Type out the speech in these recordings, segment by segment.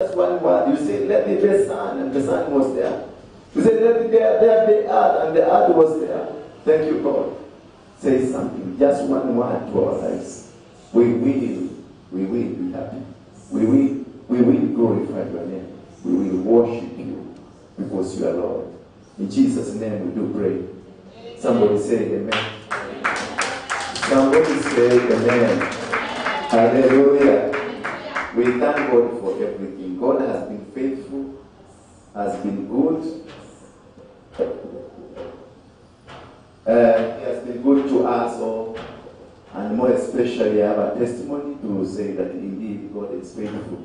That's one word. You say, let there be a sun, and the sun was there. You say, let there be the earth, and the earth was there. Thank you, God. Say something. Just one word to our lives. We will be happy. We will glorify your name. We will worship you because you are Lord. In Jesus' name we do pray. Somebody say amen. Somebody say amen. Hallelujah. We thank God for everything. God has been faithful, has been good. He has been good to us all. And more especially, I have a testimony to say that indeed God is faithful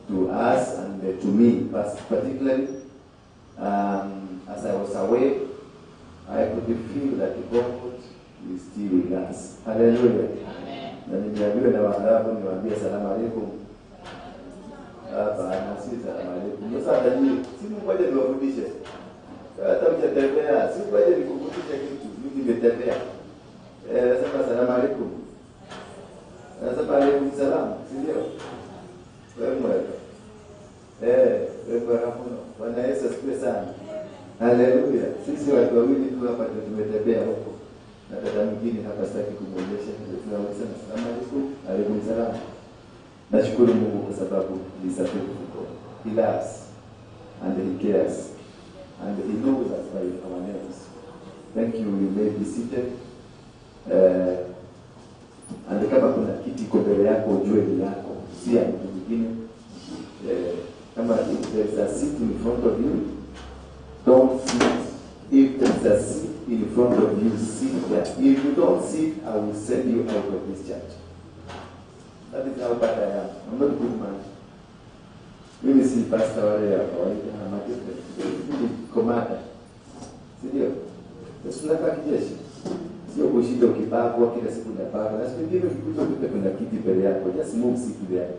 to us and to me particularly. As I was away, I could feel that God is still with us. Hallelujah. Na nimeambiwa na Waarabu niwaambie salamu alaykum. Hapa si salamu alaykum. Sasa ndani si mmoja niwafundishe. Hata mtatembea, si mmoja nikukumbushe kitu. Mimi nimetembea. Sasa salamu alaykum. Sasa alaykum salam. Ndio. Wewe wewe hapo. Bwana Yesu asifiwe sana. Haleluya. Sisi watu wawili tu hapa tumetembea huko. Na dada mwingine hapa sitaki kumuonyesha, tunaweza salamu alaykum, alaykum salam. Nashukuru Mungu kwa sababu ni safi kuko. He loves and he cares and he knows us by our names. Thank you. You may be seated. And kama kuna kiti kwa mbele yako ujue ni yako, si ya mtu mwingine. Kama if there is a seat in front of you, don't sit. If there's a seat in front of you, sit there. If you don't sit, I will send you out of this church. That is how bad I am. I'm not a good man. Mimi si pastor wale ya kawaida na majete. Mimi komanda. Sio? Tunataka kijeshi. Sio kushinda ukibagwa kila siku na baba. Na siku nyingine ukikuta kuna kiti mbele yako, just move seat there.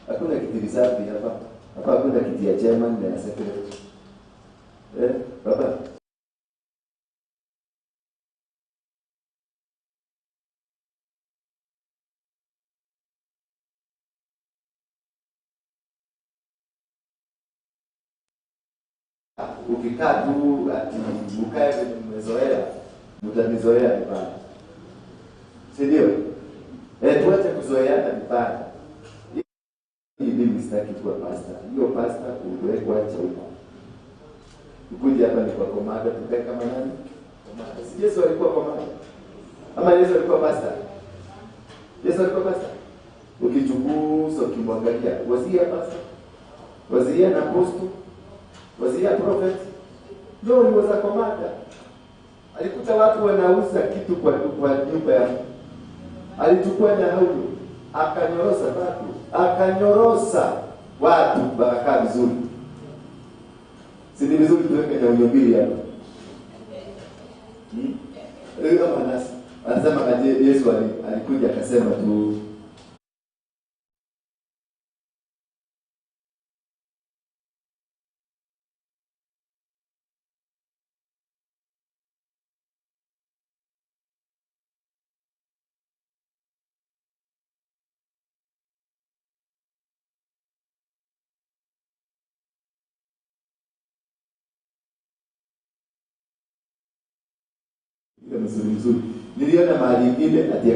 Hakuna kiti reserve hapa. Hapa hakuna kiti ya chairman na secretary. Baba. Ukikaa tu ati ukae umezoea, mtanizoea vibaya. Si ndio? Tuache kuzoeana vibaya. Mimi sitaki kuwa pastor. Hiyo pastor uwe kuacha huko. Ukuje hapa ni kwa komanda, tukae kama nani? Komanda. Si Yesu alikuwa komanda? Ama Yesu alikuwa pastor? Yesu alikuwa pastor. Ukichunguza ukimwangalia, was he a pastor? Was he an apostle? Was he a prophet? No, he was a commander. Alikuta watu wanauza kitu kwa nyumba ya. Alichukua na huyo, akanyorosa watu baraka vizuri. Si ni vizuri tuweke na unyobili hapa. Kama nasi. Anasema kaje Yesu alikuja akasema tu mzuri. Niliona mahali ingine ati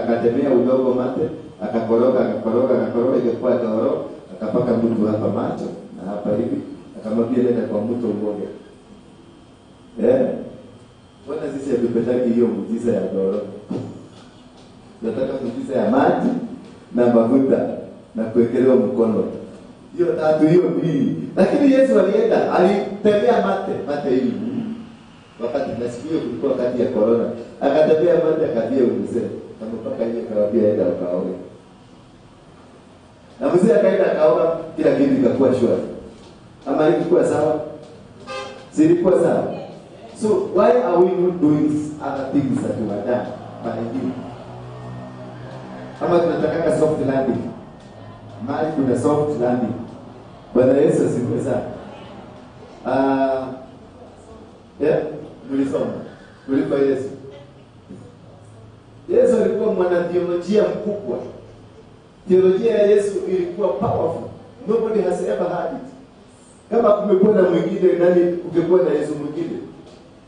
akatembea udogo mate, akakoroga ilikuwa doro, akapaka mtu hapa macho na hapa hivi, akamwambia nenda kwa mto uoge. Bwana sisi hatupetaki hiyo muujiza ya doro. Tunataka muujiza ya maji na mafuta na kuwekelewa mkono. Hiyo tatu hiyo mbili. Lakini Yesu alienda, alitembea mate hivi. Wakati nasikia kulikuwa wakati ya corona, akatembea mate akabia mzee, kama mpaka yeye akawaambia aenda akaoge. Na mzee akaenda akaoga, kila kitu kikakuwa shwari. Ama ilikuwa sawa? Silikuwa sawa. So why are we not doing other things that we are done by him? Kama tunataka soft landing, mali kuna soft landing. Bwana Yesu asifiwe sana. Tulisoma kuliko Yesu. Yesu alikuwa mwanatheolojia mkubwa. Theolojia ya Yesu ilikuwa powerful. Nobody has ever had it. Kama kumekuwa na mwingine, nani kungekuwa na Yesu mwingine?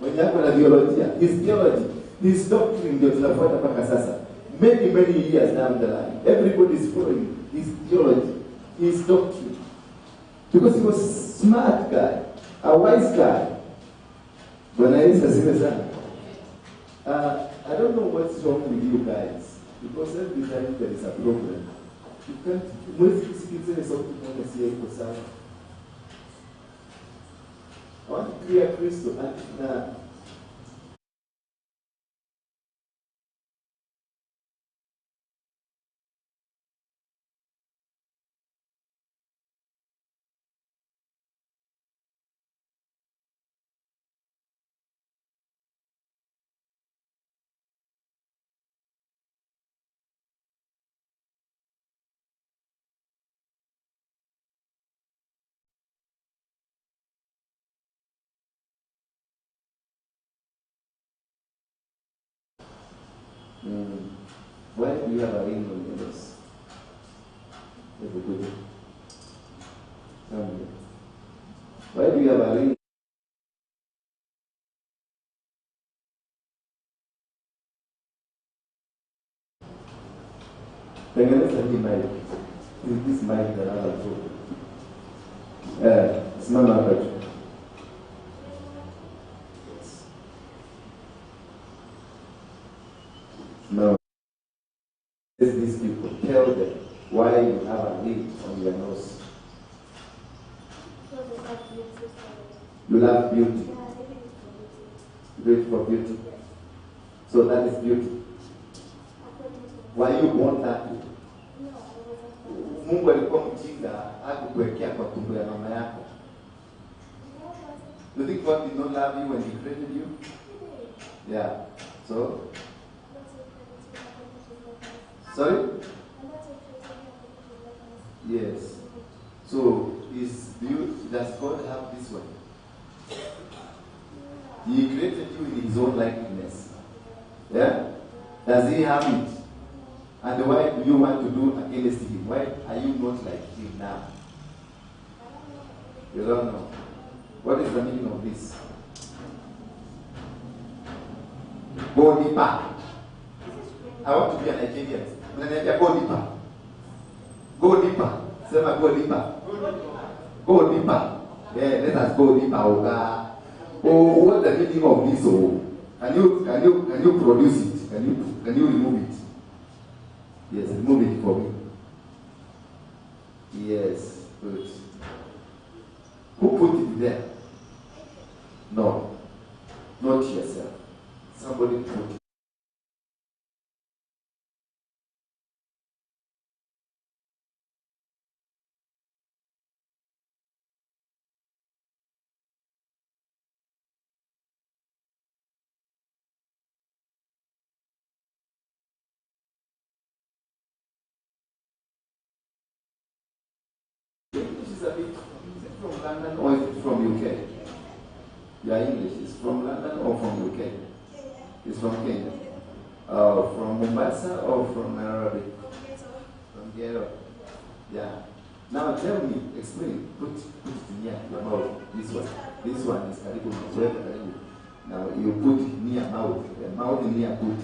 Mwenye hapo na theolojia, his theology, his doctrine ndio tunafuata mpaka sasa. Many years down the line, everybody is following his theology, his doctrine. Because he was a smart guy, a wise guy. Bwana Yesu asifiwe sana. I don't know what's wrong with you guys. Because every time there is a problem, you can't, mwezi kusikiliza sauti moja siya iko sawa. I want to clear Kristo na why do you have a ring on your nose? Everybody. Why do you have a ring? Tengeneza hii mic. This mic that I have. Simama hapa tu. No. These people, tell them why you have a ring on your nose. You love beauty. You do it for beauty. So that is beauty. Why you want that? Mungu alikuwa mjinga hakukuwekea kwa tumbo ya mama yako. You think God did not love you when He created you? Yeah. So? Sorry? Yes. So, does God have this one? He created you in His own likeness. Yeah? Does He have it? And why do you want to do against Him? Why are you not like Him now? You don't know. What is the meaning of this? Go deeper. I want to be a Nigerian. Go deeper. Go deeper. Sema go deeper. Go deeper. Yeah, let us go deeper. Oh, what the meaning of this? Oh, can you produce it? Can you remove it? Yes, remove it for me. Yes, good. Who put it there? No, not yourself. Somebody put it. Is it from London or is it from UK? Yeah, English. Is from London or from UK? It's from Kenya. From Mombasa or from Nairobi? From Ghetto. Yeah. Now tell me, explain. Put it near your mouth. This one is karibu machweka karibu. Now you put it near mouth. The mouth near put.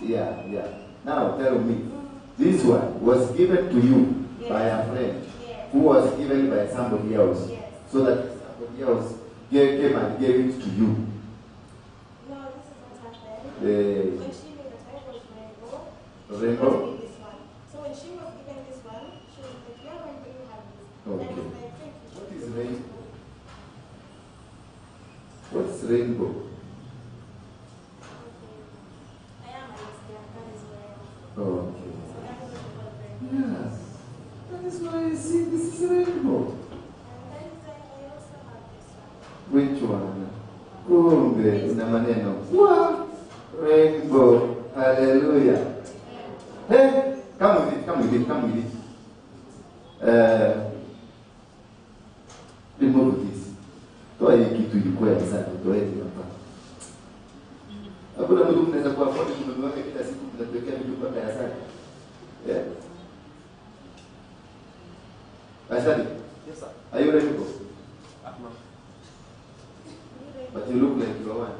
Yeah. Yeah. Now tell me, this one was given to you by a friend who was given by somebody else, so that somebody else came and gave it to you. No, this is what happened. When she knew that I was rainbow, this one. So when she was given this one, she was like, yeah, when do you have this? Okay. And I was like, thank you. What is rainbow? What's rainbow? I am a lesbian, that is where I am. Oh, okay. So that is what rainbow. Yes. That is why I see this is rainbow. And then I also have this one. Which one? Kumbe una maneno. Wow. Rainbow. Hallelujah. Hey, come with it. Remove this. Toa hii kitu ilikuwa sana toeni hapa. Hakuna mtu mnaweza kuafford kununua kila siku mnatuwekea vitu mpaka ya sana. Yeah. Ashadi? Yes, sir. Are you ready to go? No. But you look like you are one.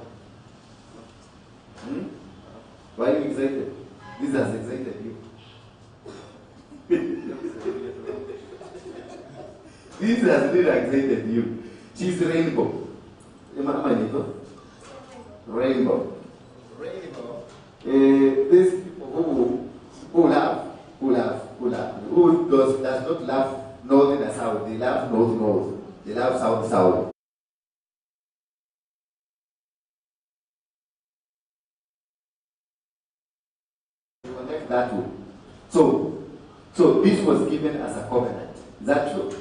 Why are you excited? This has excited you. This has really excited you. She's rainbow. Rainbow. Rainbow. These people who does not love north and south. They love north. They love south. Connect that way. So this was given as a covenant. Is that true?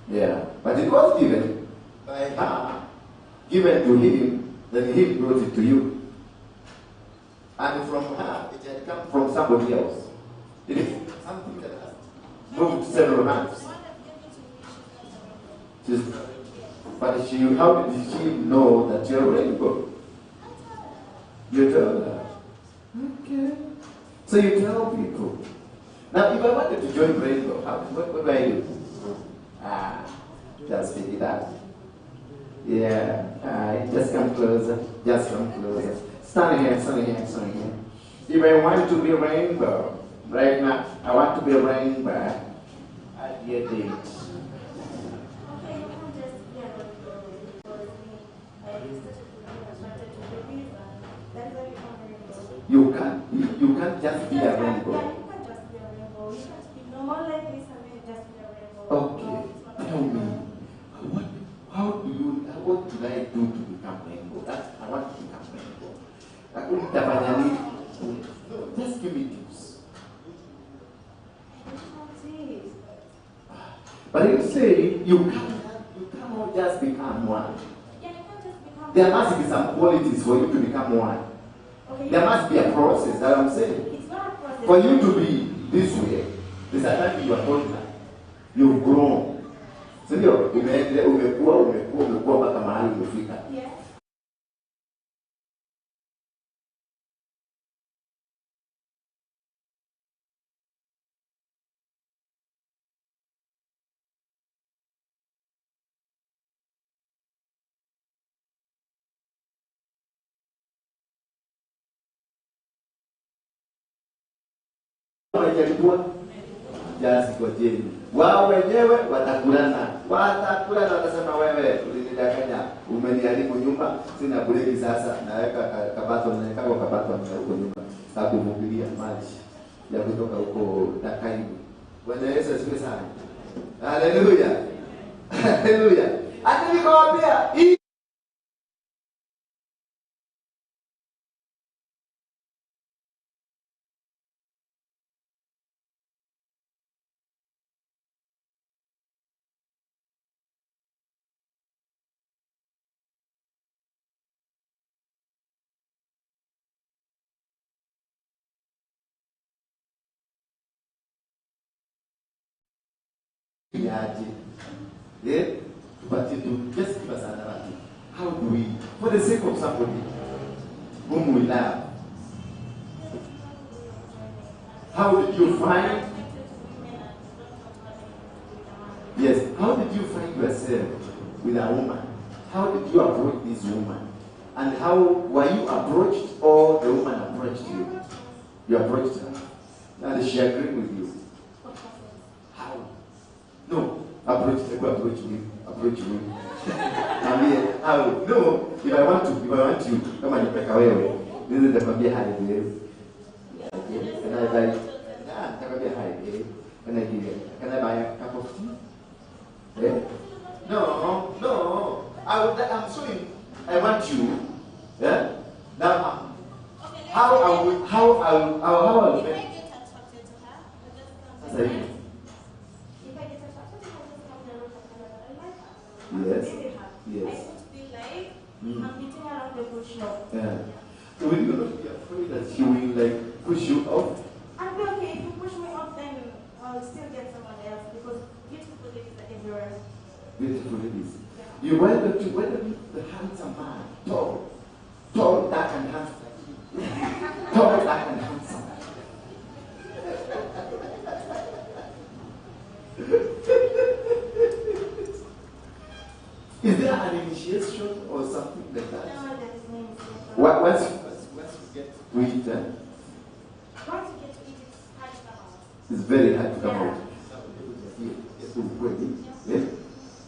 Yeah. But it was given by her. Given to him, then he brought it to you. And from her, it had come from somebody else. It is something that has moved several hands. But how did she know that you're rainbow? You told her. Okay. So you tell people. Now, if I wanted to join rainbow, what do I do? Just pick it up. Yeah. Just come closer. Stand here. If I want to be rainbow, right now, I want to be rainbow. At your date. You can't just be a rainbow. Yeah, you can't just be a rainbow. You can't be normal like this and then just be a rainbow. Okay. Tell me, what did I do to become rainbow? I want to become rainbow. No, just give me tips. But you say you cannot just become one. Yeah, you can't just become There must be some qualities for you to become one. Okay, There must be a process, that I'm saying. it's not a process. For you to be this way, there's a time you are older. You've grown. Sindio? Umekuwa mpaka mahali umefika. Yes. Just ngojeni. Wao wenyewe watakulana. Watasema wewe ulinidanganya, umeniharibu nyumba, sina breki sasa, naweka kabato huko nyumba. Hakuvumilia maji ya kutoka huko Dakaibu. Bwana Yesu asifiwe sana. Haleluya. Haleluya. Hata nikwambia but to just give us another thing. How do we, for the sake of somebody whom we love, how did you find? Yes, how did you find yourself with a woman? How did you approach this woman? And how were you approached, or the woman approached you? You approached her, and she agreed with you. How? No. Approach me. I mean, how? No. If I want you, come and pick away. This is the Kabia high grade. Okay. And I buy. Kabia high grade. And I give it. Can I buy a cup of tea? Yeah? No. I'm showing. I want you. Yeah. Now, how I will. If I get attracted to her, I just come. Yes. I would be like, I'm beating around the bush now. Yeah. So will you not be afraid that she will like push you off? I'll be okay. If you push me off, then I'll still get someone else because beautiful ladies are everywhere. Beautiful ladies. Yeah. You whether the handsome man, tall, dark and handsome. Tall, dark and handsome. an initiation or something like that? No, there is no initiation. Once you get to it, Once you get to eat, it's hard to come out. it's very hard to come Yeah. out. Yeah.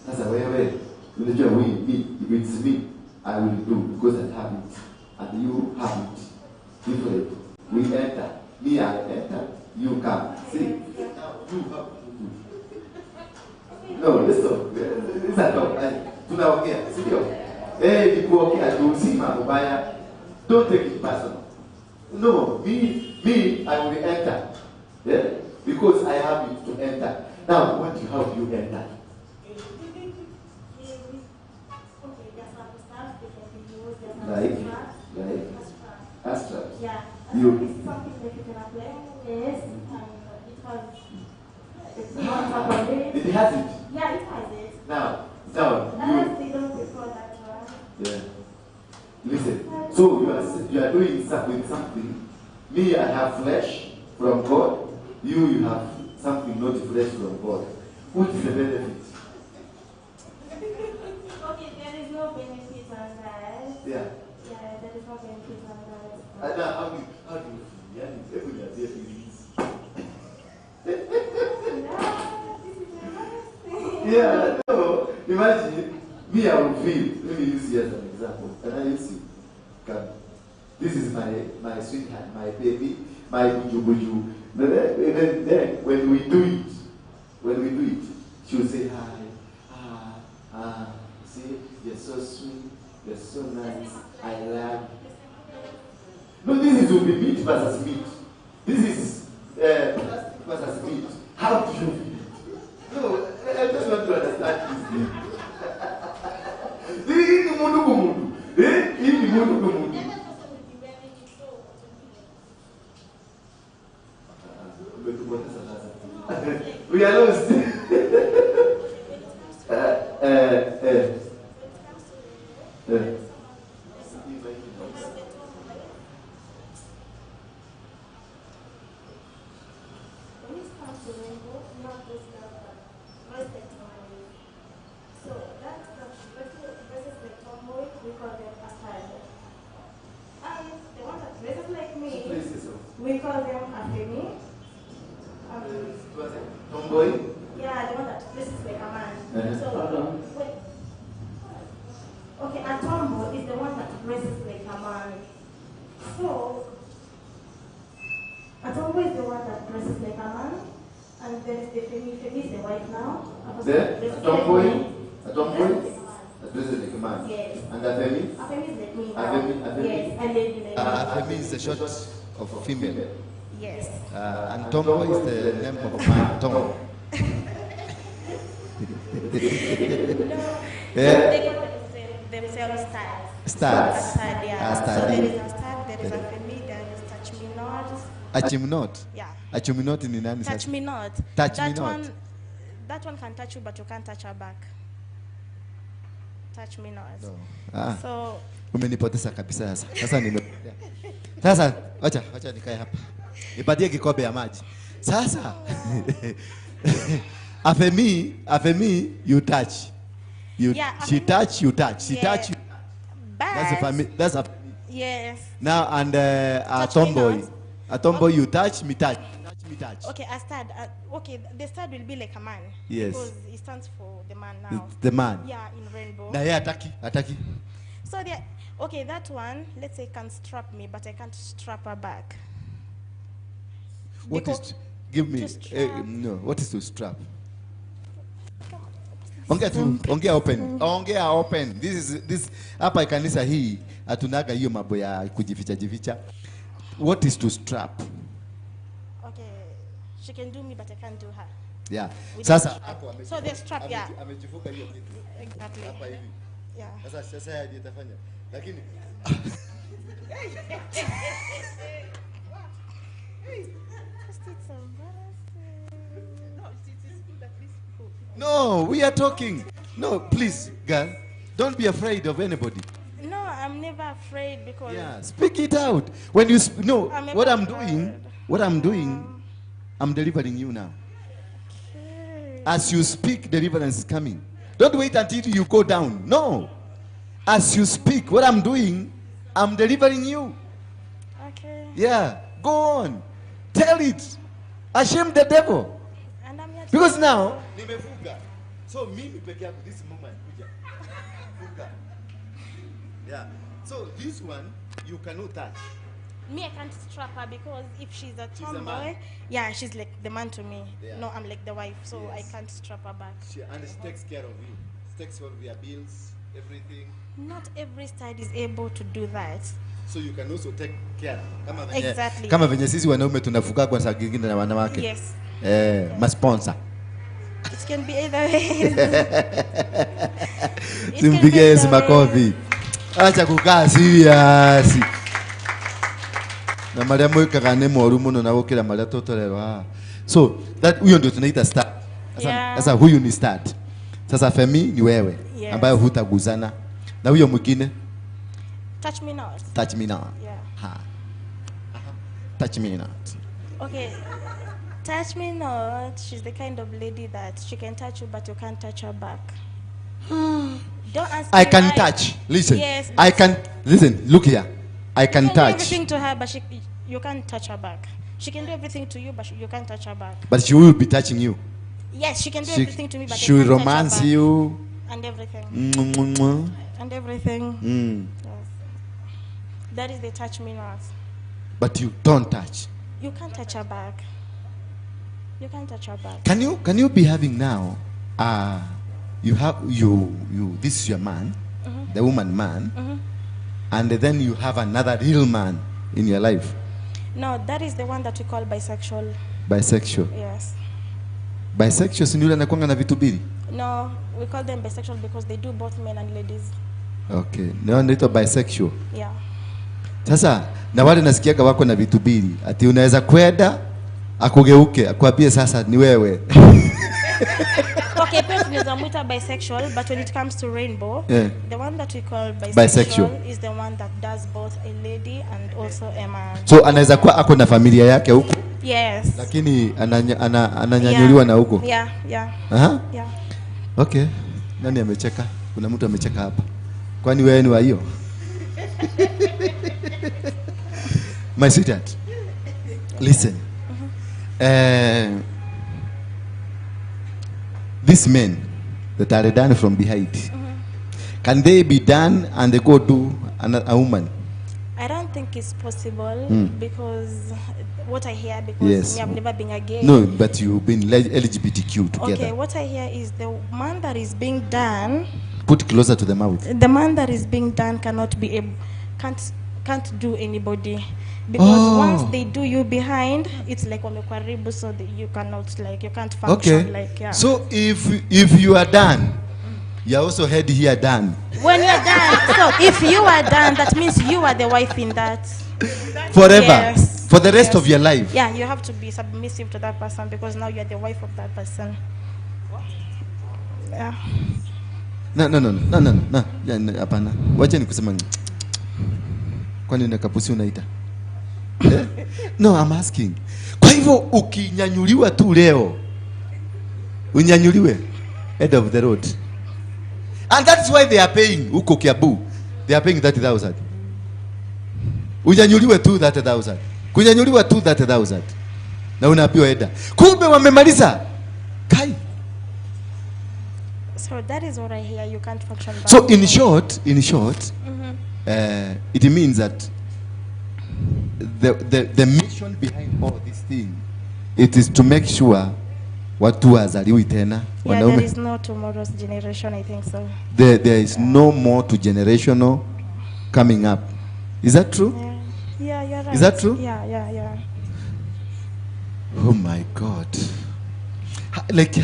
That's a way. Unajua if it's me, I will do because I have it, and you have it. Different. We enter. Me, I enter. You come. See? Now you have to do. No, listen. This is not. Tunaongea, sio? Nikuongea tu si mambo baya. Don't take it personal. No, me, I will enter. Yeah? Because I have it to enter. Now, how do you enter? Like Astra. Yeah. You. It's something that you can apply. Yes. And It has it. Yeah, it has it. Now, Unless they don't prefer that one. yeah. Listen. So you are doing something. Me, I have flesh from God. You have something not flesh from God. What is the benefit? Okay, there is no benefit on that. Yeah. Yeah, there is no benefit on that. And now, how do you feel? Yeah, everybody has their feelings. Yeah, no. Imagine me, I will feel. Let me use you as an example. Can I use you? Come. This is my sweetheart, my baby, my buju. Then when we do it, she will say hi. See, you're so sweet, you're so nice, I love you. No, this will be meat versus meat. This is plastic versus meat. How do you feel? No, I just want to understand this thing. This is mundu. We are lost. We call them afemi. Tomboy? Yeah, the one that dresses like a man. Uh-huh. So, wait. Okay, a tomboy is the one that dresses like a man. So, a tomboy is the one that dresses like a man. And then the femi is the wife now. A tomboy? A tomboy? That dresses like a man. Yes. And a femi? A femi is like me now. Afemi? Yes, and lady like me. Femi is the short of a female. Yes. And Tombo is the name of a man, Tom. Yeah. They call themselves stars. Stars. A star, yeah. A star. So there is a star, there is a femi, there is touch me not. Achiminot. Yeah. Achiminot in nani Touch sasa? me not. Touch me that not. That one can touch you, but you can't touch her back. Touch me not. Ah. So. Umenipoteza kabisa sasa. Sasa nimepotea. Sasa acha nikae hapa. Nipatie kikombe ya maji. Sasa. Afemi you touch. She touch, you touch. She touch you. But That's a yes. Now and a tomboy you touch, me touch. Touch me touch. Okay, a stud. Okay, the stud will be like a man. Yes. Because it stands for the man now. It's the man. Yeah, in rainbow. Na yeye ataki. So okay, that one, let's say can strap me, but I can't strap her back. What is give me no, what is to strap? Ongea open. This hapa kanisa hii hatunaga hiyo mambo ya kujificha. What is to strap? Okay, she can do me but I can't do her. Yeah. Sasa so the strap, yeah. Amejifunga hiyo kitu. Exactly. Hapa hivi. Yeah. Sasa yeye atafanya. Lakini no, we are talking. No, please, girl, don't be afraid of anybody. No, I'm never afraid because. Yeah, speak it out. When you no, what I'm doing, I'm delivering you now. Okay. As you speak, deliverance is coming. Don't wait until you go down. No, As you speak, what I'm doing, I'm delivering you. Okay. Yeah, go on. Tell it. Ashame the devil. And I'm here to Because now, nimefuga. So mimi peke yangu this moment kuja. Fuga. Yeah. So this one you cannot touch. me, I can't strap her because if she's a She's a tomboy, man. yeah, she's like the man to me. Yeah. No, I'm like the wife, so Yes. I can't strap her back. She takes care of you. She takes care of your bills, everything. Not every side is able to do that. So you can also take care. Exactly. Kama venye sisi wanaume tunafuga kwa saa nyingine na wanawake. Yes. Masponsor. It can be either way. Simpige Yesu makofi. Acha kukaa serious. Na Maria mweka kane moru muno na gukira Maria totorerwa. So that huyo ndio tunaita start. Sasa huyu ni start. Sasa Femi ni wewe ambaye hutaguzana. Na huyo mwingine Touch me not. touch me not. Yeah. Ha. Touch me not. Okay. Touch me not. She's the kind of lady that she can touch you, but you can't touch her back. Don't ask I me can why. touch. Listen. Yes. I can listen. Look here. I can You can do touch. everything to her, but you can't touch her back. She can do everything to you, but you can't touch her back. But she will be touching you. Yes, she can do everything to me, but She I will can't touch her romance back. you. And everything. Mm. And everything. Yes. That is the touch me not. But you don't touch. You can't touch her back. You can't touch her back. Can you be having now? You have you this is your man, the woman man, and then you have another real man in your life. No, that is the one that we call bisexual. Bisexual. Yes. Bisexual si yule anakuanga na vitu mbili. No, we call them bisexual because they do both men and ladies. Okay. Ndio anaitwa bisexual. Yeah. Sasa na wale nasikiaga wako na vitu mbili. Ati unaweza kwenda akugeuke akwambie sasa ni wewe. Okay, pia tunaweza muita bisexual, but when it comes to Rainbow, the one that we call bisexual is the one that does both a lady and also a man. So anaweza kuwa ako na familia yake huko. Yes. Lakini ananyanyuliwa na huko. Yeah, yeah. Aha. Yeah. Okay. Nani amecheka? Kuna mtu amecheka hapa. Kwani wewe ni wa hiyo? My sweetheart. Listen. These men that are done from behind, can they be done and they go do a woman? I don't think it's possible because what I hear, because Yes. me, I've never been a gay. No, but you've been LGBTQ together. Okay, what I hear is the man that is being done, Put closer to the mouth. the man that is being done cannot be able, can't do anybody, because once they do you behind, it's like wamekwaribu, so that you cannot, like, you can't function. Okay. Like, yeah. So if you are done, you are also head here done. When you're done, so if you are done, that means you are the wife in that. Forever. Yes. For the rest Yes. of your life. Yeah, you have to be submissive to that person because now you are the wife of that person. Yeah. No. Hapana. Wacha nikusema. Kwani una kapusi unaita? No, I'm asking. Kwa hivyo ukinyanyuliwa tu leo, unyanyuliwe head of the road. And that's why they are paying huko Kiabu. They are paying 30,000. Unyanyuliwe tu 30,000. Kunyanyuliwa tu 30,000. Na unaambiwa eda. Kumbe wamemaliza. Kai. So that is what I hear. You can't function back. So in short, it means that the mission behind all this thing, it is to make sure watu wazaliwi tena. Yeah, there is no tomorrow's generation, I think so. There is no more to generational coming up. Is that true? Yeah, you're right. Is that true? Yeah. Oh my God. Like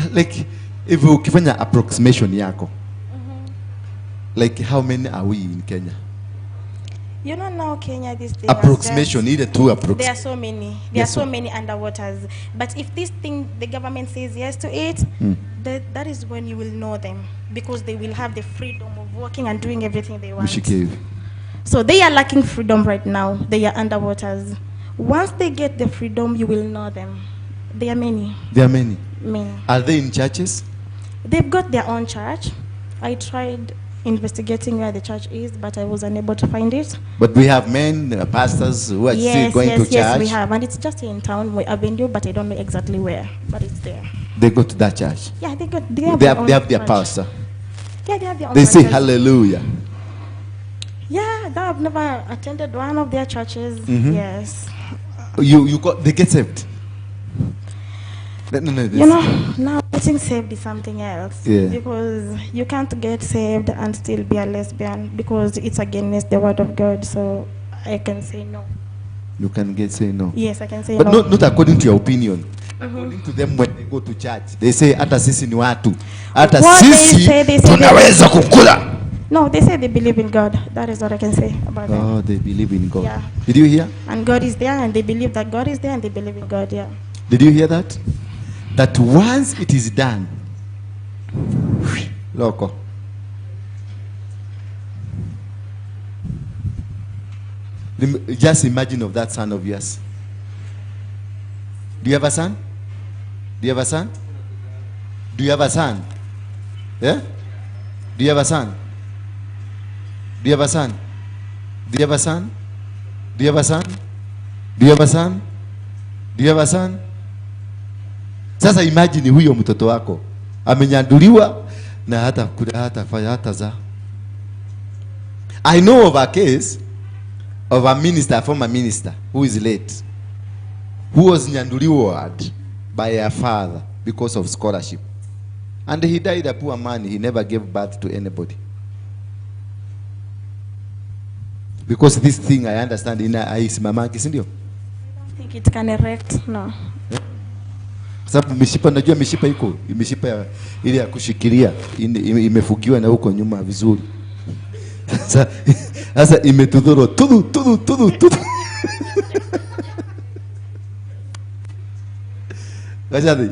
if ukifanya approximation yako, like how many are we in Kenya? You know now Kenya, this thing Approximation, either two approximation. there are so many. There are so many underwaters. But if this thing, the government says yes to it, that is when you will know them. Because they will have the freedom of working and doing everything they want. So they are lacking freedom right now. They are underwaters. Once they get the freedom, you will know them. There are many. There are many. Many. Are they in churches? They've got their own church. I tried investigating where the church is, but I was unable to find it. But we have men, pastors who are still going to church. Yes, we have, and it's just in town, Avenue, but I don't know exactly where, but it's there. They go to that church. Yeah, they have their pastor. Yeah, they have their own. They say hallelujah. Yeah, I've never attended one of their churches. Yes. They get saved. No, now getting saved is something else. Yeah. Because you can't get saved and still be a lesbian because it's against the word of God. So I can say no. You can say no. Yes, I can say but no. But not according to your opinion. According to them, when they go to church, they say hata sisi ni watu. Hata sisi tunaweza kukula. No, they say they believe in God. That is what I can say about them. Oh, they believe in God. Yeah. Did you hear? And God is there, and they believe that God is there, and they believe in God. Yeah. Did you hear that? That once it is done, loco. Just imagine of that son of yours. Do you have a son? Do you have a son? Do you have a son? Yeah? Do you have a son? Do you have a son? Do you have a son? Do you have a son? Do you have a son? Do you have a son? Sasa imagine huyo mtoto wako amenyanduliwa na hata za. I know of a case of a minister, former minister, who is late, who was nyanduliwa by a father because of scholarship. And he died a poor man. He never gave birth to anybody. Because this thing, I understand, haisimamaki, si ndio? I don't think it can erect, no. Sababu mishipa, najua mishipa iko, mishipa ile ya kushikilia imefugiwa na huko nyuma vizuri. Sasa imetudhuru tudu. Wajadi.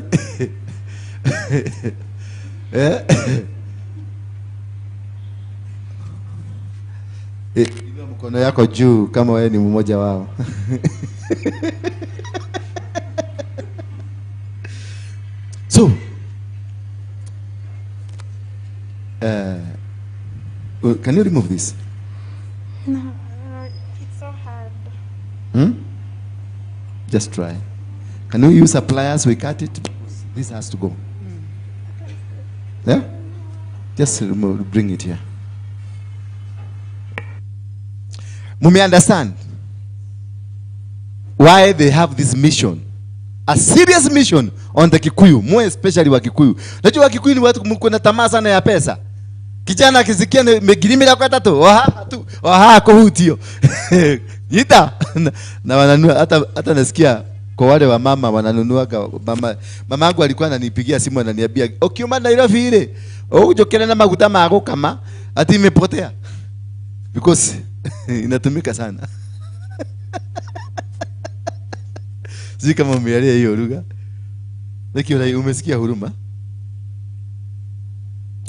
Inua mkono yako juu kama wewe ni mmoja wao. So, can you remove this? No, it's so hard. Just try. Can we use a pliers? We cut it. This has to go. Yeah? Just remove, bring it here. Mumi understand why they have this mission, a serious mission on the Kikuyu, more especially wa Kikuyu. Unajua Kikuyu ni watu mko na tamaa sana ya pesa. Kijana akisikia megirimira kwa tatu, kwa hutio. Yita na wananunua hata nasikia kwa wale wa mama wananunua mama yangu alikuwa ananipigia simu ananiambia, "Ukiuma Nairobi ile, ujokena na maguta mago kama ati imepotea." Because inatumika sana. Sisi kama umeelewa hiyo lugha. Lakini umesikia huruma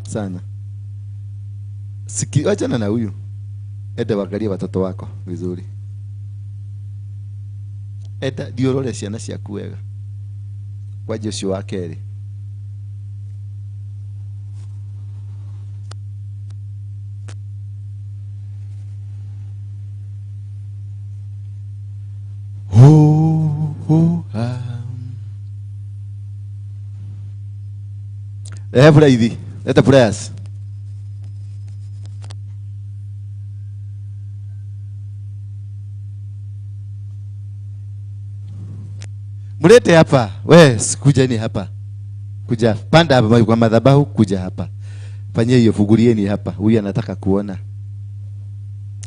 sana. Achana na huyu. Eda wagalia watoto wako vizuri. Eda diorole ciana ciaku wega. Kwa Jesu wake. Pura hivi. Leta prayers. Mulete hapa. We, kuja ni hapa. Kuja. Panda hapa kwa madhabahu, kuja hapa. Fanyia hiyo, fungulieni hapa. Huyu anataka kuona.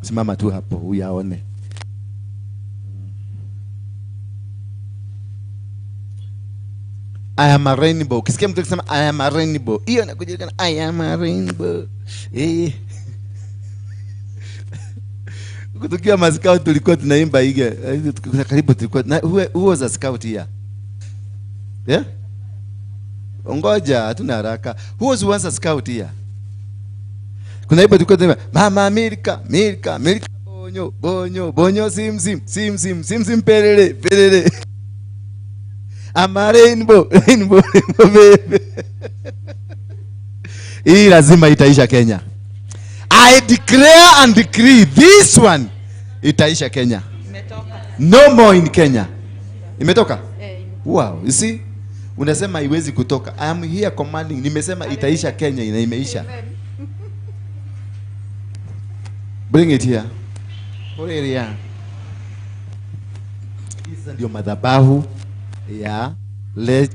Simama tu hapo, huyu aone. I am a rainbow. Ukisikia mtu akisema I am a rainbow, hiyo inakuja I am a rainbow. Kutokia mascout tulikuwa tunaimba higa. Karibu tulikuwa who was a scout here? Yeah? Ngoja, hatuna haraka. Who was once a scout here? Kuna ipo tulikuwa tunaimba Mama America, bonyo sim perere. I'm a rainbow baby. Hii lazima itaisha Kenya. I declare and decree this one itaisha Kenya. No more in Kenya. Imetoka? Wow, you see? Unasema haiwezi kutoka. I am here commanding. Nimesema itaisha Kenya, na imeisha. Bring it here. Put it here. Hizi ndio madhabahu ya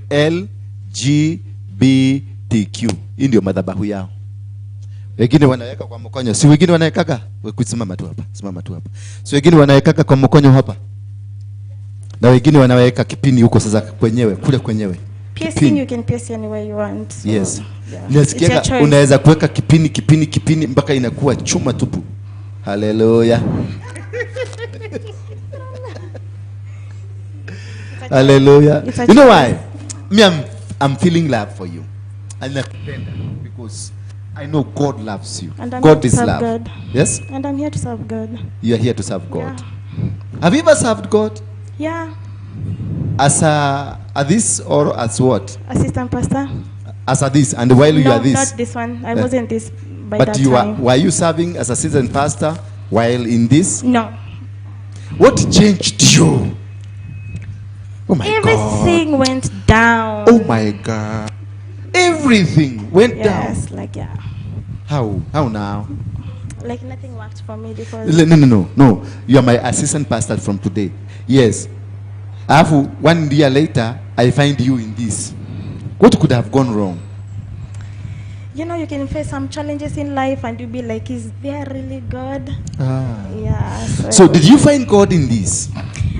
LGBTQ. Hii ndio madhabahu yao. Wengine wanaweka kwa mkonyo. Si wengine wanawekaga? Simama tu hapa. Simama tu hapa. Si wengine wanawekaga kwa mkonyo hapa. Na wengine wanaweka kipini huko sasa kwenyewe, kule kwenyewe. Piercing you can pierce anywhere you want. So, yes. Yeah. Nasikia unaweza kuweka kipini mpaka inakuwa chuma tupu. Hallelujah. Hallelujah. You know why? Me, I'm feeling love for you. Because I know God loves you. God is love. God. Yes? And I'm here to serve God. You are here to serve God. Yeah. Have you ever served God? Yeah. As this or as what? Assistant pastor. As a this, and while you are this? Not this one. I wasn't this by but that you time. Were you serving as assistant pastor while in this? No. What changed you? Oh my God. Everything went down. Oh my God. Everything went down. Yes, like yeah. How now? Like nothing worked for me because No. You are my assistant pastor from today. Yes. After 1 year later, I find you in this. What could have gone wrong? You know, you can face some challenges in life and you'll be like, is there really God? Yeah. So did you find God in this?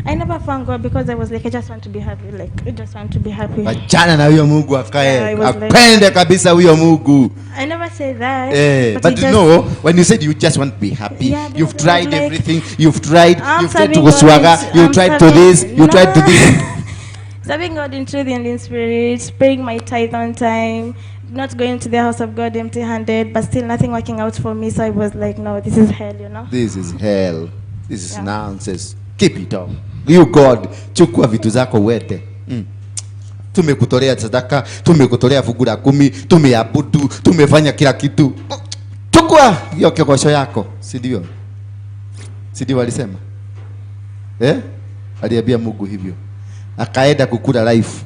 I never found God because I was like, I just want to be happy. Like, I just want to be happy. Achana na huyo Mungu akae. Apende kabisa huyo Mungu. I never said that. But you know, when you said you just want to be happy, you've tried like, everything. You've tried to go swaga. You tried to this. You tried to this. Serving God in truth and in spirit, paying my tithe on time, not going to the house of God empty-handed, but still nothing working out for me. So I was like, no, this is hell, you know. This is hell. This is nonsense. Keep it up. You God, chukua vitu zako wete. Tumekutolea sadaka, tumekutolea fungu la 10, tumeabudu, tumefanya kila kitu. Chukua hiyo kekosho yako, si ndio? Si ndio alisema? Aliambia Mungu hivyo. Akaenda kukula life.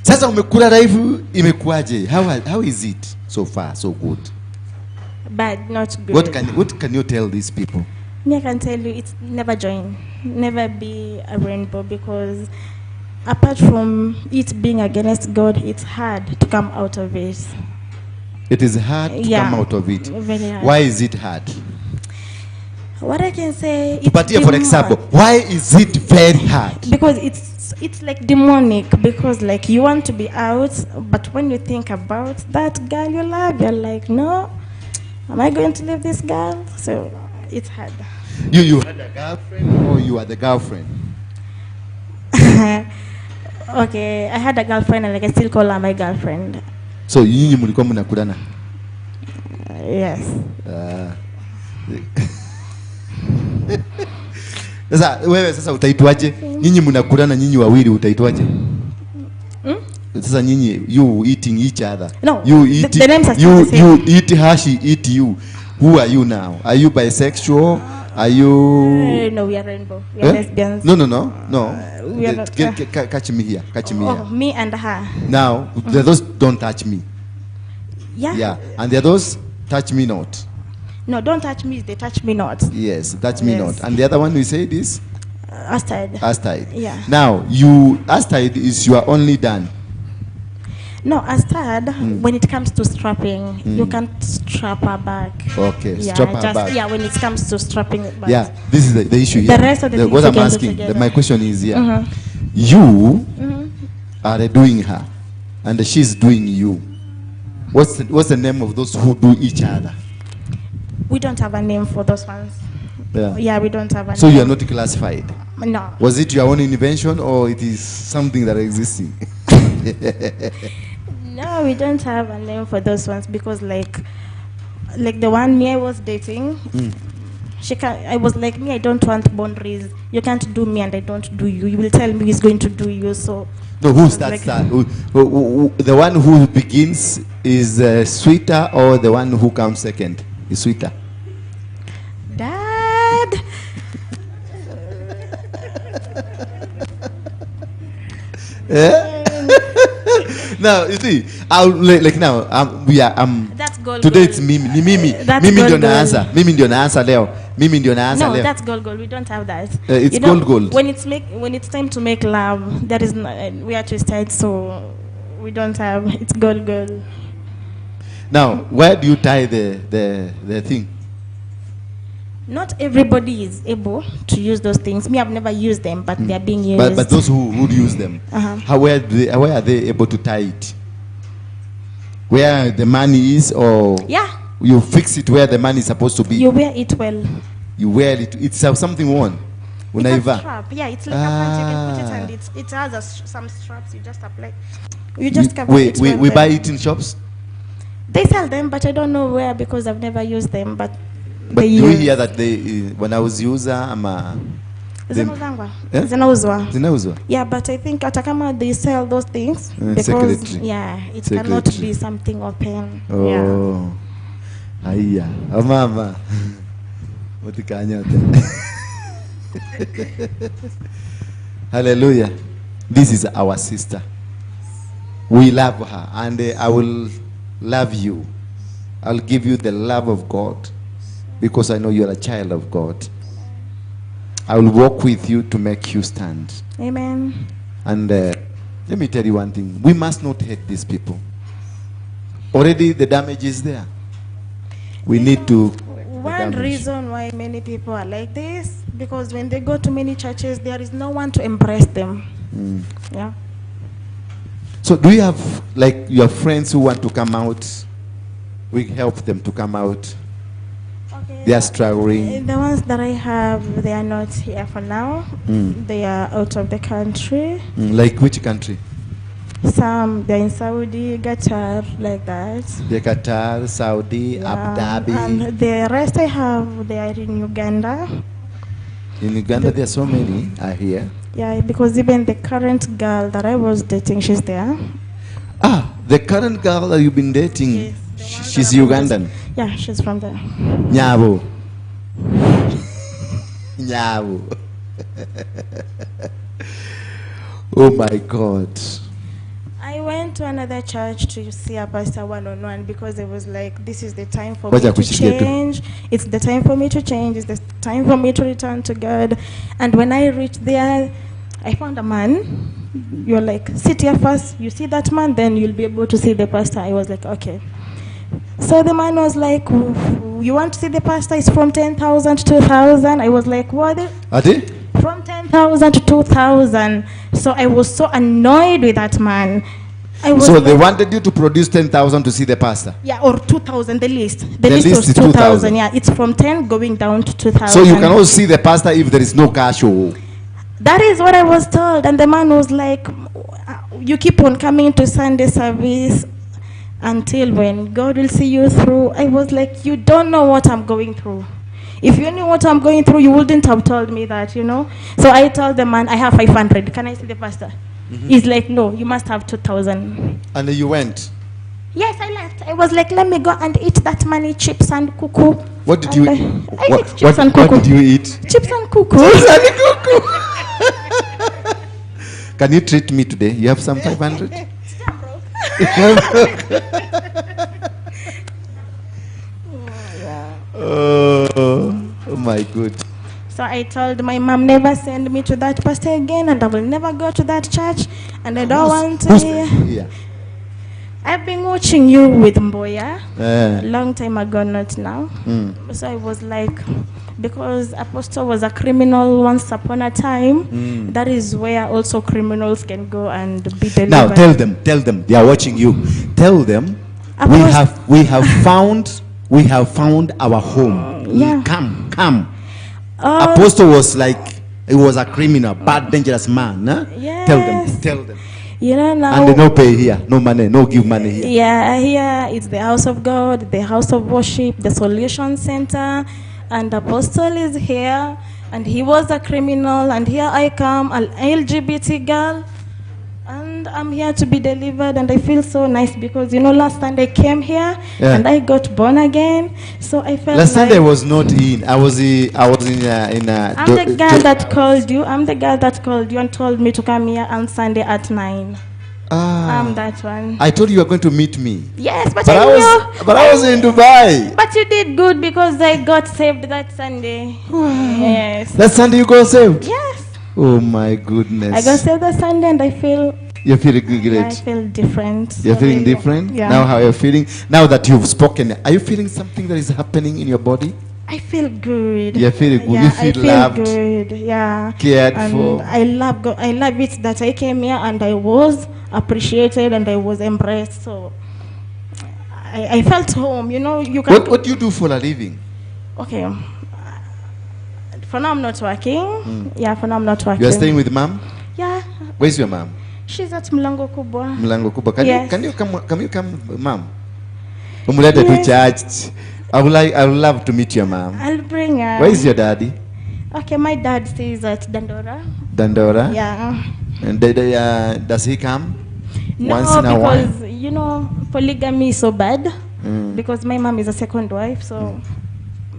Sasa umekula life imekuaje? How is it so far so good? Bad, not good. What can you tell these people? I can tell you, it's never join, never be a rainbow, because apart from it being against God, it's hard to come out of it. It is hard to come out of it. Very hard. Why is it hard? What I can say, for example, why is it very hard? Because it's like demonic, because like you want to be out, but when you think about that girl you love, you're like, no, am I going to leave this girl? So it's hard. You had a girlfriend or you are the girlfriend? Okay, I had a girlfriend and like I still call her my girlfriend. So nyinyi mlikuwa mnakulana? Yes. Sasa wewe sasa utaitwaje? Nyinyi mnakulana nyinyi wawili utaitwaje? Sasa nyinyi you eating each other. No. You eat the names are still the same. You eat her, she eat you. Who are you now? Are you bisexual? Are you? No, we are rainbow. We are lesbians. No. We are not, catch me here. Catch me here. Me and her. Now, the others don't touch me. Yeah. And the others touch me not. No, don't touch me. They touch me not. Yes, touch me not. And the other one we say this? Astide. Yeah. Now, Astide is your only done. No, Astide, when it comes to strapping, you can't strap her back. Okay, yeah, strap her back. Yeah, when it comes to strapping it back. Yeah, this is the issue here. The rest of the things what I'm asking, my question is here. You are doing her, and she's doing you. What's the name of those who do each other? We don't have a name for those ones. Yeah, we don't have a name. So you are not classified? No. Was it your own invention or it is something that existing? No, we don't have a name for those ones because like the one me I was dating, I was like, me, I don't want boundaries. You can't do me and I don't do you. You will tell me he's going to do you, so. No, who starts that? The one who begins is sweeter or the one who comes second? is sweeter? Dad. Now you see, like now we are That's gold. Today it's Mimi. Mimi ndio naanza. Mimi ndio naanza leo. Mimi ndio naanza leo. No, that's gold. We don't have that. It's gold. When it's time to make love, that is not, we are twisted, so we don't have. It's gold. Now, where do you tie the thing? Not everybody is able to use those things. Me, I've never used them, but they are being used. But those who would use them, where are they able to tie it? Where the money is, or you fix it where the money is supposed to be? You wear it well. You wear it. It's something worn. It's a strap. Yeah, it's like a pant. You can put it, and it has some straps. You just apply. You just cover it. We buy it in shops. They sell them, but I don't know where because I've never used them. But do we hear that when I was user, Zinauzwa. Yeah, but I think Atakama they sell those things because it cannot be something open. Oh, yeah. Mama. Hallelujah. This is our sister. We love her, and I will love you. I'll give you the love of God because I know you're a child of God. I will walk with you to make you stand. Amen. And let me tell you one thing. We must not hate these people. Already the damage is there. We need to... One reason why many people are like this, because when they go to many churches, there is no one to embrace them. Yeah. So do you have, like, your friends who want to come out? We help them to come out. Okay. They are struggling. The ones that I have, they are not here for now. They are out of the country. Like which country? Some, they're in Saudi, Qatar, like that. The Qatar, Saudi, Abu Dhabi. And the rest I have, they are in Uganda. In Uganda, there are so many are here. Yeah, because even the current girl that I was dating, she's there. Ah, the current girl that you've been dating, she's Ugandan. Yeah, she's from there. Nyabo. Nyabo. Oh my God. I went to another church to see a pastor one-on-one because it was like, this is the time for me to change. It's the time for me to change. It's the time for me to return to God. And when I reached there, I found a man. You're like, sit here first. You see that man, then you'll be able to see the pastor. I was like, okay. So the man was like, you want to see the pastor? It's from 10,000 to 2,000. I was like, what? Adi? From 10,000 to 2,000. So I was so annoyed with that man. So they wanted you to produce 10,000 to see the pastor? Yeah, or 2,000, the list. The list was 2,000. Yeah, it's from 10 going down to 2,000. So you can also see the pastor if there is no cash. That is what I was told. And the man was like, you keep on coming to Sunday service until when God will see you through. I was like, you don't know what I'm going through. If you knew what I'm going through, you wouldn't have told me that, you know. So I told the man, I have 500. Can I see the pastor? He's like, no, you must have 2,000. And you went? Yes, I left. I was like, let me go and eat that money, chips and cuckoo. What did you eat? I ate chips and cuckoo. What did you eat? Chips and cuckoo. Chips and cuckoo. Can you treat me today? You have some 500? Oh my God. So I told my mom, never send me to that pastor again, and I will never go to that church, and I don't want to hear. I've been watching you with Mboya a long time ago, not now. So I was like, because Apostle was a criminal once upon a time, that is where also criminals can go and be delivered. Now tell them, they are watching you. Tell them, we have found our home. Yeah. Come. Apostle was like, he was a criminal, bad, dangerous man. Huh? Yes. Tell them. You know now. And they no pay here, no money, no give money here. Yeah, here it's the house of God, the house of worship, the solution center, and Apostle is here, and he was a criminal, and here I come, an LGBT girl, and And I'm here to be delivered, and I feel so nice because last Sunday I came here and I got born again. So I felt last Sunday I was not in. I was in I'm the girl that called you. I'm the girl that called you and told me to come here on Sunday at 9. I'm that one. I told you were going to meet me. Yes, but I knew. But I was in Dubai. But you did good because I got saved that Sunday. Yes. That Sunday you got saved? Yes. Oh my goodness. I got saved that Sunday and I feel... You're feeling great. Yeah, I feel different. You're feeling different? Yeah. Now how you're feeling? Now that you've spoken, are you feeling something that is happening in your body? I feel good. You're feeling good. Yeah, You feel loved. Good. Yeah. Cared and for. I love God. I love it that I came here and I was appreciated and I was embraced. So I felt home. You can. What do you do for a living? Okay. For now I'm not working. Yeah, for now I'm not working. You are staying with mom? Yeah. Where's your mom? She's at Mlango Kubwa. Mlango Kubwa. Can you come, mom? Yes. To church. I would love to meet your mom. I'll bring her. Where is your daddy? Okay, my dad stays at Dandora. Dandora? Yeah. And does he come? No, once in a while? Because polygamy is so bad. Because my mom is a second wife, so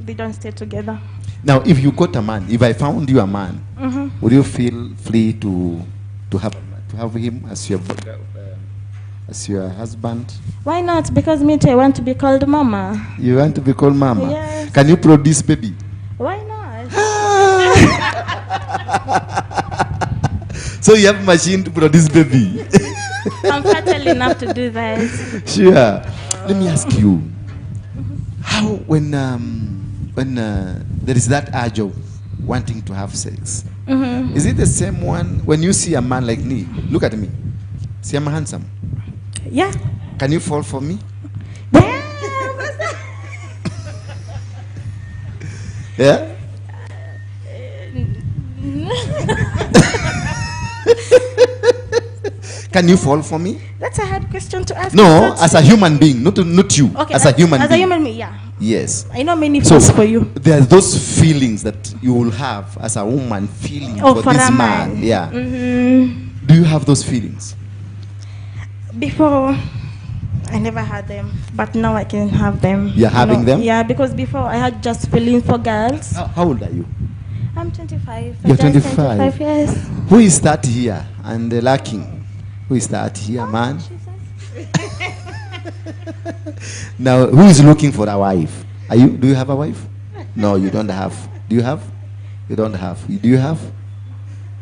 they don't stay together. Now, if you got a man, if I found you a man, would you feel free to have him as your husband? Why not? Because me too, I want to be called mama. You want to be called mama? Yes. Can you produce baby? Why not? So you have a machine to produce baby? I'm fertile enough to do that. Sure. Let me ask you, how when there is that urge of wanting to have sex, is it the same one when you see a man like me? Look at me. See, I'm handsome. Yeah. Can you fall for me? Yeah? Can you fall for me? That's a hard question to ask. No, as a human being, not you. Okay, as a human being. As a human being, yeah. Yes. I know many falls for you. There are those feelings that you will have as a woman feeling for this man. Yeah. Do you have those feelings? Before, I never had them, but now I can have them. You're having them? Yeah, because before I had just feelings for girls. How old are you? I'm 25. You're 25? 25, yes. Who is that here and lacking? Who is that here, man? Now, who is looking for a wife? Do you have a wife? No, you don't have. Do you have? You don't have. Do you have?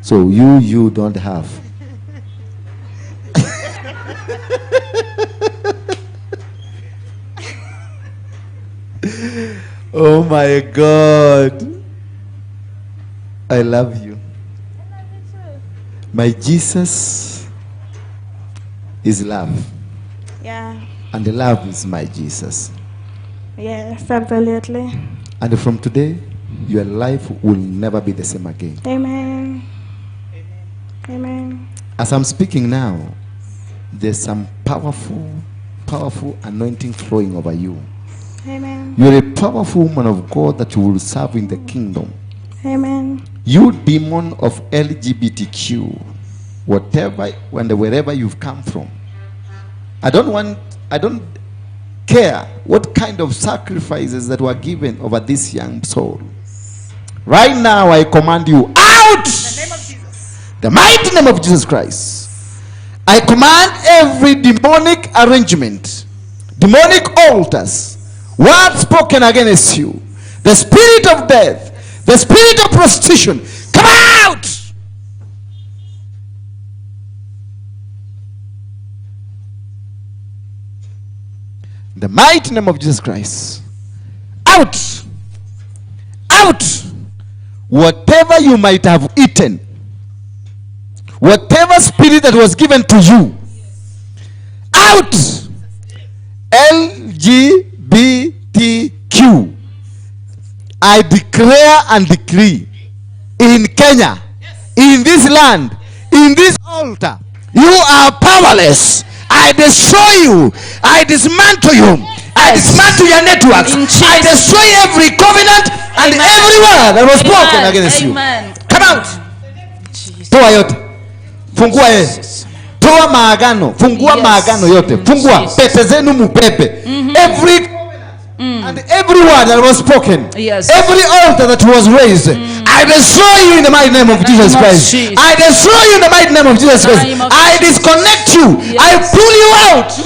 So you don't have. Oh my God. I love you. I love you too. My Jesus is love. Yeah. And the love is my Jesus. Yes, absolutely. And from today, your life will never be the same again. Amen. Amen. As I'm speaking now, there's some powerful anointing flowing over you. Amen. You're a powerful woman of God that you will serve in the kingdom. Amen. You demon of LGBTQ, wherever you've come from, I don't care what kind of sacrifices that were given over this young soul. Right now, I command you out! In the name of Jesus. The mighty name of Jesus Christ. I command every demonic arrangement, demonic altars, words spoken against you, the spirit of death, the spirit of prostitution, come out! The mighty name of Jesus Christ. Out! Out! Whatever you might have eaten, whatever spirit that was given to you, out! LGBTQ. I declare and decree in Kenya, in this land, in this altar, you are powerless. I destroy you. I dismantle you. I dismantle your networks. I destroy every covenant and every word that was spoken against you. Come out. Toa yote. Fungua yeye. Toa maagano, fungua maagano yote. Fungua pete zenu mupepe. Every and every word that was spoken, every altar that was raised, I destroy you in the mighty name of Jesus Christ. I destroy you in the mighty name of Jesus Christ. I disconnect you. I pull you out.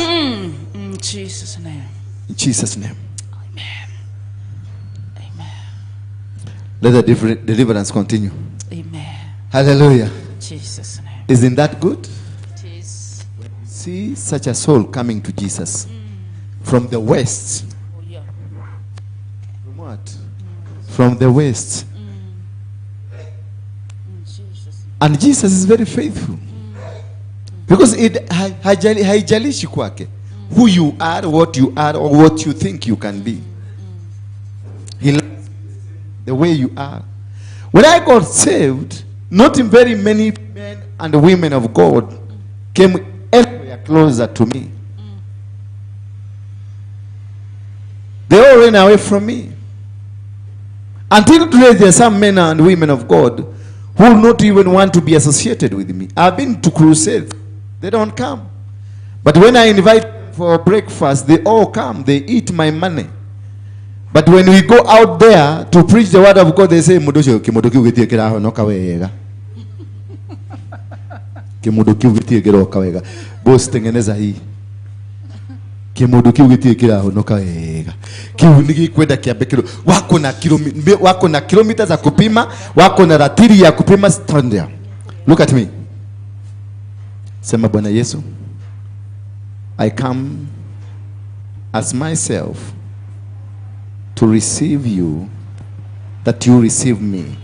In Jesus' name. In Jesus' name. Amen. Amen. Let the deliverance continue. Amen. Hallelujah. Jesus' name. Isn't that good? It is. See such a soul coming to Jesus from the west. From what? From the west. And Jesus is very faithful. Because it haijalishi kwake who you are, what you are, or what you think you can be. He loves the way you are. When I got saved, not very many men and women of God came anywhere closer to me. They all ran away from me. Until today, there are some men and women of God who not even want to be associated with me. I've been to crusades. They don't come. But when I invite them for breakfast, they all come. They eat my money. But when we go out there to preach the word of God, they say, boss tengeneza hii. Kimuduki ugitikira aho no kawega. Kiunigi kwenda kiambekero. Wako na kilomita za kupima, wako na ratili ya kupima stand. Look at me. Sema Bwana Yesu, I come as myself to receive you, that you receive me.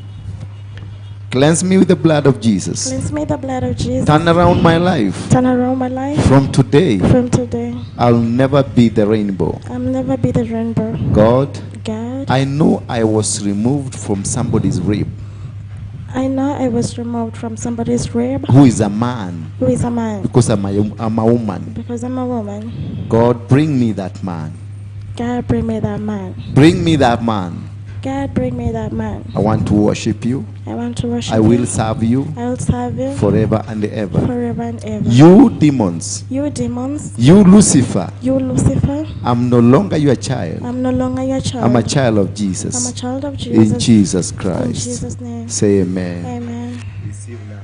Cleanse me with the blood of Jesus. Cleanse me with the blood of Jesus. Turn around my life. Turn around my life. From today, I'll never be the rainbow. I'll never be the rainbow. God, I know I was removed from somebody's rib. I know I was removed from somebody's rib. Who is a man? Who is a man? Because I'm a woman. Because I'm a woman. God, bring me that man. God, bring me that man. Bring me that man. God, bring me that man. I want to worship you. I want to worship you. I will serve you. I will serve you. Forever and ever. Forever and ever. You demons. You demons. You Lucifer. You Lucifer. I'm no longer your child. I'm no longer your child. I'm a child of Jesus. I'm a child of Jesus. In Jesus Christ. In Jesus' name. Say amen. Amen. Receive now.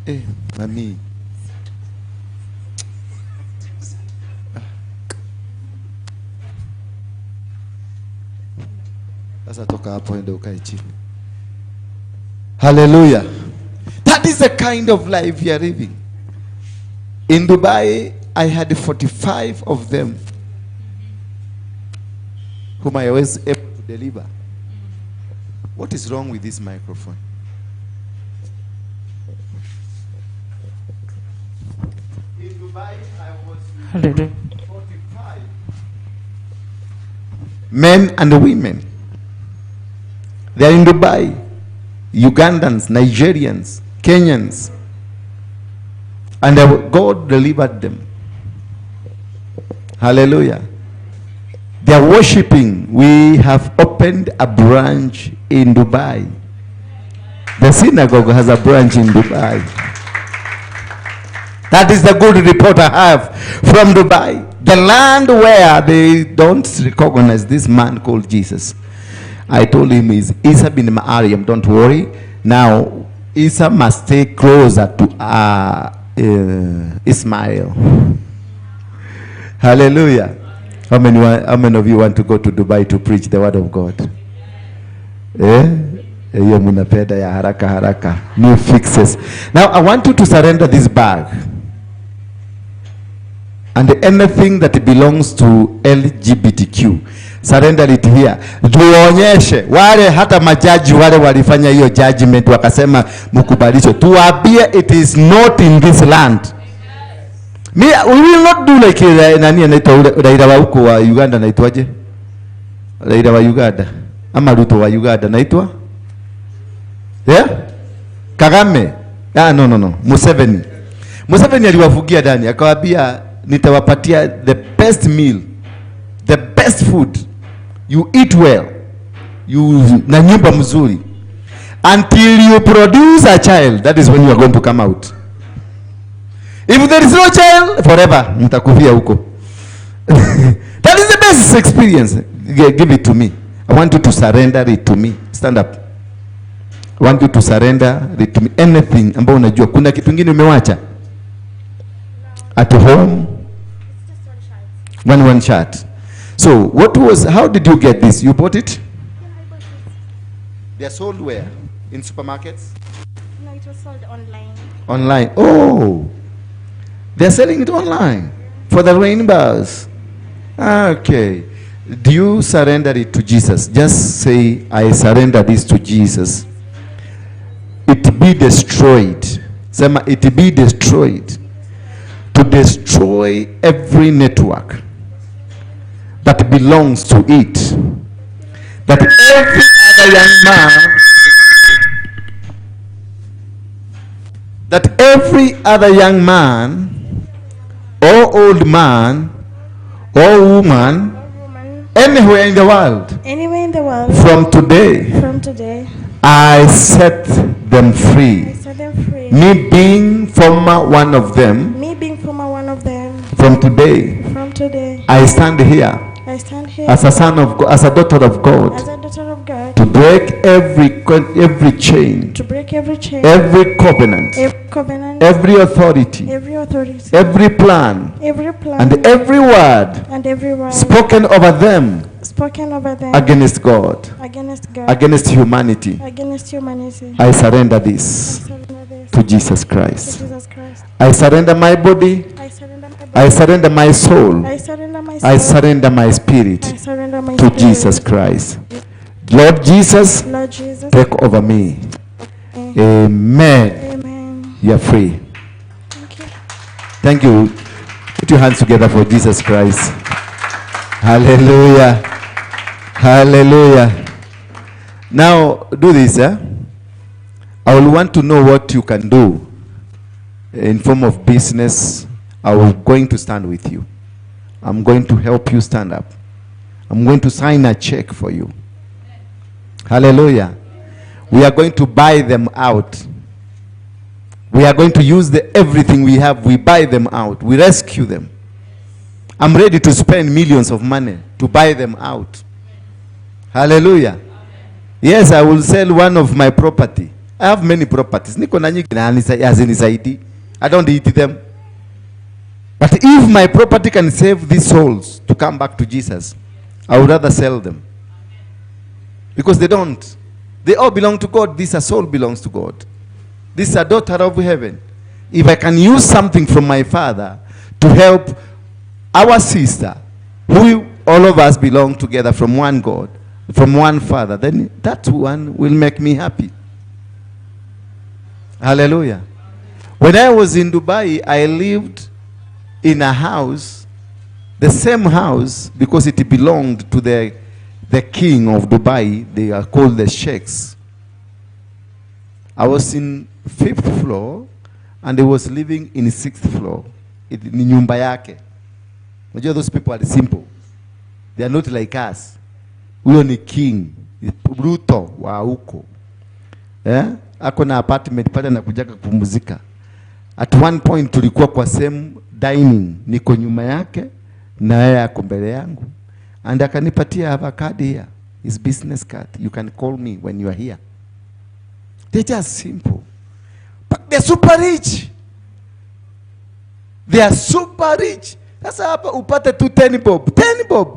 Hey, Mami. Hallelujah. That is the kind of life we are living. In Dubai, I had 45 of them whom I was able to deliver. What is wrong with this microphone? In Dubai, I was with 45 men and women. They are in Dubai. Ugandans, Nigerians, Kenyans. And God delivered them. Hallelujah. They are worshiping. We have opened a branch in Dubai. The synagogue has a branch in Dubai. That is the good report I have from Dubai. The land where they don't recognize this man called Jesus. I told him is Isa bin Mariam, don't worry. Now, Isa must stay closer to Ismail. Hallelujah. How many of you want to go to Dubai to preach the word of God? New fixes. Now, I want you to surrender this bag. And anything that belongs to LGBTQ, surrender it here. Tuonyeshe wale hata majaji wale walifanya hiyo judgment wakasema mkubalisho. Tuambie it is not in this land. We will not do like nani anaitwa Raila wa huko wa Uganda anaitwaje? Raila wa Uganda. Ama Ruto wa Uganda anaitwa? Yeah? Kagame. No. Museveni. Museveni aliwafugia ndani akawaambia nitawapatia the best meal, the best food, you eat well, you na nyumba mzuri. Until you produce a child, that is when you are going to come out. If there is no child, forever mtakufia huko. That is the best experience. Give it to me. I want you to surrender it to me. Stand up. I want you to surrender it to me. Anything ambao unajua. Kuna kitu kingine umewacha? At home? One shot. So, how did you get this? You bought it? They are sold where? In supermarkets? No, it was sold online. Online. Oh, they're selling it online for the rainbows. Okay. Do you surrender it to Jesus? Just say, I surrender this to Jesus. It be destroyed. Sema, it be destroyed. To destroy every network that belongs to it. That every other young man, that every other young man or old man or woman anywhere in the world, from today I set them free. Me being former one of them, from today I stand here as a son of God, as a daughter of God, to break every chain, every covenant, every authority, every plan, and every word spoken over them against God, against humanity. I surrender this to Jesus Christ. I surrender my body. I surrender my soul. I surrender my spirit to Jesus Christ. Lord Jesus, take over me. Amen. You are free. Thank you. Put your hands together for Jesus Christ. Hallelujah. Hallelujah. Now, do this. I will want to know what you can do in form of business. I'm going to stand with you. I'm going to help you stand up. I'm going to sign a check for you. Hallelujah. We are going to buy them out. We are going to use everything we have. We buy them out. We rescue them. I'm ready to spend millions of money to buy them out. Hallelujah. Yes, I will sell one of my property. I have many properties. I don't eat them. But if my property can save these souls to come back to Jesus, I would rather sell them. Because they don't. They all belong to God. This soul belongs to God. This is a daughter of heaven. If I can use something from my Father to help our sister, who all of us belong together from one God, from one Father, then that one will make me happy. Hallelujah. When I was in Dubai, I lived in a house, the same house, because it belonged to the king of Dubai. They are called the sheikhs. I was in 5th floor and I was living in 6th floor. Ni nyumba yake. Unajua, those people are simple. They are not like us. Huyo ni king, bruto wa huko. Ako na apartment pale na kujaga kupumzika. At one point tulikuwa kwa same dining, niko nyuma yake na yeye ako mbele yangu. And akanipatia have a card here. His business card. You can call me when you are here. They're just simple. But they're super rich. They are super rich. Sasa hapa upate tu 10 bob. 10 bob.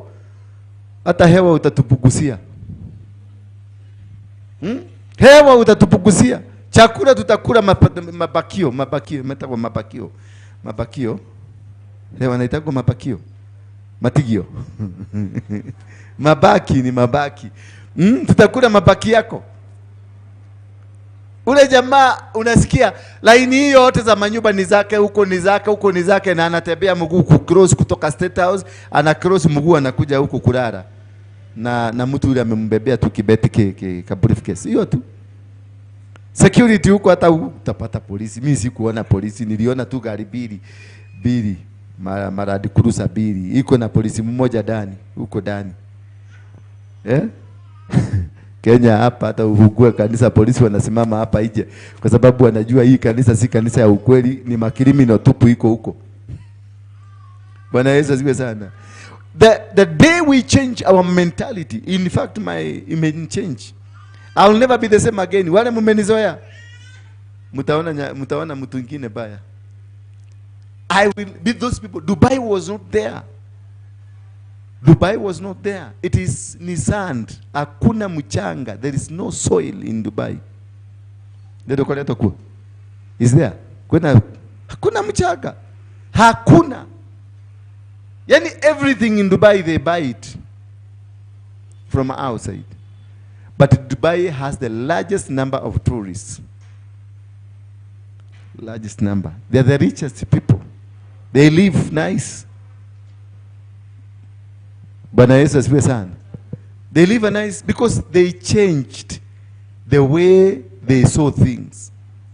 Hata hewa utatupugusia. Hewa utatupugusia. Chakula tutakula mabakio. Metawa mabakio. Hewa naitako mabakio. Matigio. Mabaki ni mabaki. Tutakula mabaki yako. Ule jamaa unasikia laini hiyo yote za manyumba ni zake, huko ni zake, huko ni zake, na anatembea mguu cross kutoka State House, ana cross mguu anakuja huko kulala. Na mtu yule amembebea tu kibeti ka briefcase. Hiyo tu. Security huko hata utapata polisi. Mimi sikuona polisi, niliona tu gari bili. Maradi kurusa bili. Iko na polisi mmoja ndani, huko ndani. Kenya hapa hata ufungue kanisa polisi wanasimama hapa nje kwa sababu wanajua hii kanisa si kanisa ya ukweli, ni makrimino tupu iko huko. Bwana Yesu asifiwe sana. The day we change our mentality, in fact my image change. I will never be the same again. Wale mmenizoea mtaona mtu mwingine baya. I will be those people. Dubai was not there. Dubai was not there. It is ni sand. Hakuna mchanga. There is no soil in Dubai. Ndio kwa leo kwa. Is there? Hakuna mchanga. Hakuna. Yani everything in Dubai they buy it from outside. But Dubai has the largest number of tourists. Largest number. They are the richest people. They live nice. Bwana Yesu asifiwe sana. They live a nice because they changed the way they saw things.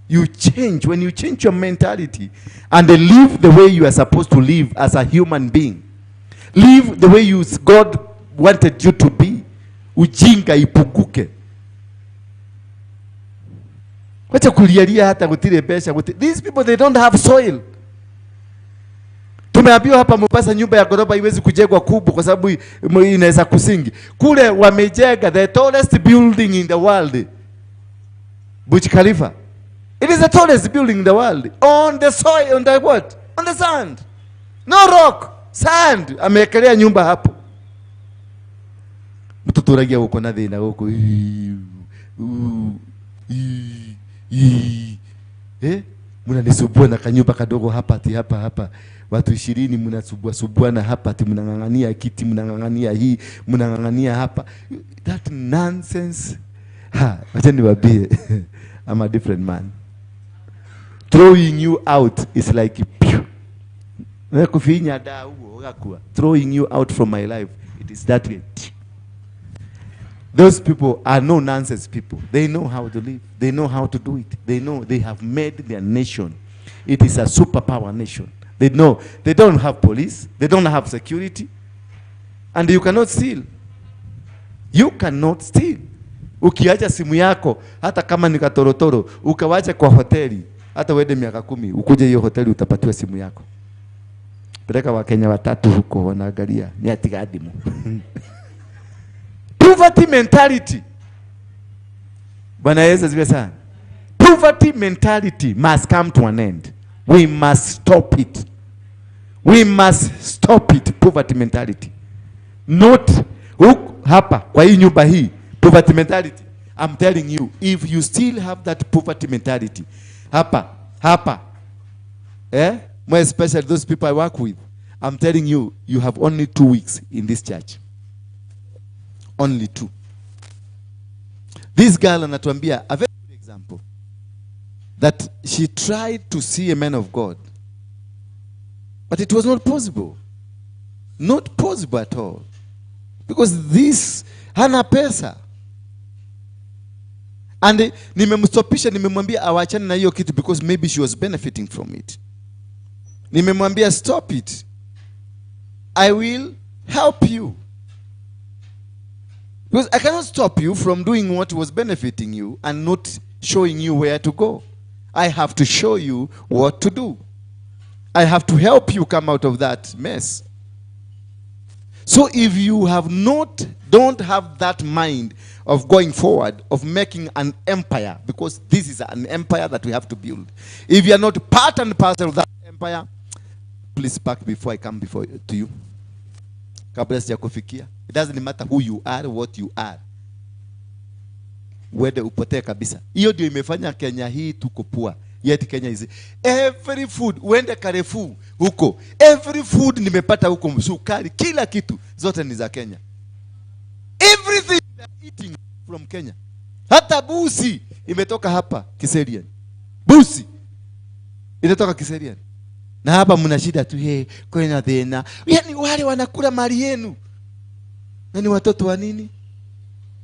You change when you change your mentality and they live the way you are supposed to live as a human being. Live the way God wanted you to be. Ujinga ipukuke. Wacha kulialia hata kutile pesa. These people they don't have soil. Tumeambiwa hapa Mombasa nyumba ya ghorofa iwezi kujengwa kubwa kwa sababu inaweza kusingi. Kule wamejenga the tallest building in the world. Burj Khalifa. It is the tallest building in the world. On the soil, on the what? On the sand. No rock. Sand. Amekelea nyumba hapo. Mtoto ragia uko na dhina uko. Mnanisumbua na kanyumba kadogo hapa ati hapa. Watu 20 mnasubua na hapa ati mnangangania kiti, mnangangania hii, mnangangania hapa. That nonsense. Wacha niwaambie. I'm a different man. Throwing you out is like kufinya da huo ngakua. Throwing you out from my life. It is that way. Those people are no nonsense people. They know how to live. They know how to do it. They know they have made their nation. It is a superpower nation. They know they don't have police. They don't have security. And you cannot steal. You cannot steal. Ukiacha simu yako, hata kama ni katorotoro, ukawacha kwa hoteli, hata uende miaka 10, ukuje hiyo hoteli utapatiwa simu yako. Peleka Wakenya 3 huko wanaangalia, ni atigadimu. Poverty mentality. Bwana Yesu asifiwe sana. Poverty mentality must come to an end. We must stop it. We must stop it. Poverty mentality. Not hapa kwa hii nyumba hii. Poverty mentality. I'm telling you, if you still have that poverty mentality, hapa, more especially those people I work with, I'm telling you, you have only 2 weeks in this church. Only 2. This girl anatuambia a very good example that she tried to see a man of God, but it was not possible. Not possible at all. Because this hana pesa. And nimemstopisha, nimemwambia awachane na hiyo kitu because maybe she was benefiting from it. Nimemwambia stop it. I will help you. Because I cannot stop you from doing what was benefiting you and not showing you where to go. I have to show you what to do. I have to help you come out of that mess. So if you don't have that mind of going forward, of making an empire, because this is an empire that we have to build. If you are not part and parcel of that empire, please back before I come to you. Kabla sijakufikia. It doesn't matter who you are, what you are. Wede upotee kabisa. Hiyo ndio imefanya Kenya hii tukopua. Yet Kenya is every food, uende Carrefour huko. Every food nimepata huko, msukari, kila kitu zote ni za Kenya. Everything they are eating from Kenya. Hata busi imetoka hapa Kiserian. Busi inatoka Kiserian. Na hapa mna shida tu kwenda tena. Yaani wale wanakula mali yenu. Na ni watoto wa nini?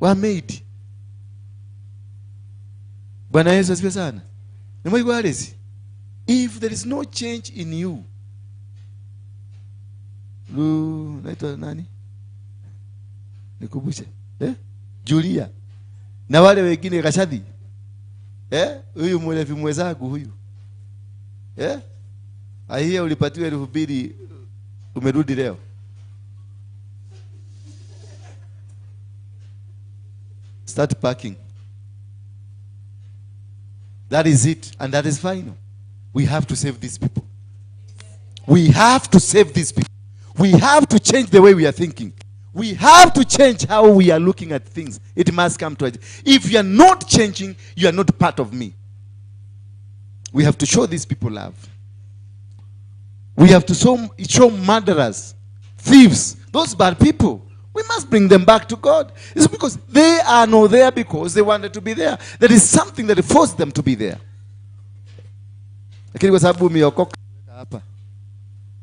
Wa maid. Bwana Yesu asifiwe sana. Ni mwiko halisi. If there is no change in you. Naitwa nani? Nikumbushe. Julia. Na wale wengine kashadi. Huyu mlevi mwenzangu huyu. Ahia ulipatiwa 2,000 umerudi leo. Start packing. That is it, and that is final. We have to save these people. We have to save these people. We have to change the way we are thinking. We have to change how we are looking at things. It must come to it. If you are not changing, you are not part of me. We have to show these people love. We have to show murderers, thieves, those bad people. We must bring them back to God. It's because they are not there because they wanted to be there. There is something that forced them to be there. Lakini kwa sababu umeokoka hapa.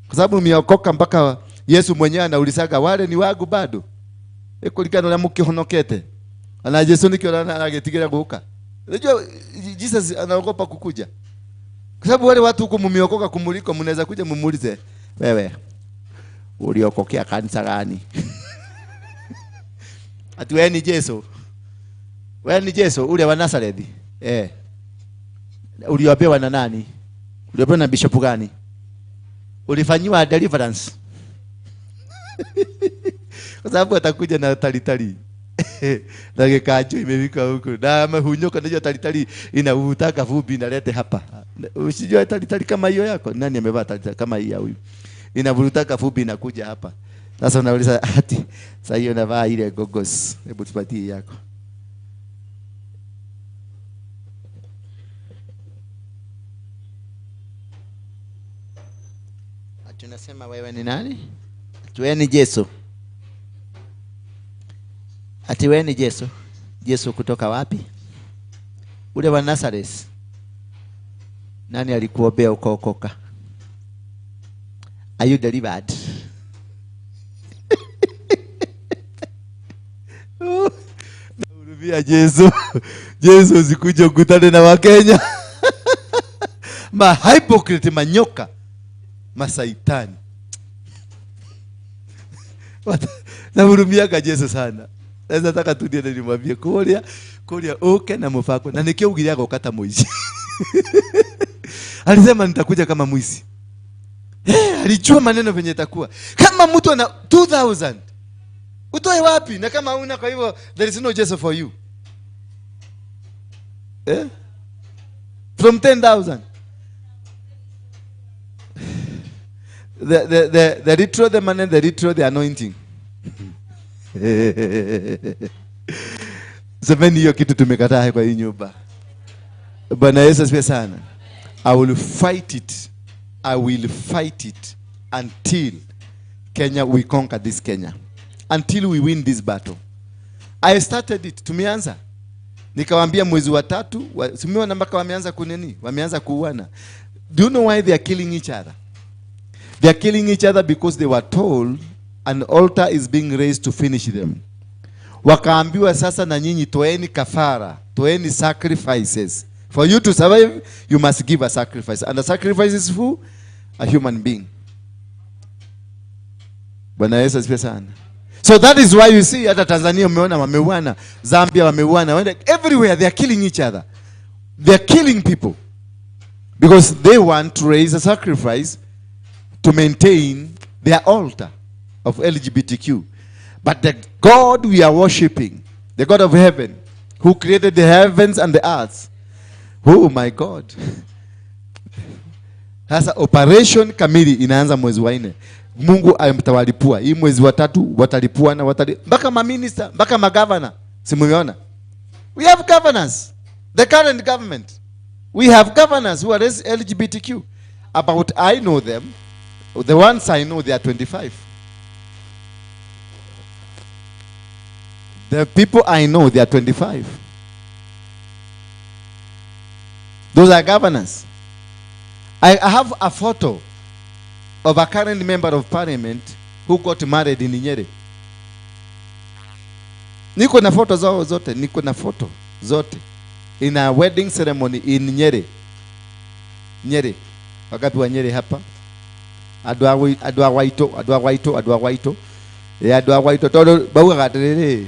Kwa sababu umeokoka mpaka Yesu mwenyewe anaulizaga wale ni wangu bado. Kulikana na mukihonokete. Ana Yesu nikiona anagetigira guka. Unajua Jesus anaogopa kukuja. Kwa sababu wale watu huko mumeokoka kumuliko mnaweza kuja mumuulize wewe uliokokea kanisa gani? Ati wewe ni Yesu. Wewe ni Yesu ule wa Nazareth. Uliopewa na nani? Uliopewa na bishop gani? Ulifanywa deliverance. Kwa sababu atakuja na talitali. Na kikacho imefika huko. Na mahunyoka ndio talitali inavutaka vumbi inalete hapa. Usijua talitali kama hiyo yako. Nani amevaa talitali kama hii ya huyu? Inavutaka vumbi inakuja hapa. Sasa unauliza ati sasa hiyo navaa ile gogos. Hebu tupatie yako. Tunasema wewe ni nani? Ati wewe ni Yesu. Ati wewe ni Yesu. Yesu kutoka wapi? Ule wa Nazareth. Nani alikuombea ukaokoka? Are you delivered? Naurumia Yesu. Yesu sikuje ukutane na Wakenya. Ma hypocrite manyoka. Masaitani. Nahurumiaga Yesu sana. Sasa nataka tudie na nimwambie kulia oke na mfako. Na nikio ugiliaga ukata mwizi. Alisema nitakuja kama mwizi. Alijua maneno venye itakuwa. Kama mtu ana 2000. Utoe wapi? Na kama una kwa hivyo there is no Jesus for you. From 10,000. The retro the money, the retro the anointing. Semeni hiyo kitu tumekataa kwa hii nyumba. Bwana Yesu asifiwe sana. I will fight it. I will fight it until Kenya we conquer this Kenya. Until we win this battle. I started it. Tumeanza. Nikawaambia mwezi wa 3, simeona mpaka wameanza kuneni? Wameanza kuuana. Do you know why they are killing each other? They are killing each other because they were told an altar is being raised to finish them. Wakaambiwa sasa na nyinyi toeni kafara, toeni sacrifices. For you to survive, you must give a sacrifice. And the sacrifice is who? A human being. Bwana Yesu asifiwe sana. So that is why you see hata Tanzania umeona wameuana, Zambia wameuana, everywhere they are killing each other. They are killing people. Because they want to raise a sacrifice to maintain their altar of LGBTQ. But the God we are worshiping, the God of heaven, who created the heavens and the earth, oh my God. Sasa operation kamili inaanza mwezi wa 4. Mungu amtawalipua. Hii mwezi wa 3 watalipua na mpaka maminister, mpaka magavana. Simuiona? We have governors. The current government. We have governors who are LGBTQ. About I know them. The ones I know, they are 25. The people I know, they are 25. Those are governors. I have a photo of a current member of parliament who got married in Nyeri. Niko na photo zao zote, niko na photo zote. In a wedding ceremony in Nyeri. Nyeri. Wakapi wa Nyeri hapa. Adwa waito. Todo bauga gaterere.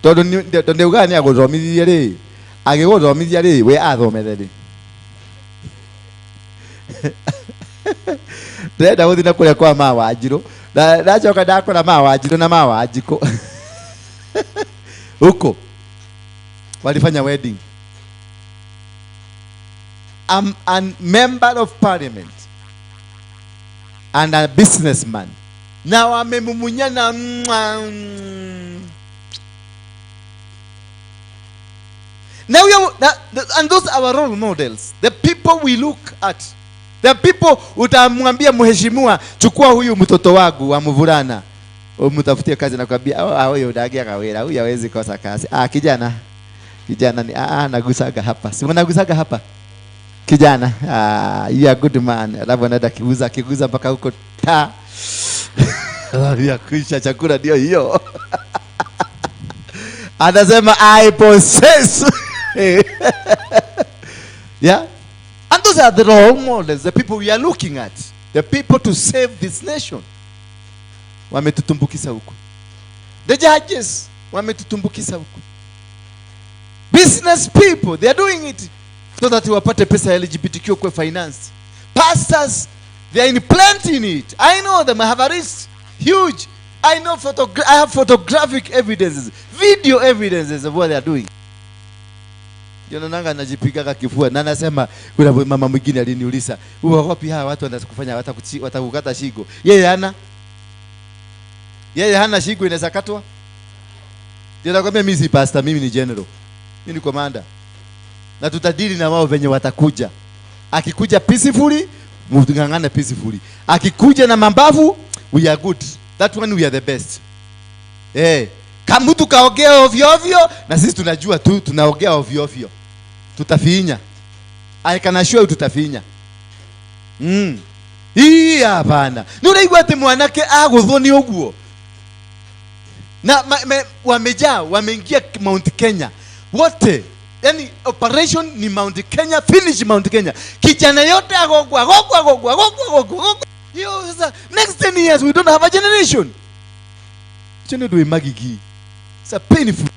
Tonde ugani agothomithia ri. Agigothomithia ri we athomere ri. Ndenda guthi na kuria kwa Mawanjiro. Ndacoka ndakora Mawanjiro na Mawanjiko. Huko walifanya wedding. I'm a member of parliament and a businessman. Now I'm a mumunyana. Now and those are our role models. The people we look at. The people utamwambia mheshimiwa, chukua huyu mtoto wangu wa mvulana. Umtafutie kazi na kwambia huyo udagia kawera, huyu hawezi kosa kazi. Kijana ni nagusaga hapa. Si mnagusaga hapa? Kijana, you are good man. Alafu anaenda kiguza mpaka huko ta. Ya kuisha chakula ndio hiyo. Anasema I possess. Yeah? And those are the role models, the people we are looking at. The people to save this nation. Wametutumbukisa huko. The judges wametutumbukisa huko. Business people, they are doing it so that wapate pesa LGBTQ kwa finance. Pastors, they are in plenty in it. I know them. I have a list huge. I know I have photographic evidences, video evidences of what they are doing. Nanga najipiga kifua na nasema kuna mama mwingine aliniuliza, "Wapi hawa watu wanakufanya watakukata shingo?" Yeye hana shingo inaweza katwa? Ndio nakwambia mimi si pastor, mimi ni general. Mimi ni commander. Na tutadili na wao venye watakuja. Akikuja peacefully, mtungangana peacefully. Akikuja na mambavu, we are good. That one we are the best. Kama mtu kaongea ovyo ovyo na sisi tunajua tu tunaongea ovyo ovyo. Tutafinya. I can assure you tutafinya. Hii hapana. Nuraigwa ati mwanake aguthoni uguo. Na wameingia Mount Kenya. Wote. Yani operation ni Mount Kenya, finish Mount Kenya. Kijana yote agogwa. Yo, next 10 years we don't have a generation. Chene do magigi. It's a painful.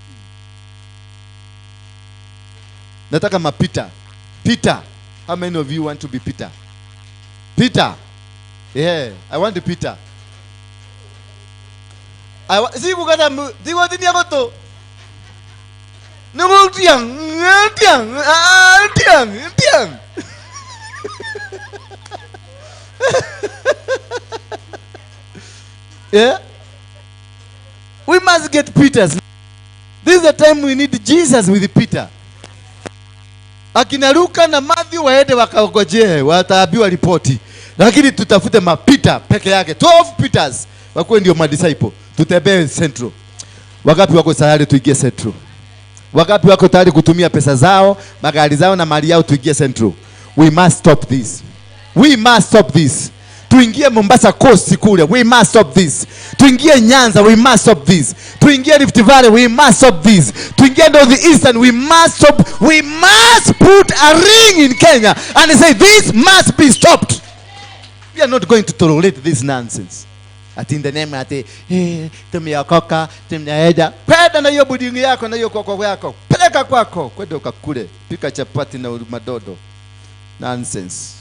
Nataka mapita. Peter. How many of you want to be Peter? Peter. Yeah, I want to be Peter. See bugada digo tinia goto. Nungul tiang. Yeah? We must get Peters. This is the time we need Jesus with Peter. Akina Luka na Matthew waende wakaongojee, wataambiwa ripoti. Lakini tutafute mapita peke yake. 12 Peters. Wakuwe ndio madisciple. Tutembee Central. Wagapi wako tayari tuingie Central? Wagapi wako tayari kutumia pesa zao, magari zao na mali yao tuingie Central? We must stop this. We must stop this. Tuingie Mombasa Coast kule, we must stop this. Tuingie Nyanza, we must stop this. Tuingie Rift Valley, we must stop this. Tuingie North Eastern, we must stop. We must put a ring in Kenya and say this must be stopped. We are not going to tolerate this nonsense. At in the name ati tumeokoka, tumeaenda. Penda na hiyo budingi yako na hiyo koko yako. Peleka kwako, kwenda ukakule. Pika chapati na madodo. Nonsense.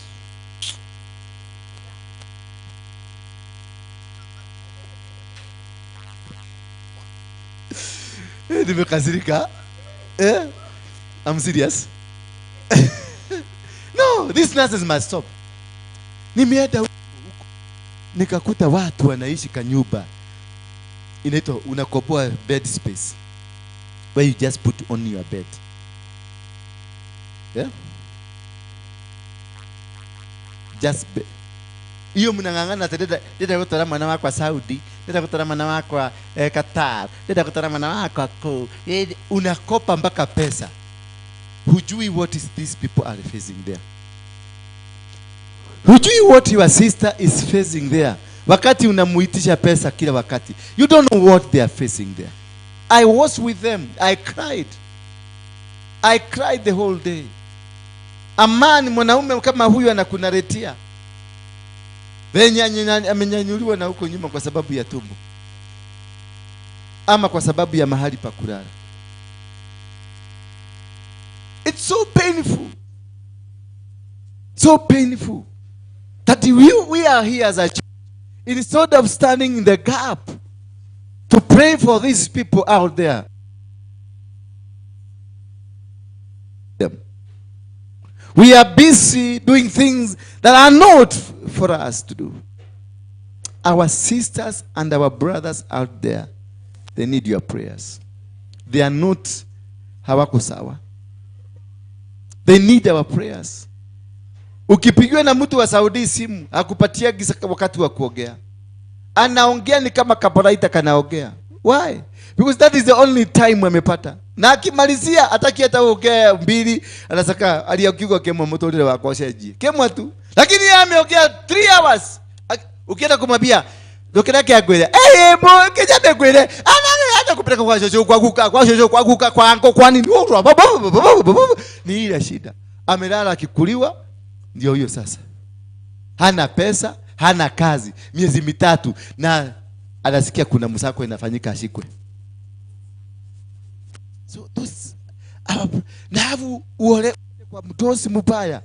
Nimekasirika. I'm serious. No, this nonsense must stop. Nimeenda huko nikakuta watu wanaishi kanyumba. Inaitwa unakopoa bed space. Where you just put on your bed. Yeah? Just bed. Iyo mnangangana deda kutara mwana wako Saudi, deda kutara mwana wako Qatar, deda kutara mwana wako unakopa mpaka pesa. Hujui what is these people are facing there. Hujui what your sister is facing there. Wakati unamuitisha pesa kila wakati. You don't know what they are facing there. I was with them. I cried. I cried the whole day. Amani mwanaume kama huyu anakunaretia. Venye amenyanyuliwa na huko nyuma kwa sababu ya tumbo. ama kwa sababu ya mahali pa kulala. It's so painful. So painful that we are here as a church. Instead of standing in the gap to pray for these people out there, we are busy doing things that are not for us to do. Our sisters and our brothers out there, they need your prayers. They are not hawako sawa. They need our prayers. Ukipigiwa na mtu wa Saudi simu, akupatia wakati wa kuongea. Anaongea ni kama kaparaita kanaongea. Why? Because that is the only time amepata. Na akimalizia ataki hata ongea mbili, anasaka aliyokiwa kemo moto ile wa kosheji. Kemo tu. Lakini yeye ameongea 3 hours. Ukienda kumwambia dokera yake agwele. Bo kejabe gwele. Ana kupeleka kwa shosho kwa anko kwa nini? Ni ile shida. Amelala akikuliwa ndio hiyo sasa. Hana pesa, hana kazi, miezi 3 na anasikia kuna msako inafanyika ashikwe. So those navu uole kwa mdosi mbaya.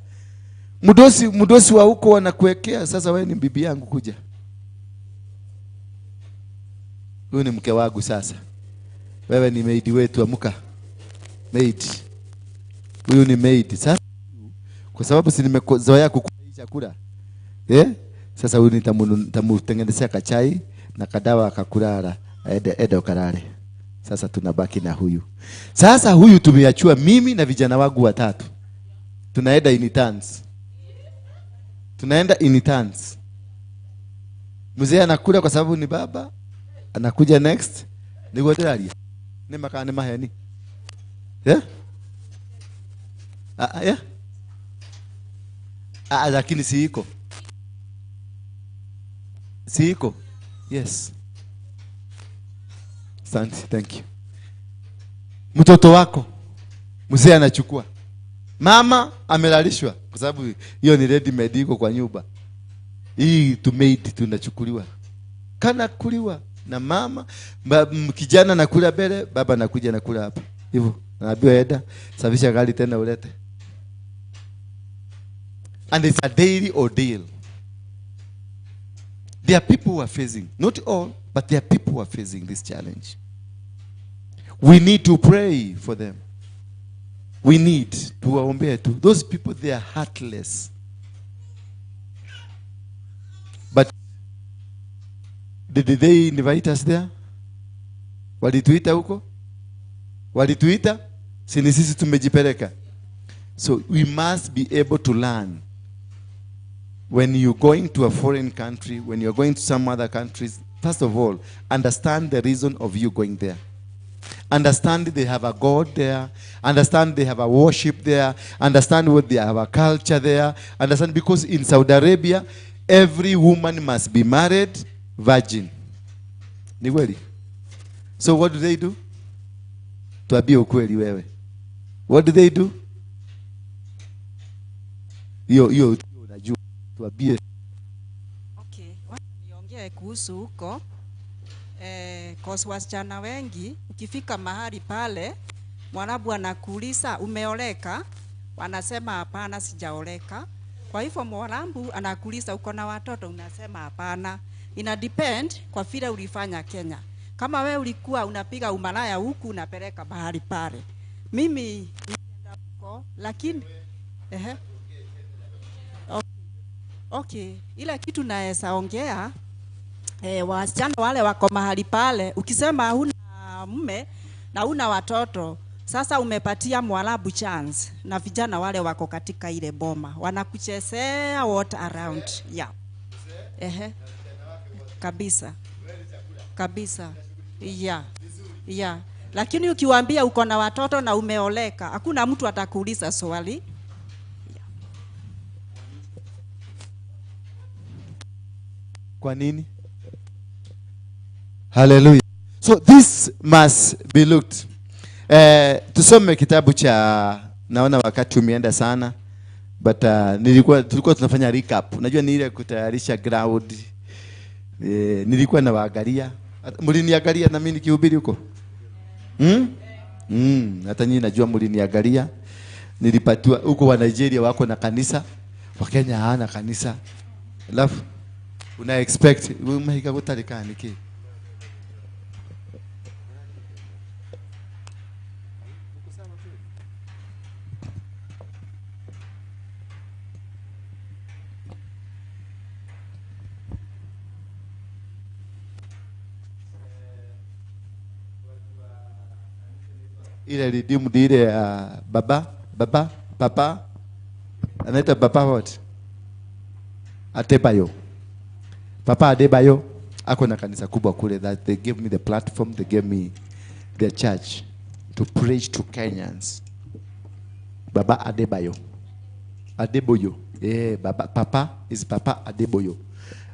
Mdosi wa huko wanakuwekea sasa wewe ni bibi yangu kuja. Huyu ni mke wangu sasa. Wewe ni maid wetu amuka. Maid. Huyu ni maid. Sasa kwa sababu si nimezoea kukula chakula. Sasa huyu nitamutengenezea kachai na kadawa akakulala. Ede ukalale. Sasa tunabaki na huyu. Sasa huyu tumeachua mimi na vijana wangu 3. Tunaenda in turns. Tunaenda in turns. Mzee anakula kwa sababu ni baba. Anakuja next. Ni goderalia. Ni makane maheni. Lakini siiko. Siiko. Yes. Asante, thank you. Mtoto wako mzee anachukua. Mama amelalishwa kwa sababu hiyo ni ready made iko kwa nyumba. Hii to made tunachukuliwa. Kana kuliwa na mama, kijana nakula mbele, baba anakuja nakula hapa. Hivyo, naambiwa enda, safisha gari tena ulete. And it's a daily ordeal. There are people who are facing, not all, but there are people who are facing this challenge. We need to pray for them. We need to waombea tu. Those people, they are heartless. But did they invite us there? Walituita huko? Walituita? Sini sisi tumejipeleka. So we must be able to learn. When you're going to a foreign country, when you're going to some other countries, first of all, understand the reason of you going there. Understand they have a God there. Understand they have a worship there. Understand what they have a culture there. Understand because in Saudi Arabia, every woman must be married virgin. Ni kweli? So what do they do? Tuambie ukweli wewe. What do they do? Yo unajua. Tuambie. Okay, wacha niongee kuhusu huko. Kwa wasichana wengi ukifika mahali pale mwanabu anakuuliza umeoleka, wanasema hapana sijaoleka. Kwa hivyo mwanabu anakuuliza uko na watoto, unasema hapana. Ina depend kwa vile ulifanya Kenya. Kama wewe ulikuwa unapiga umalaya huku unapeleka bahari pale. Mimi nienda huko lakini Okay, ila kitu naweza ongea wasichana wale wako mahali pale, ukisema huna mume na huna watoto, sasa umepatia Mwarabu chance na vijana wale wako katika ile boma wanakuchezea what around. Yeah. Kabisa. Yeah. Lakini ukiwaambia uko na watoto na umeoleka, hakuna mtu atakuuliza swali. Kwa nini? Hallelujah. So this must be looked. Tusome kitabu cha, naona wakati umeenda sana, but tulikuwa tunafanya recap. Unajua ni ile kutayarisha ground. Nilikuwa na waangalia Mliniangalia na mimi nikihubiri huko? Hata nyinyi najua mliniangalia. Nilipatiwa huko wa Nigeria wako na kanisa, wa Kenya hana kanisa. Alafu una expect umehika kutarika niki. Ile redeemed ile papa anaita papa what? Adebayo. Papa Adebayo ako na kanisa kubwa kule, that they gave me the platform, they gave me their church to preach to Kenyans. Baba Adebayo. Adeboyo. Yeah, Papa is Papa Adeboyo.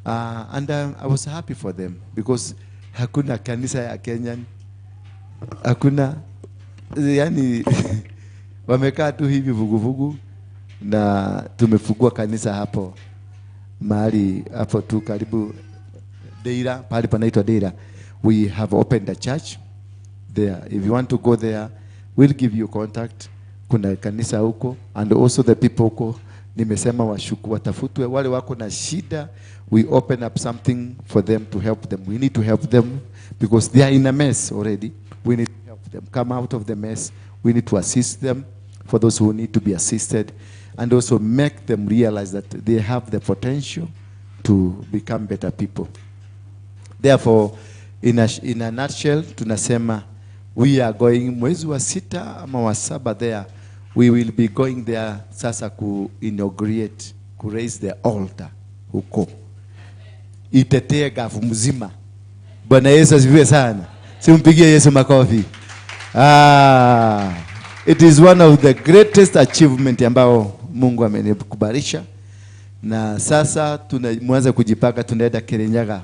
And I was happy for them because hakuna kanisa ya Kenyan. Hakuna, yani wamekaa tu hivi vuguvugu na tumefungua kanisa hapo mahali hapo tu karibu Deira, pale panaitwa Deira. We have opened a church there. If you want to go there, we'll give you contact. Kuna kanisa huko, and also the people huko nimesema washuku watafutwe wale wako na shida. We open up something for them to help them. We need to help them because they are in a mess already. We need to help them come out of the mess. We need to assist them for those who need to be assisted, and also make them realize that they have the potential to become better people. Therefore, in a nutshell, tunasema we are going mwezi wa 6 ama wa 7 there. We will be going there sasa ku inaugurate, ku raise the altar huko. Itetee gafu mzima. Bwana Yesu asifiwe sana. Simpigie Yesu makofi. It is one of the greatest achievement ambao Mungu amenikubarisha. Na sasa tunaanza kujipaka, tunaenda Kirinyaga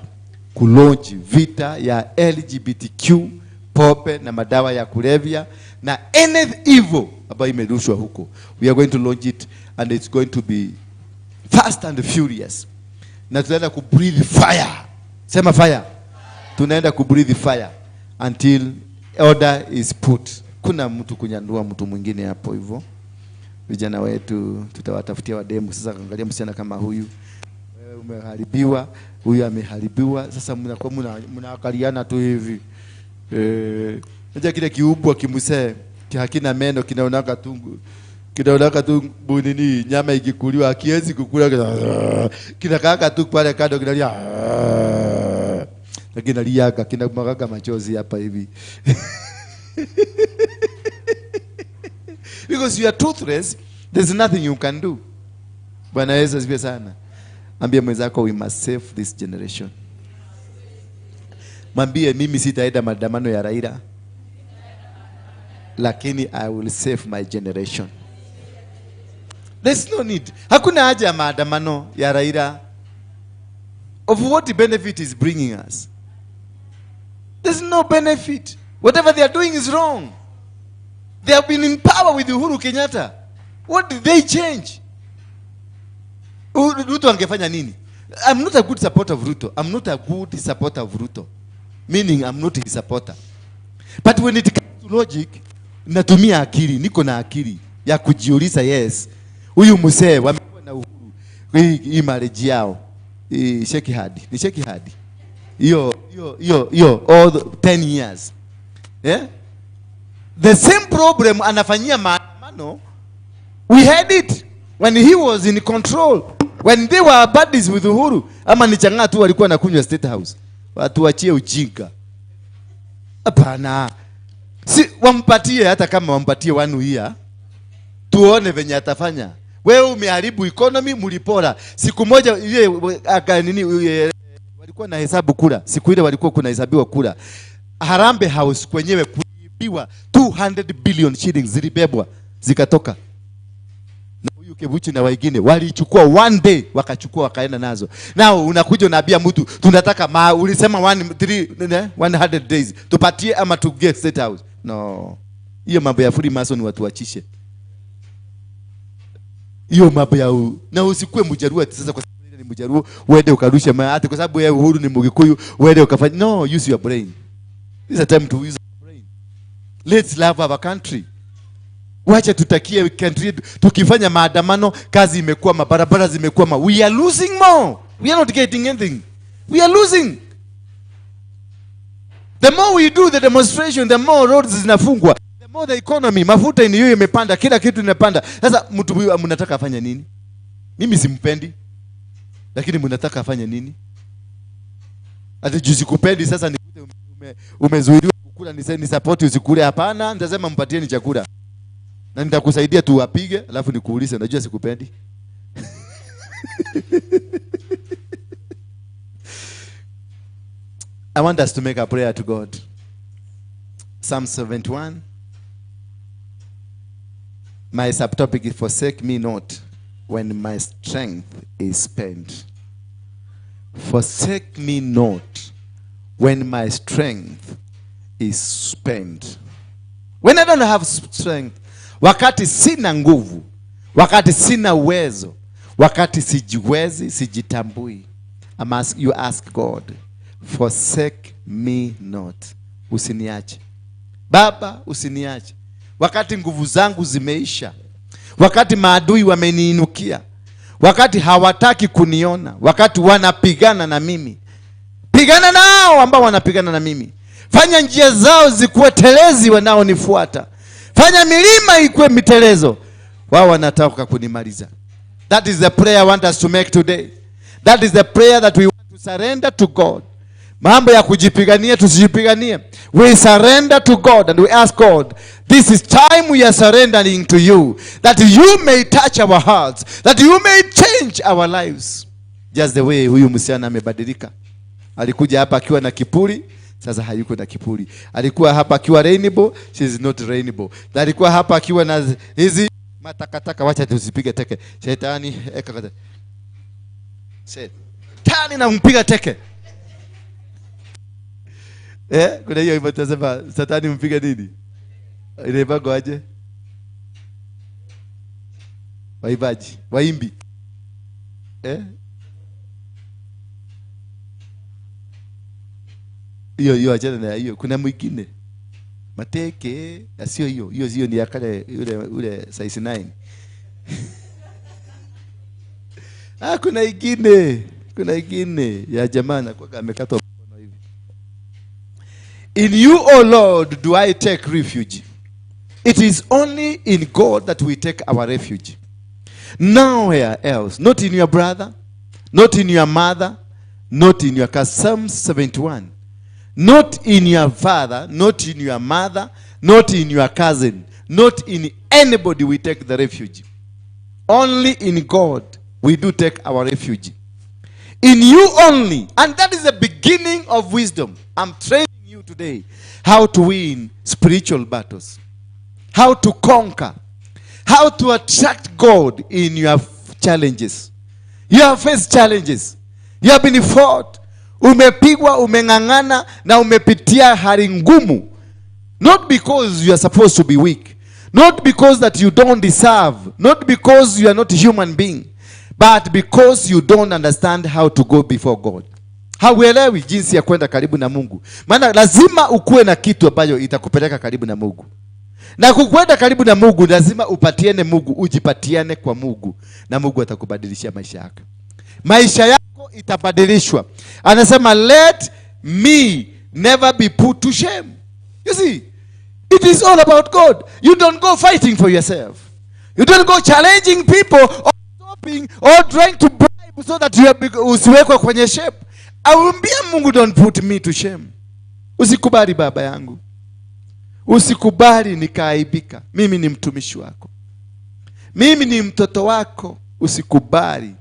kulonji vita ya LGBTQ, pope na madawa ya kulevya na any evil ambayo imerushwa huko. We are going to launch it and it's going to be fast and furious. Na tunaenda ku breathe fire. Sema fire. Tunaenda ku breathe fire until order is put. Kuna mtu kunyandua mtu mwingine hapo hivyo. Vijana wetu tutawatafutia wademu. Sasa angalia msichana kama huyu, umeharibiwa, huyu ameharibiwa. Sasa mnaangaliana tu hivi. Unajua kile kiubwa kimsee hakina meno, kinaonaka tu bunini, nyama ikikuliwa akiwezi kukula, kinakaka tu pale kando kinalia. Lakini aliaga kinamwaga machozi hapa hivi. Because you are toothless, there's nothing you can do. Bwana Yesu asifiwe sana. Ambia mwenzako, we must save this generation. Mwambie, mimi sitaenda maandamano ya Raila, lakini I will save my generation. There's no need. Hakuna haja ya maandamano ya Raila. Of what benefit is bringing us? There's no benefit. Whatever they are doing is wrong. They have been in power with Uhuru Kenyatta. What did they change? Ruto angefanya nini? I'm not a good supporter of Ruto. I'm not a good supporter of Ruto. Meaning I'm not his supporter. But when it comes to logic, natumia akili, niko na akili ya kujiuliza, yes, huyu msee wamekuwa na Uhuru, hii marriage yao, sheki hadi, ni sheki hadi. Yo, all 10 years. Yeah? The same problem anafanyia maandamano, we had it when he was in control. When they were buddies with Uhuru, ama ni changa tu walikuwa nakunywa State House. Watu wachie ujinga. Hapana. Si wampatie, hata kama wampatie 1 year, tuone venye atafanya. Wewe umeharibu economy, mulipora. Siku moja ile walikuwa na hesabu kura. Siku ile walikuwa kuna hesabiwa kura. Harambe House kwenyewe kuibiwa 200 billion shillings zilibebwa zikatoka. Na huyu Kebuchi na wengine walichukua 1 day, wakachukua wakaenda nazo. Nao unakuja unaambia mtu tunataka ulisema 100 days tupatie ama to get State House. No. Hiyo mambo ya Freemason watu wachishe. Hiyo mambo ya na usikue mjarua sasa kwa sababu ni Mjaruo uende ukarusha maati kwa sababu yeye Uhuru ni Mgikuyu uende ukafanya. No, use your brain. This is a time to use your brain. Let's love our country. Wacha tutakie country. Tukifanya maandamano kazi imekuwa mabarabara zimekuwa we are losing more. We are not getting anything. We are losing. The more we do the demonstration, the more roads zinafungwa. The more the economy, mafuta ni hiyo imepanda, kila kitu inapanda. Sasa mtu huyu mnataka afanye nini? Mimi simpendi. Lakini mnataka afanye nini? Ati juzi kupendi sasa nikute umezuiliwa kukula ni support usikule, hapana, nitasema mpatieni chakula. Na nitakusaidia tu apige, alafu nikuulize unajua sikupendi. I want us to make a prayer to God. Psalm 71. My subtopic is forsake me not when my strength is spent. Forsake me not when my strength is spent. When I don't have strength, wakati sina nguvu, wakati sina uwezo, wakati sijiwezi, sijitambui, you ask God, forsake me not. Usiniache. Baba, usiniache. Wakati nguvu zangu zimeisha, wakati maadui wameniinukia, wakati hawataki kuniona, wakati wanapigana na mimi, pigana nao ambao wanapigana na mimi. Fanya njia zao zikuwe telezi wanaonifuata. Fanya milima ikuwe mitelezo. Wao wanataka kunimaliza. That is the prayer I want us to make today. That is the prayer that we want to surrender to God. Mambo ya kujipigania tusijipiganie. We surrender to God and we ask God, this is time we are surrendering to you, that you may touch our hearts, that you may change our lives. Just the way huyu msichana amebadilika. Alikuja hapa akiwa na kipuri, sasa hayuko na kipuri. Alikuwa hapa akiwa rainbow, she is not rainbow. Alikuwa hapa akiwa na hizi matakataka, wacha tusipige teke. Shetani eka kata. Shetani na mpiga teke. Kuna hiyo imetasema Satani mpiga nini? Ile bago aje? Waibaji, waimbi. Hiyo achana na hiyo. Kuna mwingine. Mateke, sio hiyo. Hiyo ni yakale ule size 9. Kuna ingine ya jamaa na kwa amekata mkono hivi. In you, O Lord, do I take refuge. It is only in God that we take our refuge. Nowhere else. Not in your brother, not in your mother, not in your cousin. Psalm 71. Not in your father, not in your mother, not in your cousin, not in anybody we take the refuge. Only in God we do take our refuge. In you only. And that is the beginning of wisdom. I'm training you today how to win spiritual battles. How to conquer. How to attract God in your challenges. You have faced challenges. You have been fought. Umepigwa, umengangana na umepitia hali ngumu. Not because you are supposed to be weak. Not because that you don't deserve. Not because you are not a human being. But because you don't understand how to go before God. Hauelewi jinsi ya kwenda karibu na Mungu. Maana lazima ukue na kitu ambacho itakupeleka karibu na Mungu. Na kukwenda karibu na Mungu lazima upatiane Mungu, ujipatiane kwa Mungu. Na Mungu atakubadilishia maisha yako. Maisha yako itabadilishwa. Anasema let me never be put to shame. You see, it is all about God. You don't go fighting for yourself. You don't go challenging people or stopping or trying to bribe so that you usiwekwe kwenye shape. Aumbia Mungu, don't put me to shame. Usikubali baba yangu. Usikubali nikaaibika. Mimi ni mtumishi wako. Mimi ni mtoto wako. Usikubali.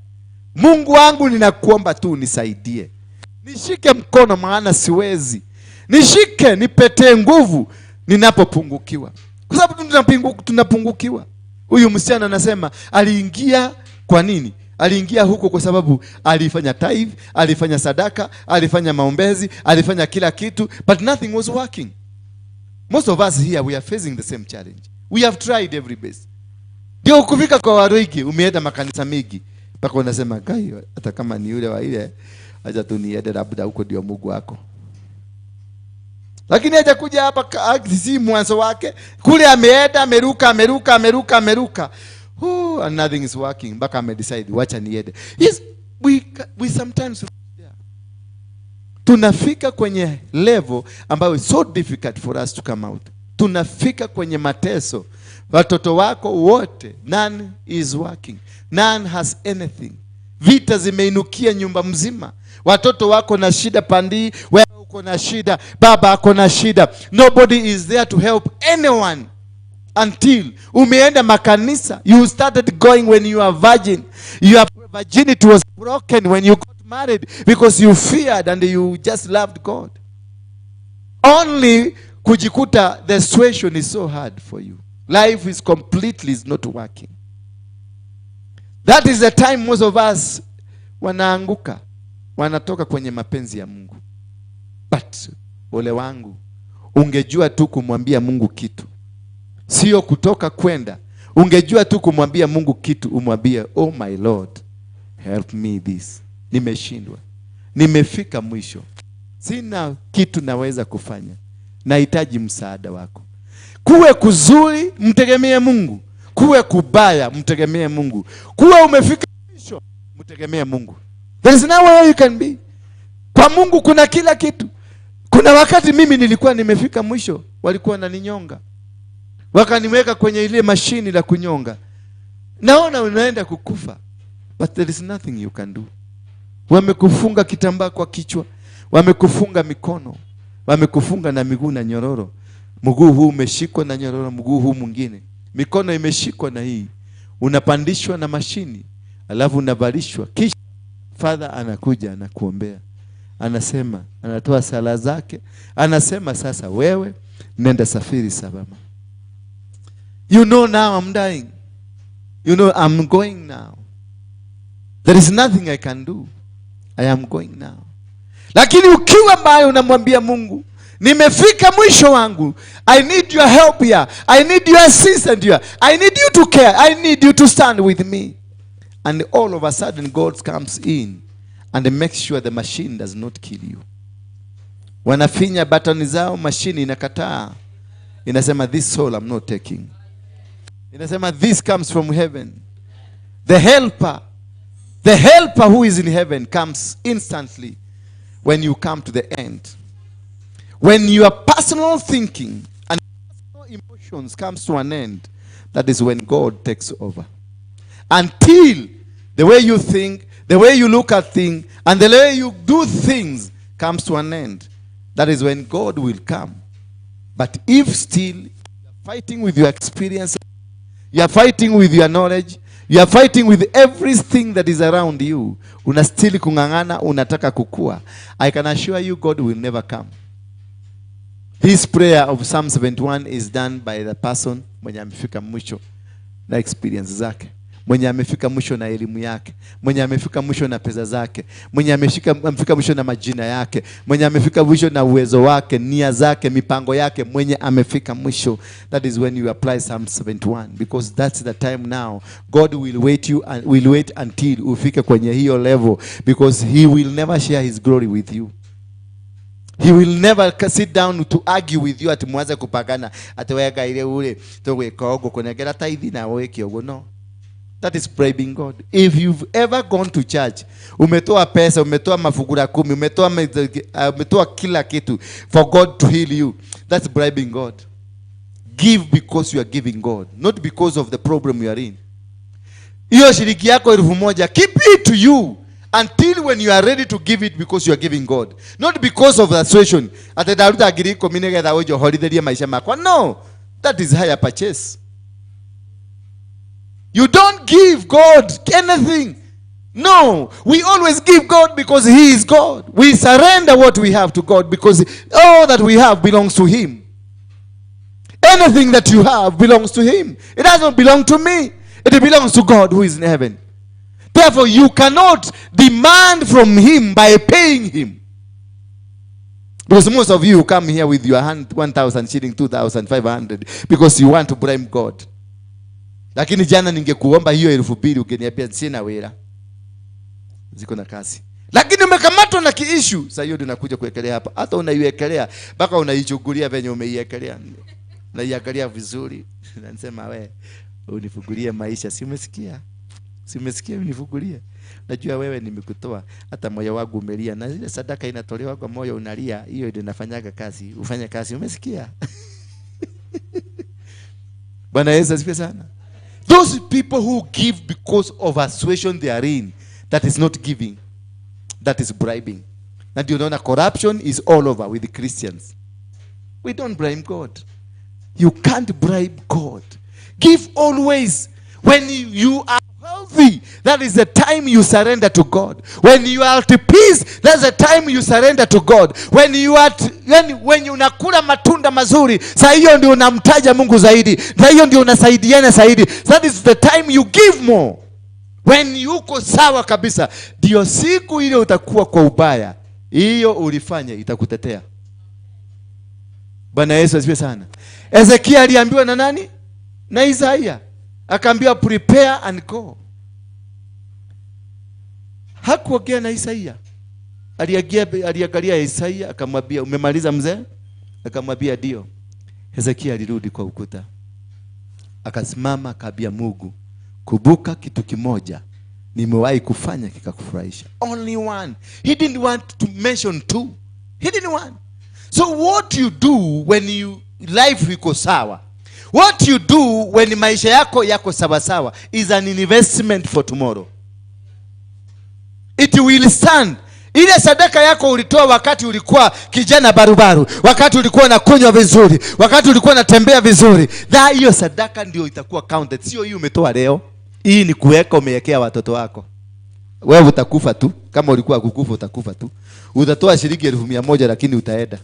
Mungu wangu ninakuomba tu nisaidie. Nishike mkono maana siwezi. Nishike nipetee nguvu ninapopungukiwa. Kwa sababu tunapungukiwa. Huyu msichana anasema aliingia kwa nini? Aliingia huko kwa sababu alifanya tithe, alifanya sadaka, alifanya maombezi, alifanya kila kitu, but nothing was working. Most of us here, we are facing the same challenge. We have tried every best. Ndio kufika kwa Waruinge, umeenda makanisa mengi, Paka unasema gai hata kama ni yule wa ile acha tu niende labda huko ndio Mungu wako. Lakini haja kuja hapa si mwanzo wake. Kule ameenda ameruka. Oh, and nothing is working. Mpaka amedecide wacha niende. Yes, we sometimes tunafika kwenye level ambayo is so difficult for us to come out. Tunafika kwenye mateso. Watoto wako wote, none is working. None has anything. Vita zimeinukia nyumba mzima. Watoto wako na shida pandi, wewe uko na shida, baba ako na shida. Nobody is there to help anyone until umeenda makanisa. You started going when you are virgin. Your virginity was broken when you got married because you feared and you just loved God. Only kujikuta the situation is so hard for you. Life is completely is not working. That is the time most of us wanaanguka, wanatoka kwenye mapenzi ya Mungu. But ole wangu, ungejua tu kumwambia Mungu kitu, sio kutoka kwenda. Ungejua tu kumwambia Mungu kitu, umwambie, oh my Lord, help me this. Nimeshindwa, nimefika mwisho, sina kitu naweza kufanya, nahitaji msaada wako. Kuwe kuzuri, mtegemee Mungu. Kuwe kubaya, mtegemee Mungu. Kuwe umefika mwisho, mtegemee Mungu. There is nowhere you can be. Kwa Mungu kuna kila kitu. Kuna wakati mimi nilikuwa nimefika mwisho, walikuwa wananinyonga, wakaniweka kwenye ile mashini la kunyonga. Naona unaenda kukufa, but there is nothing you can do. Wamekufunga kitambaa kwa kichwa, wamekufunga mikono, wamekufunga na miguu na nyororo. Mguu huu umeshikwa na nyororo, mguu huu mwingine, mikono imeshikwa na hii. Unapandishwa na mashini, alafu unavalishwa. Kisha Father anakuja anakuombea. Anasema, anatoa sala zake. Anasema sasa wewe nenda safiri salama. You know now I'm dying. You know I'm going now. There is nothing I can do. I am going now. Lakini ukiwa mbaya unamwambia Mungu, nimefika mwisho wangu. I need your help here. I need your assistance here. I need you to care. I need you to stand with me. And all of a sudden God comes in and makes sure the machine does not kill you. Wanafinya button zao, machine inakataa. Inasema this soul I'm not taking. Inasema this comes from heaven. The helper who is in heaven comes instantly when you come to the end. When your personal thinking and personal emotions comes to an end, that is when God takes over. Until the way you think, the way you look at things, and the way you do things comes to an end, that is when God will come. But if still you are fighting with your experience, you are fighting with your knowledge, you are fighting with everything that is around you, unastili kungangana, unataka kukua, I can assure you God will never come. This prayer of Psalm 71 is done by the person mwenye amefika mwisho na experience zake, mwenye amefika mwisho na elimu yake, mwenye amefika mwisho na pesa zake, mwenye amefika mwisho na majina yake, mwenye amefika mwisho na uwezo wake, nia zake, mipango yake, mwenye amefika mwisho. That is when you apply Psalm 71, because that's the time now. God will wait until ufike kwenye hiyo level, because he will never share his glory with you. He will never sit down to argue with you ati mwanze kupagana ati wega ile ule togweka ogo kunegera tithe na weke ogo. No, that is bribing God. If you've ever gone to church, umetoa pesa, umetoa mafugura 10, umetoa kila kitu for God to heal you, that's bribing God. Give because you are giving God, not because of the problem you are in. Hiyo shilingi yako 1000, keep it to you until when you are ready to give it, because you are giving God, not because of the situation. Ate daruta agiri ko minege da ojo holiday maisha mako. No, that is higher purchase. You don't give God anything. No, we always give God because he is God. We surrender what we have to God because all that we have belongs to him. Anything that you have belongs to him. It doesn't belong to me. It belongs to God who is in heaven. Therefore, you cannot demand from him by paying him. Because most of you come here with your hand 1,000 shilling, 2,500 because you want to blame God. Lakini jana ningekuomba hiyo 2,000 ukiniambia sina wera. ziko na kasi. Lakini umekamatwa na kiishu, sasa hiyo ndio nakuja kuwekelea hapa. Hata unaiwekelea mpaka unaichukulia venye umeiwekelea. Naiangalia vizuri. Nasema wewe unifungulie maisha, si umesikia? Si umesikia unifungulie? Najua wewe nimekutoa, hata moyo wangu umelia, na ile sadaka inatolewa kwa moyo unalia, hiyo ndio inafanyaga kazi. Ufanye kazi, umesikia? Bwana Yesu asifiwe sana. Those people who give because of a situation they are in, that is not giving. That is bribing. And you know, corruption is all over with the Christians. We don't bribe God. You can't bribe God. Give always. When you are healthy, that is the time you surrender to God. When you are at peace, that's the time you surrender to God. When you are when you unakula matunda mazuri, saa hiyo ndio unamtaja Mungu zaidi. Saa hiyo ndio unasaidiana zaidi. That is the time you give more. When yuko sawa kabisa, ndio siku ile utakuwa kwa ubaya, hiyo ulifanya itakutetea. Bwana Yesu asifiwe sana. Ezekia aliambiwa na nani? Na Isaiah. Akaambiwa prepare and go. Hakuongea na Isaiah. Aliangalia Isaiah akamwambia umemaliza mzee? Akamwambia ndio. Ezekia alirudi kwa ukuta. Akasimama akaambia Mungu, kumbuka kitu kimoja nimewahi kufanya kikakufurahisha. Only one. He didn't want to mention two. He didn't want. So what you do when you life iko sawa, what you do when maisha yako sawa sawa is an investment for tomorrow. It will stand. Ile sadaka yako ulitoa wakati ulikuwa kijana barubaru, wakati ulikuwa unakunywa vizuri, wakati ulikuwa unatembea vizuri, hiyo sadaka ndio itakuwa counted. Sio hii umetoa leo. Hii ni kuweka umewekea watoto wako. Wewe utakufa tu. Kama ulikuwa kukufa utakufa tu. Utatoa shilingi 1,100 lakini utaenda.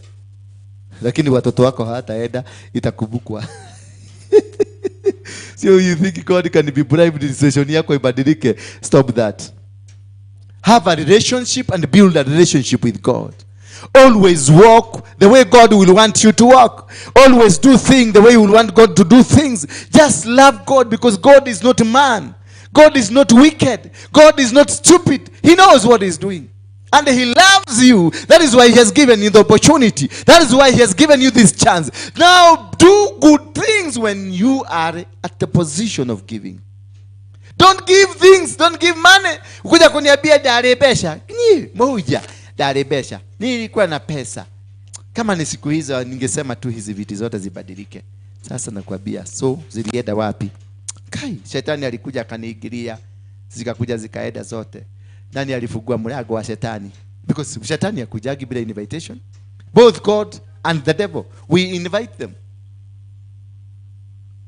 Lakini watoto wako hawataenda, itakumbukwa. So you think God can be bribed, decision yako ibadilike? Stop that. Have a relationship and build a relationship with God. Always walk the way God will want you to walk. Always do things the way you will want God to do things. Just love God, because God is not man. God is not wicked. God is not stupid. He knows what he's doing. And he loves you. That is why he has given you the opportunity. That is why he has given you this chance. Now do good things when you are at the position of giving. Don't give things. Don't give money. Ukuja kuniambia darebesha. Ni moja. Darebesha. Nilikuwa na pesa. Kama ni siku hizo ningesema tu hizi vitu zote zibadilike. Sasa nakwambia, so zilienda wapi? Kai, shetani alikuja akaniingilia. Zikakuja zikaenda zote. Nani alifungua mlango wa shetani? Because shetani hakujagi bila invitation. Both God and the devil, we invite them.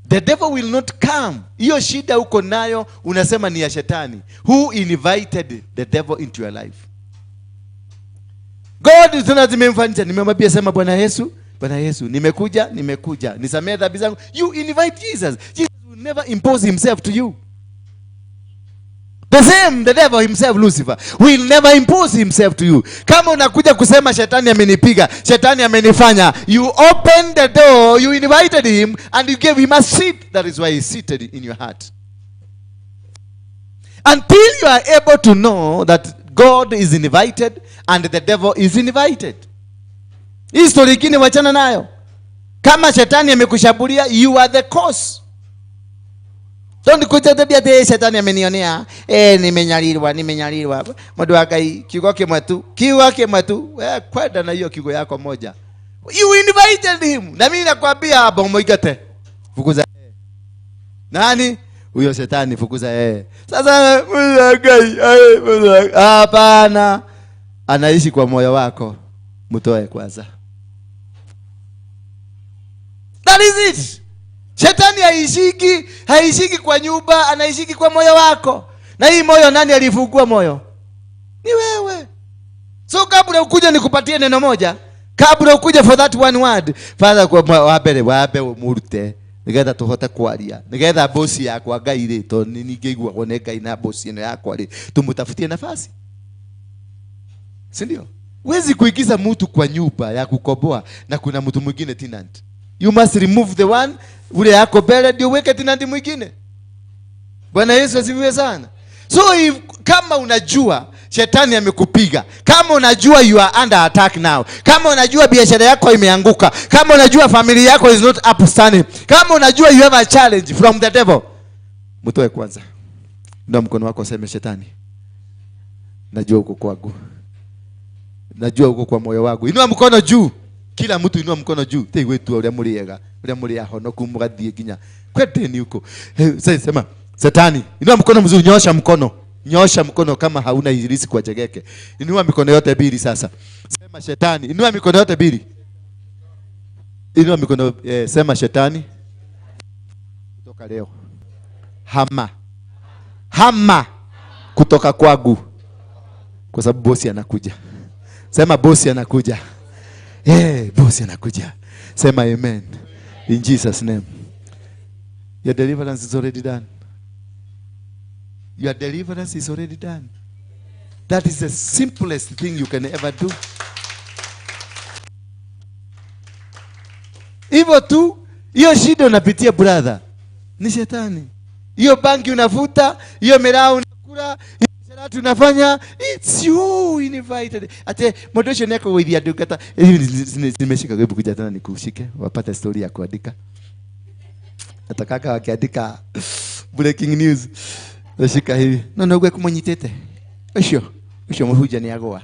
The devil will not come. Hiyo shida uko nayo unasema ni ya shetani. Who invited the devil into your life? God tuna zimemfanyia. Nimemwambia sema Bwana Yesu, nimekuja. Nisamee dhambi zangu. You invite Jesus. Jesus will never impose himself to you. The same, the devil himself, Lucifer, will never impose himself to you. Kama unakuja kusema shetani amenipiga, shetani amenifanya, you opened the door, you invited him, and you gave him a seat. That is why he's seated in your heart. Until you are able to know that God is invited and the devil is invited. Hii story ingine wachana nayo. Kama shetani amekushambulia, you are the cause. Don't kuja tabia de shetani amenionea. Nimenyalirwa. Mundu wa Ngai kiugo kimwe tu. Wewe kwenda na hiyo kiugo yako moja. You invited him. Na mimi nakwambia hapo moigate. Fukuza. Nani? Huyo shetani fukuza. Sasa Mundu wa Ngai, hapana. Anaishi kwa moyo wako. Mtoe kwanza. That is it. Shetani haishiki kwa nyumba, anaishiki kwa moyo wako. Na hii moyo nani alifungua moyo? Ni wewe. So kabla ukuje nikupatie neno moja, kabla ukuje for that one word, Father kwa wabe umurute. Nigetha tuhote kwaria. Nigetha bosi yako Ngai to ningeigua one Ngai na bosi ino yako ali tumutafutie nafasi. Si ndio? Wezi kuigiza mtu kwa nyumba ya kukoboa na kuna mtu mwingine tenant. You must remove the one ule yako bele ndio weke tenant mwingine. Bwana Yesu asifiwe sana. So kama unajua shetani amekupiga, kama unajua you are under attack now, kama unajua biashara yako imeanguka, kama unajua familia yako is not upstanding, kama unajua you have a challenge from the devil, mtoe kwanza. Ndio mkono wako useme, shetani, najua uko kwangu, najua uko kwa moyo wangu. Inua mkono juu, kila mtu inua mkono juu. Tei wetu ule muriega, ule muria hono kumugathie ginya kweteni huko. Sasa sema, shetani, inua mkono mzuri, nyosha mkono. Nyosha mkono kama hauna ibilisi kwa jegeke. Inua mikono yote mbili sasa. Sema, shetani, inua mikono yote mbili. Inua mikono, sema, shetani, kutoka leo hama. Hama kutoka kwangu, kwa sababu bosi anakuja. Sema, bosi anakuja. Bosi anakuja. Sema amen. In Jesus name. Your deliverance is already done. Your deliverance is already done. That is the simplest thing you can ever do. Hivyo tu, hiyo shida unapitia brother, ni shetani. Hiyo banki unavuta, hiyo miraa unakula, hiyo sharati unafanya, it's you invited. Ate motivation yako wewe ya dukata. Nimeshika karibu kuja tena nikushike, wapata story ya kuandika. Atakaka wakiandika breaking news. Nashika hivi. No gwe kumonyitete. Osho muhuja ni agoa.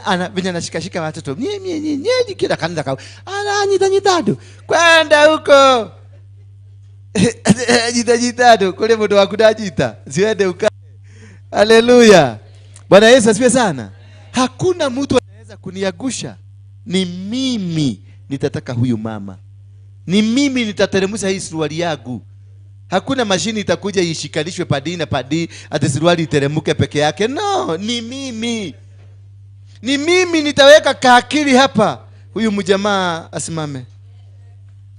Ana binya nashika watoto. Nye kila kanda kao. Ana nyitado. Kwenda huko. Nyitado kule mtu wakudajita. Siende ukae. Haleluya. Bwana Yesu asifiwe sana. Hakuna mtu anaweza kuniagusha. Ni mimi nitataka huyu mama. Ni mimi nitateremsha hii suruali yangu. Hakuna mashini itakuja ishikanishwe padi na padi ati suruali iteremuke peke yake. No, ni mimi. Ni mimi nitaweka kaakili hapa. Huyu mjamaa asimame.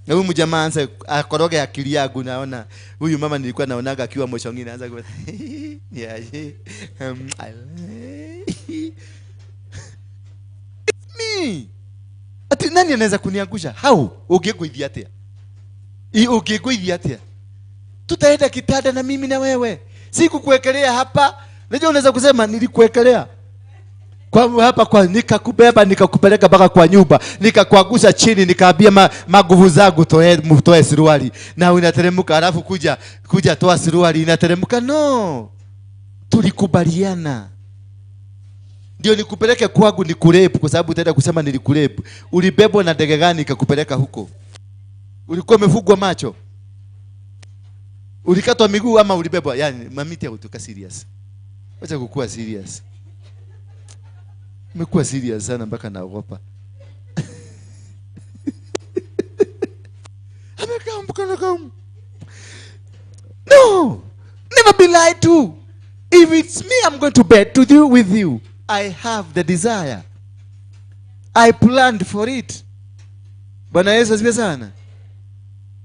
Na huyu mjamaa anza akoroge akili yangu. Naona huyu mama nilikuwa naonaga akiwa moshongini anza kwa me. Ati nani anaweza kuniangusha? How? Ungekuithia atia? Ungekuithia atia? Tutaenda kitanda na mimi na wewe. Sikukuwekelea hapa. Unajua unaweza kusema nilikuwekelea. Kwa hapa kwa nikakubeba nikakupeleka mpaka kwa nyumba, nikakuangusha chini nikaambia maguvu zangu toe suruali. Na unateremka alafu kuja toa suruali inateremka. No. Tulikubaliana. Ndio nikupeleke kwangu nikurepu kwa sababu utaenda kusema nilikurepu. Ulibebwa na ndege gani nikakupeleka huko? Ulikuwa umefungwa macho? Ulikatwa miguu ama ulibebwa? Yani mamiti kutoka serious. Acha kukua serious. Umekuwa serious sana mpaka naogopa. No! Never be lied to. If it's me, I'm going to bed to deal with you. I have the desire. I planned for it. Bwana Yesu asifiwe sana.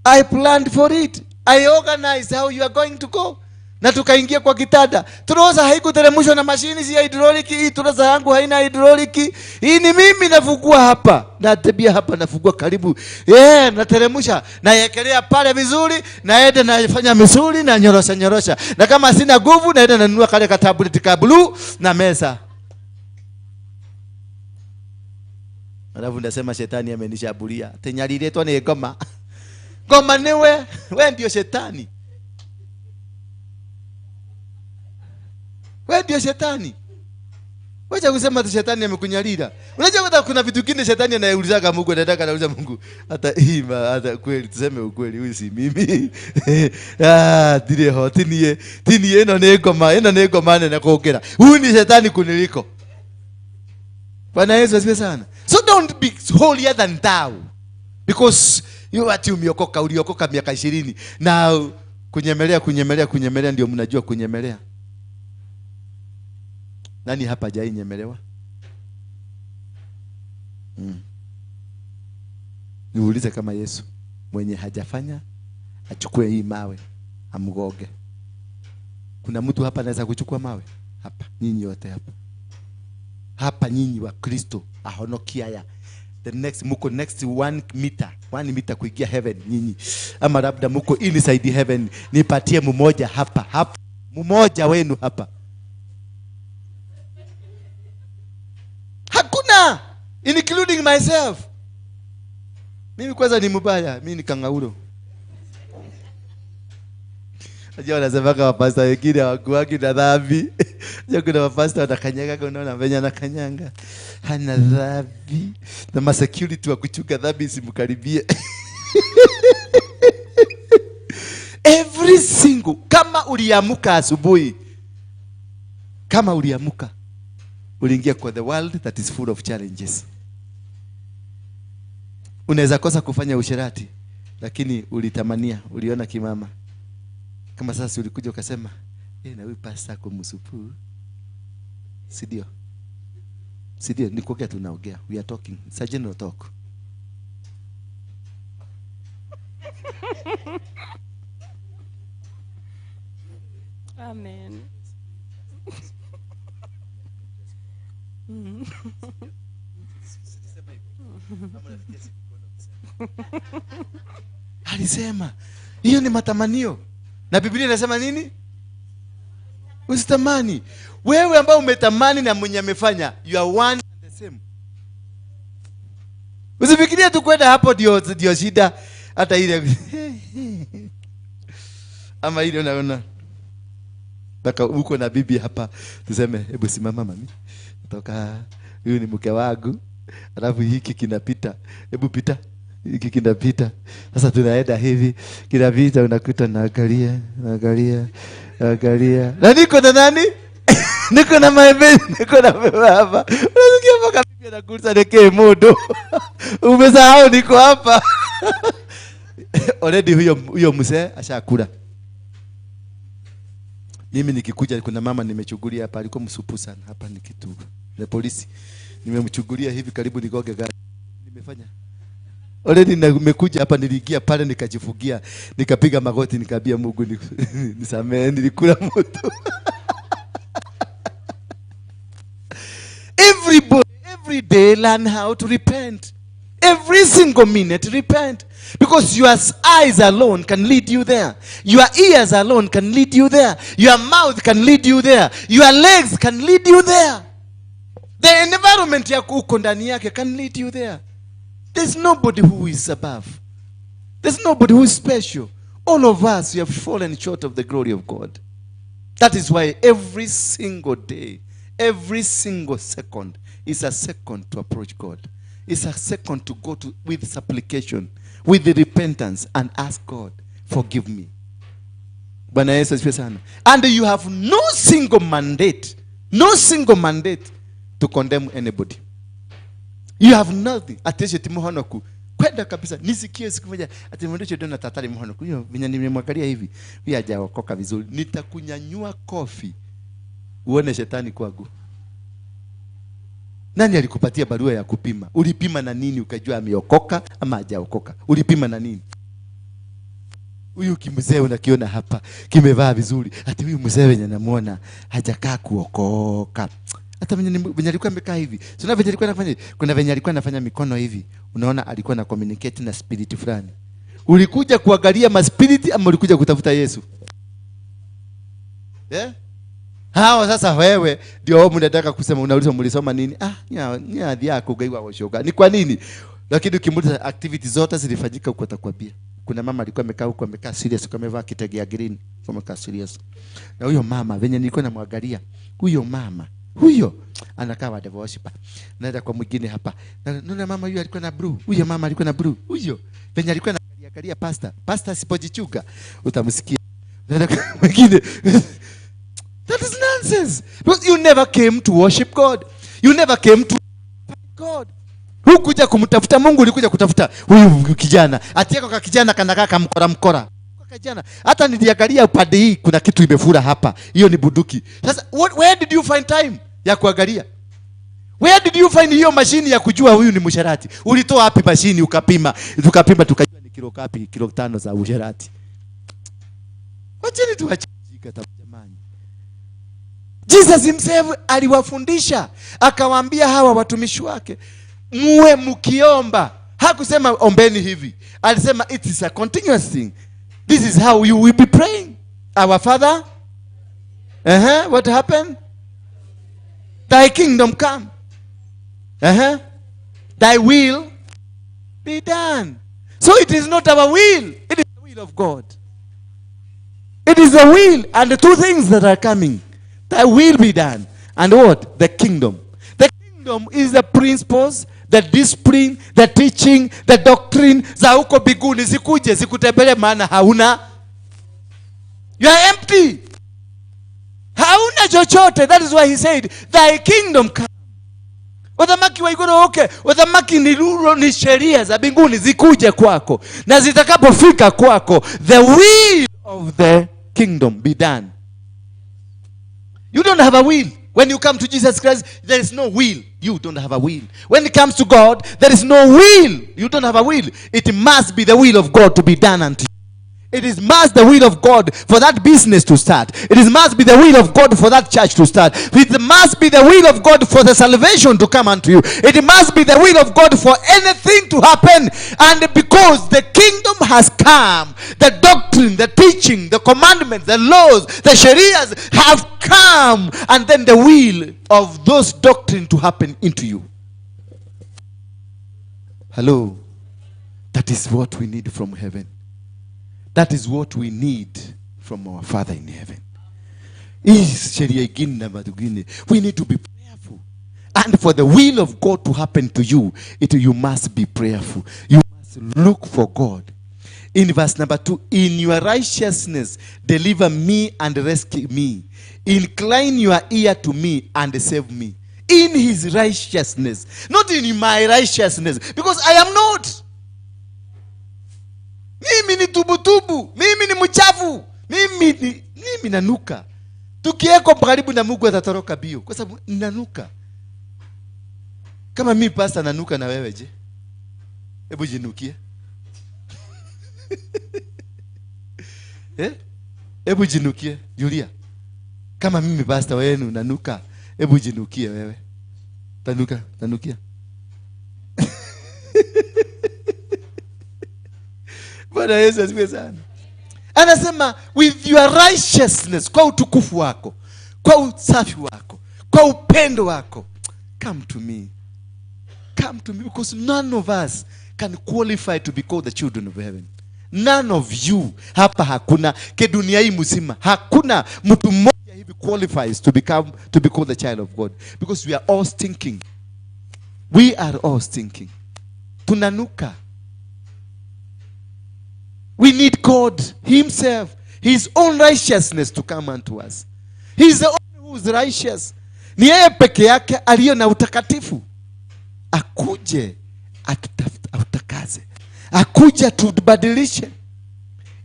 I planned for it. I organized how you are going to go. Na tukaingia kwa kitanda. Troza haikuteremshwa na mashini si hydraulic. Hii troza yangu haina hydraulic. Hii ni mimi nafungua hapa. Na tabia hapa nafungua karibu. Nateremsha. Naekelea pale vizuri. Naenda nafanya misuli na nyorosha. Na kama sina nguvu naenda nanunua kale ka tablet ka blue na meza. Alafu ndasema shetani amenishabulia. Tenyaliletwa ni ngoma. Ngoma ni wewe ndio shetani. Wewe ndio shetani. Wacha kusema ati shetani amekunyalira. Unajua kuna vitu vingine shetani anayeulizaga Mungu, anataka anauliza Mungu. Hata kweli tuseme ukweli huyu si mimi. Dire hoti tinie eno nego mane na kuokera. Huyu ni shetani kuniliko. Bwana Yesu asifiwe sana. So don't be holier than thou. Because you ati uliokoka miaka 20 na kunyemelea ndio mnajua kunyemelea. Nani hapa hajai nyemelewa? Niulize kama Yesu mwenye hajafanya achukue hii mawe amgoge. Kuna mtu hapa anaweza kuchukua mawe? Hapa nyinyi wote hapa. Hapa nyinyi wa Kristo ahonokia ya. The next 1 meter 1 meter kuingia heaven nyinyi. Ama labda mko inside heaven, nipatie mmoja hapa. Mmoja wenu hapa. Hakuna, including myself. Mimi kwanza ni mbaya, mimi ni kangauro. Ajua wanasema kama pastor wengine hawakuwagi na dhambi. Ajua kuna mapastor wanakanyaga, unaona venye anakanyanga. Hana dhambi. Na masecurity wa kuchunga dhambi simkaribie. Every single, kama uliamuka asubuhi, kama uliamuka, uliingia kwa the world that is full of challenges. Unaweza kosa kufanya usherati, lakini ulitamania, uliona kimama. Kama sasa ulikuja ukasema, na huyu pastor kwa msupu. Sidio? Ni kuongea tunaongea. We are talking. It's a general talk. Amen. Alisema, hiyo ni matamanio. Na Biblia inasema nini? Usitamani. Wewe ambao umetamani na mwenye amefanya, you are one and the same. Usifikirie tu kwenda hapo ndio shida, hata ile ama ile unaona. Baka uko na bibi hapa, tuseme hebu simama mami. Kutoka huyu ni mke wangu. Alafu hiki kinapita. Hebu pita. Hiki kinapita. Sasa tunaenda hivi. Kinapita unakuta naangalia. Na niko na nani? Niko na maembeni, niko na baba. Unasikia mpaka bibi anakuuliza nekee modo. Umesahau niko hapa. Already huyo mzee ashakula. Mimi nikikuja kuna mama nimechugulia hapa, alikuwa msupu sana hapa ni kitu. Na polisi nimemchugulia hivi karibu nigoge gari. Nimefanya. Already nimekuja hapa, niliingia pale nikajifugia, nikapiga magoti nikaambia Mungu nisamehe, nilikula moto. Every day learn how to repent. Every single minute repent. Because your eyes alone can lead you there. Your ears alone can lead you there. Your mouth can lead you there. Your legs can lead you there. The environment ya uko ndani yake can lead you there. There's nobody who is above. There's nobody who is special. All of us, we have fallen short of the glory of God. That is why every single day, every single second is a second to approach God. It's a second to go to with supplication, with the repentance, and ask God, forgive me. And you have no single mandate to condemn anybody. You have nothing. Ateshe timuhonoku. Kwenda kabisa. Nisikie siku moja ati mwendeshe dona tatari muhonoku. Hiyo vinya nimemwangalia hivi. Huyu hajaokoka vizuri. Nitakunyanyua kofi. Uone shetani kwangu. Nani alikupatia barua ya kupima? Ulipima na nini ukajua ameokoka ama hajaokoka? Ulipima na nini? Huyu kimzee unakiona hapa kimevaa vizuri. Ati huyu mzee wenye namuona hajakaa kuokoka. Hata venye alikuwa amekaa hivi. Sio venye alikuwa anafanya. Kuna venye alikuwa anafanya mikono hivi. Unaona alikuwa na communicate na spirit fulani. Ulikuja kuangalia ma spirit ama ulikuja kutafuta Yesu? Hao sasa wewe ndio wao mnataka kusema, unauliza mlisoma nini? Nya yako gaiwa washoga. Ni kwa nini? Lakini ukimuuliza activity zote zilifanyika huko atakwambia. Kuna mama alikuwa amekaa huko, amekaa serious, kama amevaa kitegea green, kama amekaa serious. Na huyo mama venye nilikuwa namwangalia, huyo mama huyo anakaa wa devotion. Naenda kwa mwingine hapa. Naona mama huyo alikuwa na blue. Huyo mama alikuwa na blue. Huyo venye alikuwa anaangalia pastor sipojichuga utamsikia. Naenda kwa mwingine. That is nonsense. Because you never came to worship God. You never came to God. Hukuja kumtafuta Mungu, ulikuja kutafuta huyu kijana. Atiako kwa kijana kanakaa kamkora. Kwa kijana. Hata niliangalia upande hii kuna kitu imefura hapa. Hiyo ni bunduki. Sasa where did you find time ya kuangalia? Where did you find hiyo mashini ya kujua huyu ni msharati? Ulitoa wapi mashini ukapima? Tukapima tukajua ni kilo ngapi? Kilo 5 za usharati. Wacheni tuachike jamani. Jesus himself aliwafundisha, akawaambia hawa watumishi wake, muwe mkiomba Hakusema ombeni hivi. Alisema it is a continuous thing. This is how you will be praying. Our Father. What happened? Thy kingdom come. Thy will be done. So it is not our will. It is the will of God. It is the will and the two things that are coming. Thy will be done. And what? The kingdom. The kingdom is the principles, the discipline, the teaching, the doctrine. Za huko biguni zikuje zikutembele maana hauna. You are empty. Hauna chochote. That is why he said, thy kingdom come. Udhamaki wa igoro okay. Udhamaki ni sheria za binguni zikuje kwako. Na zitakapofika kwako, the will of the kingdom be done. You don't have a will. When you come to Jesus Christ, there is no will. You don't have a will. When it comes to God, there is no will. You don't have a will. It must be the will of God to be done unto you. It is must the will of God for that business to start. It is must be the will of God for that church to start. It must be the will of God for the salvation to come unto you. It must be the will of God for anything to happen. And because the kingdom has come, the doctrine, the teaching, the commandments, the laws, the sharias have come, and then the will of those doctrine to happen into you. Hello. That is what we need from heaven. That is what we need from our Father in heaven. We need to be prayerful. And for the will of God to happen to you, you must be prayerful. You must look for God. In verse number 2, in your righteousness, deliver me and rescue me. Incline your ear to me and save me. In his righteousness. Not in my righteousness. Because I am not. Mimi ni tubutubu, mimi ni mchafu, mimi nanuka. Tukieko karibu na Mungu atatoroka bio kwa sababu nanuka. Kama mimi pastor nanuka na wewe je? Hebu jinukie. Hebu jinukie, Julia. Kama mimi pastor wenu nanuka, hebu jinukie wewe. Tanukia. Bwana Yesu asifiwe sana. Anasema with your righteousness, kwa utukufu wako, kwa usafi wako, kwa upendo wako, come to me. Come to me, because none of us can qualify to be called the children of heaven. None of you hapa hakuna ke dunia hii mzima hakuna mtu mmoja hivi qualifies to be called the child of God, because we are all stinking. We are all stinking. Tunanuka. We need God himself, his own righteousness to come unto us. He is the only who is righteous. Ni yeye peke yake aliyo na utakatifu. Akuje atutakaze. Akuje tubadilishe.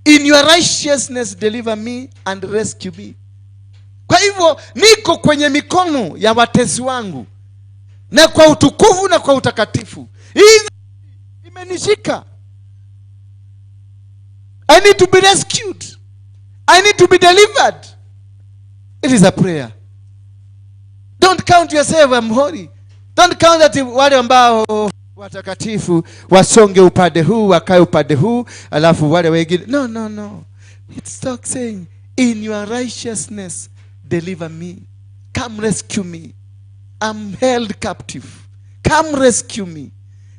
In your righteousness deliver me and rescue me. Kwa hivyo niko kwenye mikono ya watesi wangu. Na kwa utukufu na kwa utakatifu. Hii imenishika. I need to be rescued. I need to be delivered. It is a prayer. Don't count yourself, I'm holy. Don't count that wale ambao watakatifu wasonge upande huu, wakae upande huu, alafu wale wengine. No. It's talk saying, in your righteousness, deliver me. Come rescue me. I'm held captive. Come rescue me.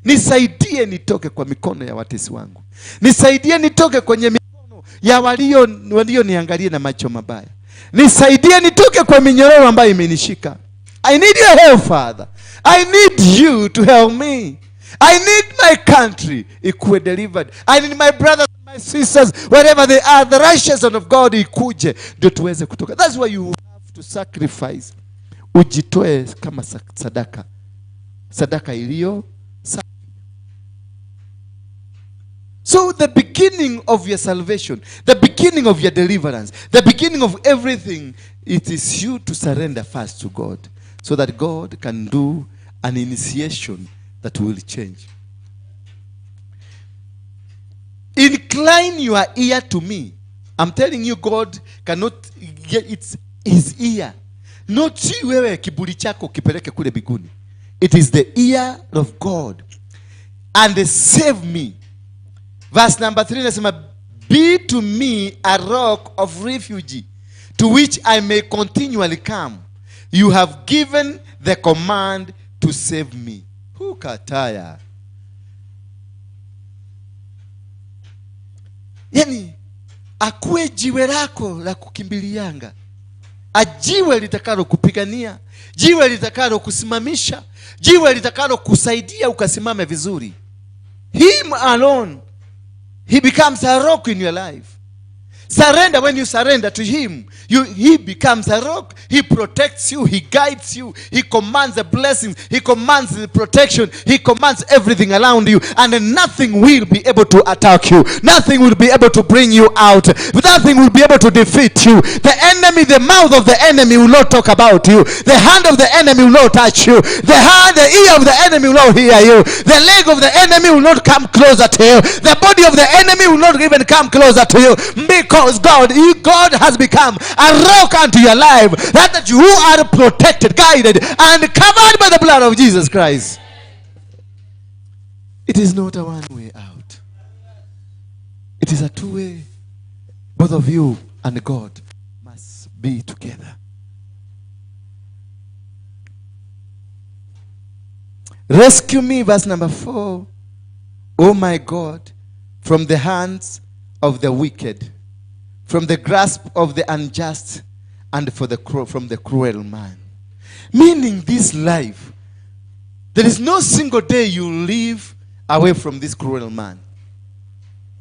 Nisaidie nitoke kwa mikono ya watesi wangu. Nisaidie nitoke kwenye mikono ya walio niangalie na macho mabaya. Nisaidie nitoke kwa minyororo ambayo imenishika. I need your help, Father. I need you to help me. I need my country ikuwe delivered. I need my brothers and my sisters, wherever they are, the righteousness of God ikuje ndio tuweze kutoka. That's why you have to sacrifice. Ujitoe kama sadaka. Sadaka iliyo safi. So the beginning of your salvation, the beginning of your deliverance, the beginning of everything, it is you to surrender first to God, so that God can do an initiation that will change. Incline your ear to me. I'm telling you, God cannot get his ear. Not wewe kiburi chako kipeleke kule biguni. It is the ear of God. and save me. Verse number 3 nasema, be to me a rock of refuge, to which I may continually come. You have given the command to save me. Hukataya. Yani, akuwe jiwe lako la kukimbilianga. Jiwe litakalo kupigania, jiwe litakalo kusimamisha, jiwe litakalo kusaidia ukasimame vizuri. Him alone, he becomes a rock in your life. Surrender. When you surrender to him, he becomes a rock. He protects you, he guides you, he commands the blessings, he commands the protection, he commands everything around you, and nothing will be able to attack you, nothing will be able to bring you out, nothing will be able to defeat you. The enemy, the mouth of the enemy will not talk about you, the hand of the enemy will not touch you, the ear of the enemy will not hear you, the leg of the enemy will not come closer to you, the body of the enemy will not even come closer to you, because God has become a rock unto your life, that you are protected, guided, and covered by the blood of Jesus Christ. It is not a one-way out. It is a two-way. Both of you and God must be together. Rescue me, verse number 4. Oh my God, from the hands of the wicked, from the grasp of the unjust, and from the cruel man. Meaning this life, there is no single day you live away from this cruel man.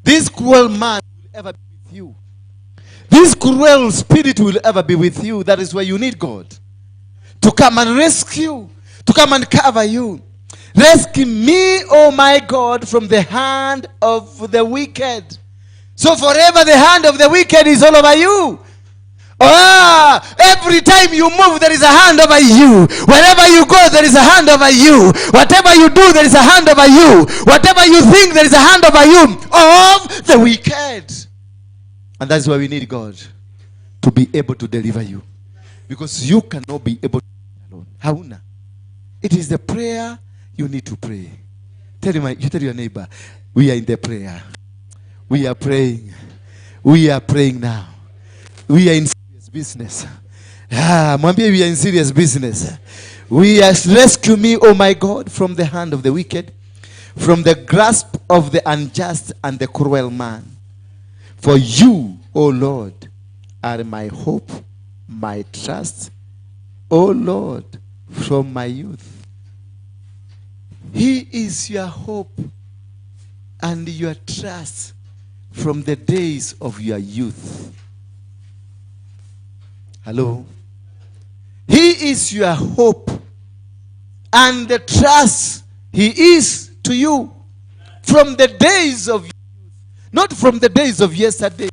This cruel man will ever be with you. This cruel spirit will ever be with you. That is why you need God to come and rescue, to come and cover you. Rescue me, oh my God, from the hand of the wicked. So forever the hand of the wicked is all over you. Every time you move, there is a hand over you. Wherever you go, there is a hand over you. Whatever you do, there is a hand over you. Whatever you think, there is a hand over you of the wicked. And that's why we need God to be able to deliver you. Because you cannot be able to do it alone. Hauna. It is the prayer you need to pray. Tell your neighbor, we are in the prayer. We are praying. We are praying now. We are in serious business. Mwambie we are in serious business. We are, rescue me, oh my God, from the hand of the wicked, from the grasp of the unjust and the cruel man. For you, O Lord, are my hope, my trust, O Lord, from my youth. He is your hope and your trust from the days of your youth. Hello? He is your hope and the trust he is to you from the days of youth. Not from the days of yesterday,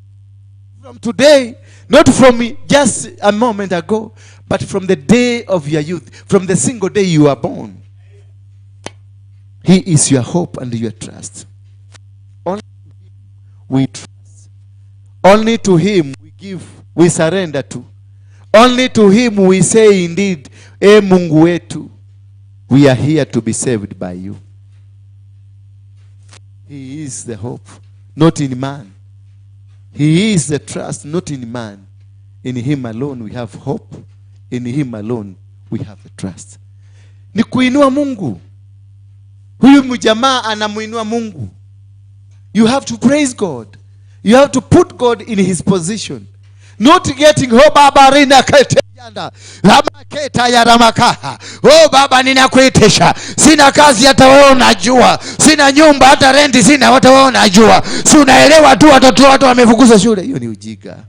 from today, not from just a moment ago, but from the day of your youth, from the single day you were born. He is your hope and your trust. Only to him we trust. Only to him we give, we surrender to. Only to him we say indeed, E Mungu wetu, we are here to be saved by you. He is the hope, not in man. He is the trust, not in man. In him alone we have hope. In him alone we have the trust. Ni kuinua Mungu. Huyu mjamaa anamuinua Mungu. You have to praise God. You have to put God in his position. Not getting, oh baba rina keteyanda, lama keta ya ramakaha, oh baba ninakuitesha, sina kazi hata wewe unajua, sina nyumba hata renti sina hata wewe unajua, si unaelewa tu watu wamefukuza shule. Hiyo ni ujinga.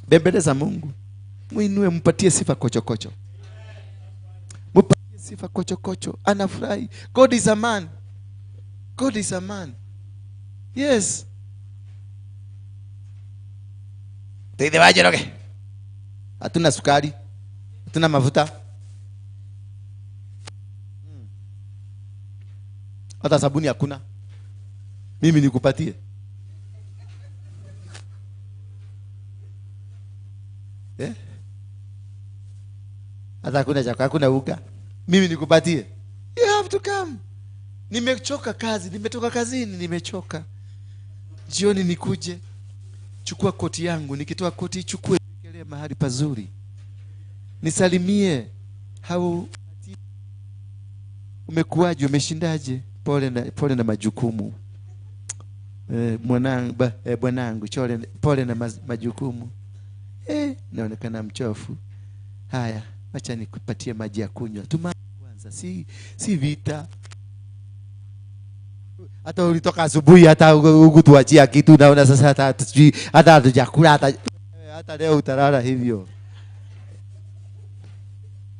Bembeleza Mungu, muinue, mpatie sifa kochokocho, mpatie sifa kochokocho, anafurahi. God is a man. God is a man. Yes. Hatuna sukari, hatuna mafuta, hata sabuni hakuna. Mimi nikupatie? Hata hakuna chakula, hakuna uga. Mimi nikupatie? You have to come. Nimechoka kazi, nimetoka kazini, nimechoka. Jioni nikuje, chukua koti yangu, nikitoa koti chukue nikelea mahali pazuri. Nisalimie, hao umekuaje, umeshindaje? Pole na majukumu. Bwanangu, pole na majukumu. Naonekana mchofu. Haya, acha nikupatie maji ya kunywa. Tuma kwanza, si vita. Hata ulitoka asubuhi, hata ukutuachia kitu, naona sasa hata hatujakula, hata leo utalala hivyo.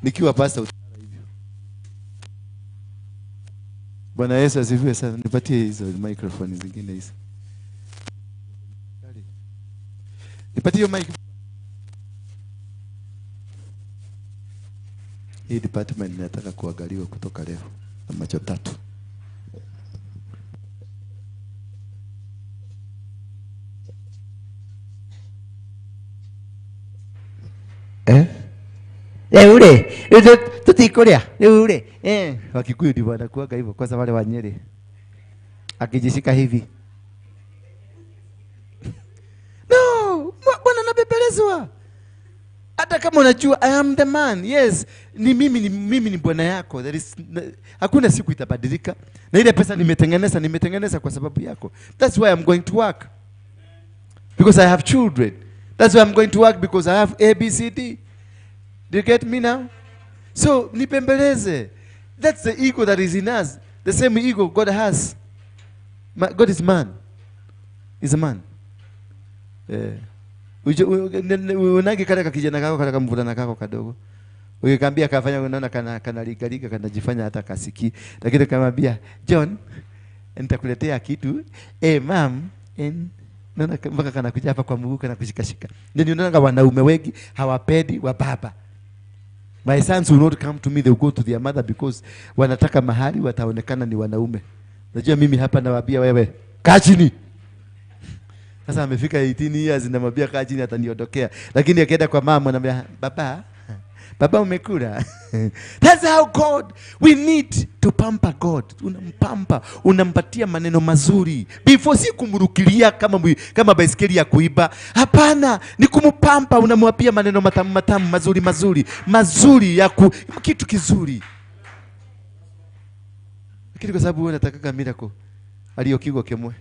Nikiwa pastor utalala hivyo. Bwana Yesu asifiwe sana. Nipatie hizo microphone zingine hizo. Nipatie mic. Hii department nataka kuangaliwa kutoka leo na macho tatu. Ule tutikolia ule Wakikuyu ndivyo wanakuaga hivyo, kwa sababu wale wa Nyeri akijishika hivi no, bwana nabebelezwa. Hata kama unajua I am the man, yes, ni mimi ni bwana yako. Hakuna siku itabadilika. Na ile pesa nimetengeneza kwa sababu yako. That's why I'm going to work, because I have children. That's why I'm going to work, because I have ABCD. Do you get me now? So nipembeleze. That's the ego that is in us. The same ego God has. God is man. Is a man. Unagi kale kijana kako kale mvulana kako kadogo. Ukikambia kafanya, unaona kana ligalika, kanajifanya hata kasiki. Lakini kamwambia John, nitakuletea kitu. Mom, naona mpaka kanakuja hapa kwa mguu kana kushikashika. Ndio unaona wanaume wengi hawapendi wa baba. My sons will not come to me, they will go to their mother, because wanataka mahali wataonekana ni wanaume. Unajua mimi hapa nawaambia wewe kaa chini. Sasa amefika 18 years namwambia kaa chini, ataniondokea. Lakini akienda kwa mama anamwambia baba umekula. That's how God, we need to pamper God. Unampampa, unampatia maneno mazuri. Before si kumrukilia kama baisikeli ya kuiba. Hapana, ni kumpampa, unamwapia maneno matamu mazuri ya kitu kizuri. Lakini kwa sababu wewe unataka miracle aliyokigwa kemwe.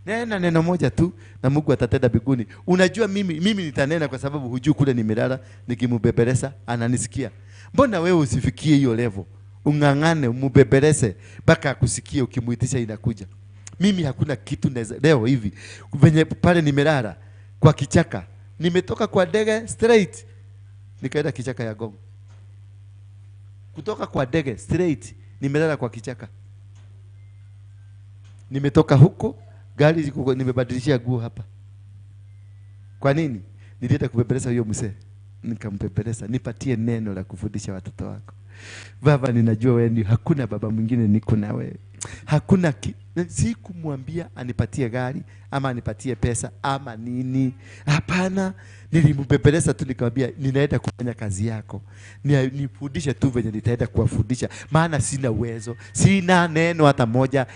Nena neno moja tu na Mungu atatenda mbinguni. Unajua mimi nitanena kwa sababu hujui kule nimelala nikimubebeleza ananisikia. Mbona wewe usifikie hiyo level? Ungangane umubebeleze mpaka akusikie, ukimuitisha inakuja. Mimi hakuna kitu leo hivi venye pale nimelala kwa kichaka. Nimetoka kwa ndege straight nikaenda kichaka ya Gongo. Kutoka kwa ndege straight nimelala kwa kichaka. Nimetoka huko gari nimebadilishia nguo hapa. Kwa nini? Nilienda kubebeleza huyo mzee. Nikampepeleza, nipatie neno la kufundisha watoto wako. Baba, ninajua wewe hakuna baba mwingine niko na wewe. Hakuna si kumwambia anipatie gari ama anipatie pesa ama nini. Hapana, nilimpepeleza tu nikamwambia ninaenda kufanya kazi yako. Nifundishe tu venye nitaenda kuwafundisha, maana sina uwezo. Sina neno hata moja.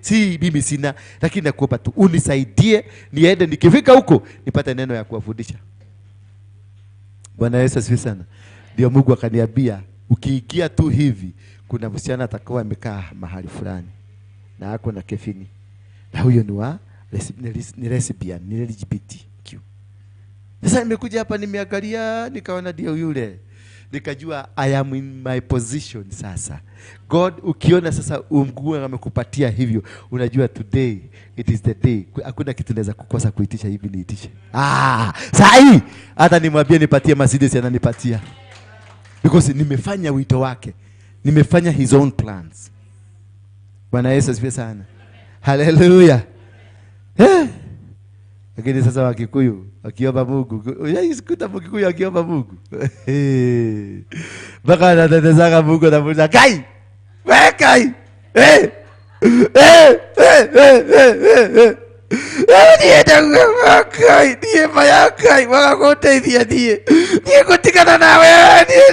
Si mimi sina, lakini nakuomba tu unisaidie niende, nikifika huko nipate neno ya kuwafundisha. Bwana Yesu asifiwe sana. Ndio Mungu akaniambia ukiingia tu hivi kuna msichana atakuwa amekaa mahali fulani na ako na kefini. Na huyo ni lesbian, ni LGBTQ. Sasa nimekuja hapa nimeangalia nikaona ndio yule. Nikajua I am in my position sasa. God ukiona sasa Mungu amekupatia hivyo, unajua today it is the day. Hakuna kitu naweza kukosa kuitisha hivi niitishe. Sahi hata nimwambie nipatie Mercedes ananipatia. Because nimefanya wito wake. Nimefanya his own plans. Bwana Yesu asifiwe sana. Hallelujah. Lakini sasa Wakikuyu akiomba Mungu, unaisikia Mkikuyu akiomba Mungu. Baka anatetezaka Mungu na Mungu, "Kai! Wewe kai! Ndiye tangu kai, ndiye maya kai, wakakuteithia ndiye. Ndiye kutikana na wewe, ndiye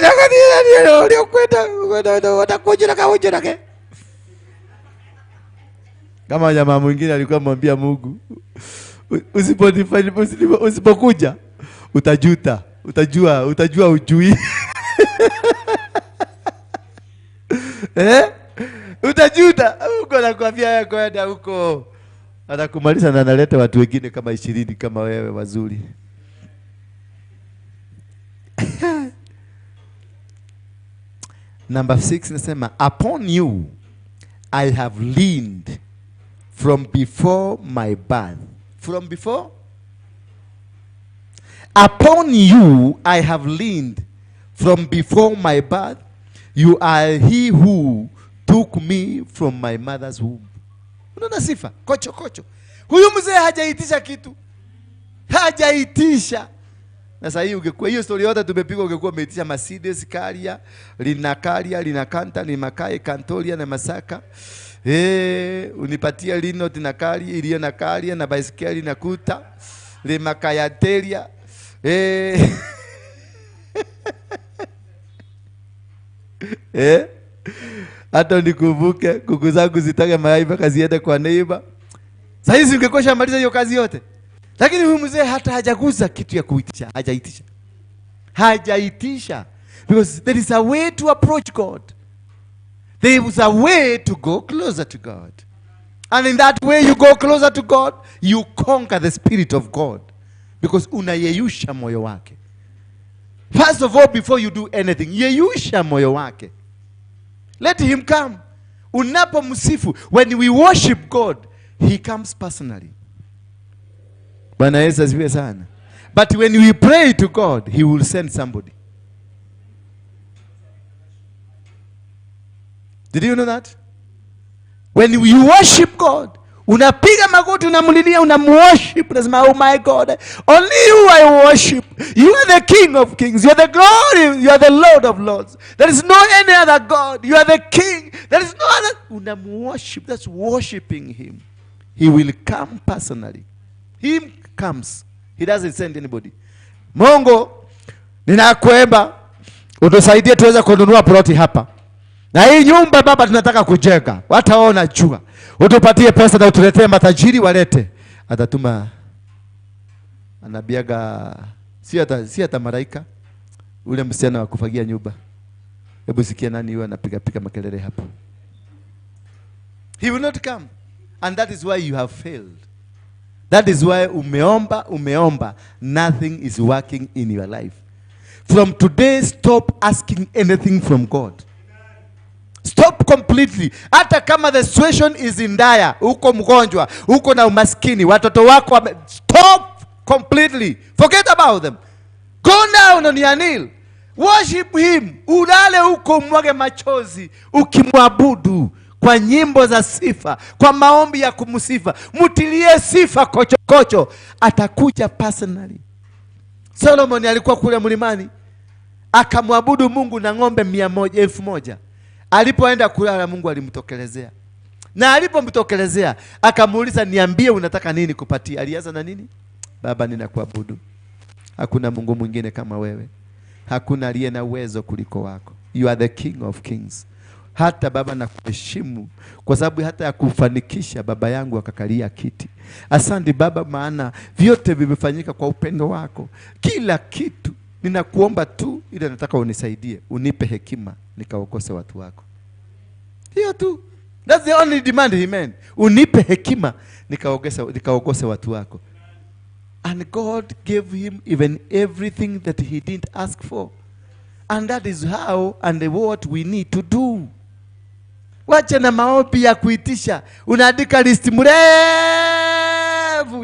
ulikwenda, watakuja na kauje nake." Kama jamaa mwingine alikuwa mwambia Mungu, usipokuja utajuta, utajua ujui. Utajuta. Uko nakwambia yeye kwenda huko. Atakumaliza na analeta watu wengine kama 20 kama wewe wazuri. Number 6 nasema, upon you I have leaned from before my birth. From before? Upon you I have leaned from before my birth. You are he who took me from my mother's womb. Unaona sifa? Kocho. Huyu mzee hajaitisha kitu. Hajaitisha. Na sasa hii ungekuwa hiyo story yote tumepigwa, ungekuwa umeitisha Mercedes, Karia, Linakanta, Limakae, Kantoria na Masaka. Unipatia Linot na Kari, iliyo na Karia na baisikeli na kuta, Limakaya Teria. Hata nikumbuke kuku zangu zitaka mayai mpaka ziende kwa neighbor. Sasa hizi ungekuwa shamaliza hiyo kazi yote. Lakini huyu mzee hata hajaguza kitu ya kuitisha, hajaitisha. Because there is a way to approach God. There is a way to go closer to God. And in that way you go closer to God, you conquer the Spirit of God. Because unayeyusha moyo wake. First of all, before you do anything, yeyusha moyo wake. Let him come. Unapomsifu, when we worship God, he comes personally. Bwana Yesu asifiwe sana. But when we pray to God, he will send somebody. Did you know that? When you worship God, unapiga magoti, unamlilia, unamworship, unasema, oh my God, only you I worship. You are the King of Kings. You are the glory. You are the Lord of Lords. There is no any other God. You are the King. There is no other. Unamworship. That's worshiping him. He will come personally. He comes. He doesn't send anybody. Mungu, ninakuomba utusaidie tuweze kununua ploti hapa. Na hii nyumba Baba tunataka kujenga. Wataona jua. Utupatie pesa na utuletee matajiri walete. Atatuma anabiaga si hata malaika ule msichana wa kufagia nyumba. Hebu sikia nani yeye anapiga makelele hapo. He will not come. And that is why you have failed. That is why umeomba, nothing is working in your life. From today, stop asking anything from God. Stop completely. Hata kama the situation is in dire, uko mgonjwa, uko na umaskini, watoto wako stop completely. Forget about them. Go down on your knee. Worship him. Ulale uko mwage machozi ukimwabudu kwa nyimbo za sifa, kwa maombi ya kumsifa. Mutilie sifa kocho. Atakuja personally. Solomon alikuwa kule mlimani, akamwabudu Mungu na ng'ombe 100,000. Alipoenda kulala Mungu alimtokelezea. Na alipomtokelezea akamuuliza, niambie unataka nini kupatia? Alianza na nini? Baba, ninakuabudu. Hakuna Mungu mwingine kama wewe. Hakuna aliye na uwezo kuliko wako. You are the King of Kings. Hata Baba nakuheshimu kwa sababu hata ya kufanikisha baba yangu akakalia kiti. Asante Baba, maana vyote vimefanyika kwa upendo wako. Kila kitu ninakuomba tu, ili nataka unisaidie, unipe hekima nikaokose watu wako. Hiyo tu. That's the only demand he meant. Unipe hekima nikaokose watu wako. And God gave him even everything that he didn't ask for. And that is how and what we need to do. Wacha na maombi ya kuitisha. Unaandika listi mrefu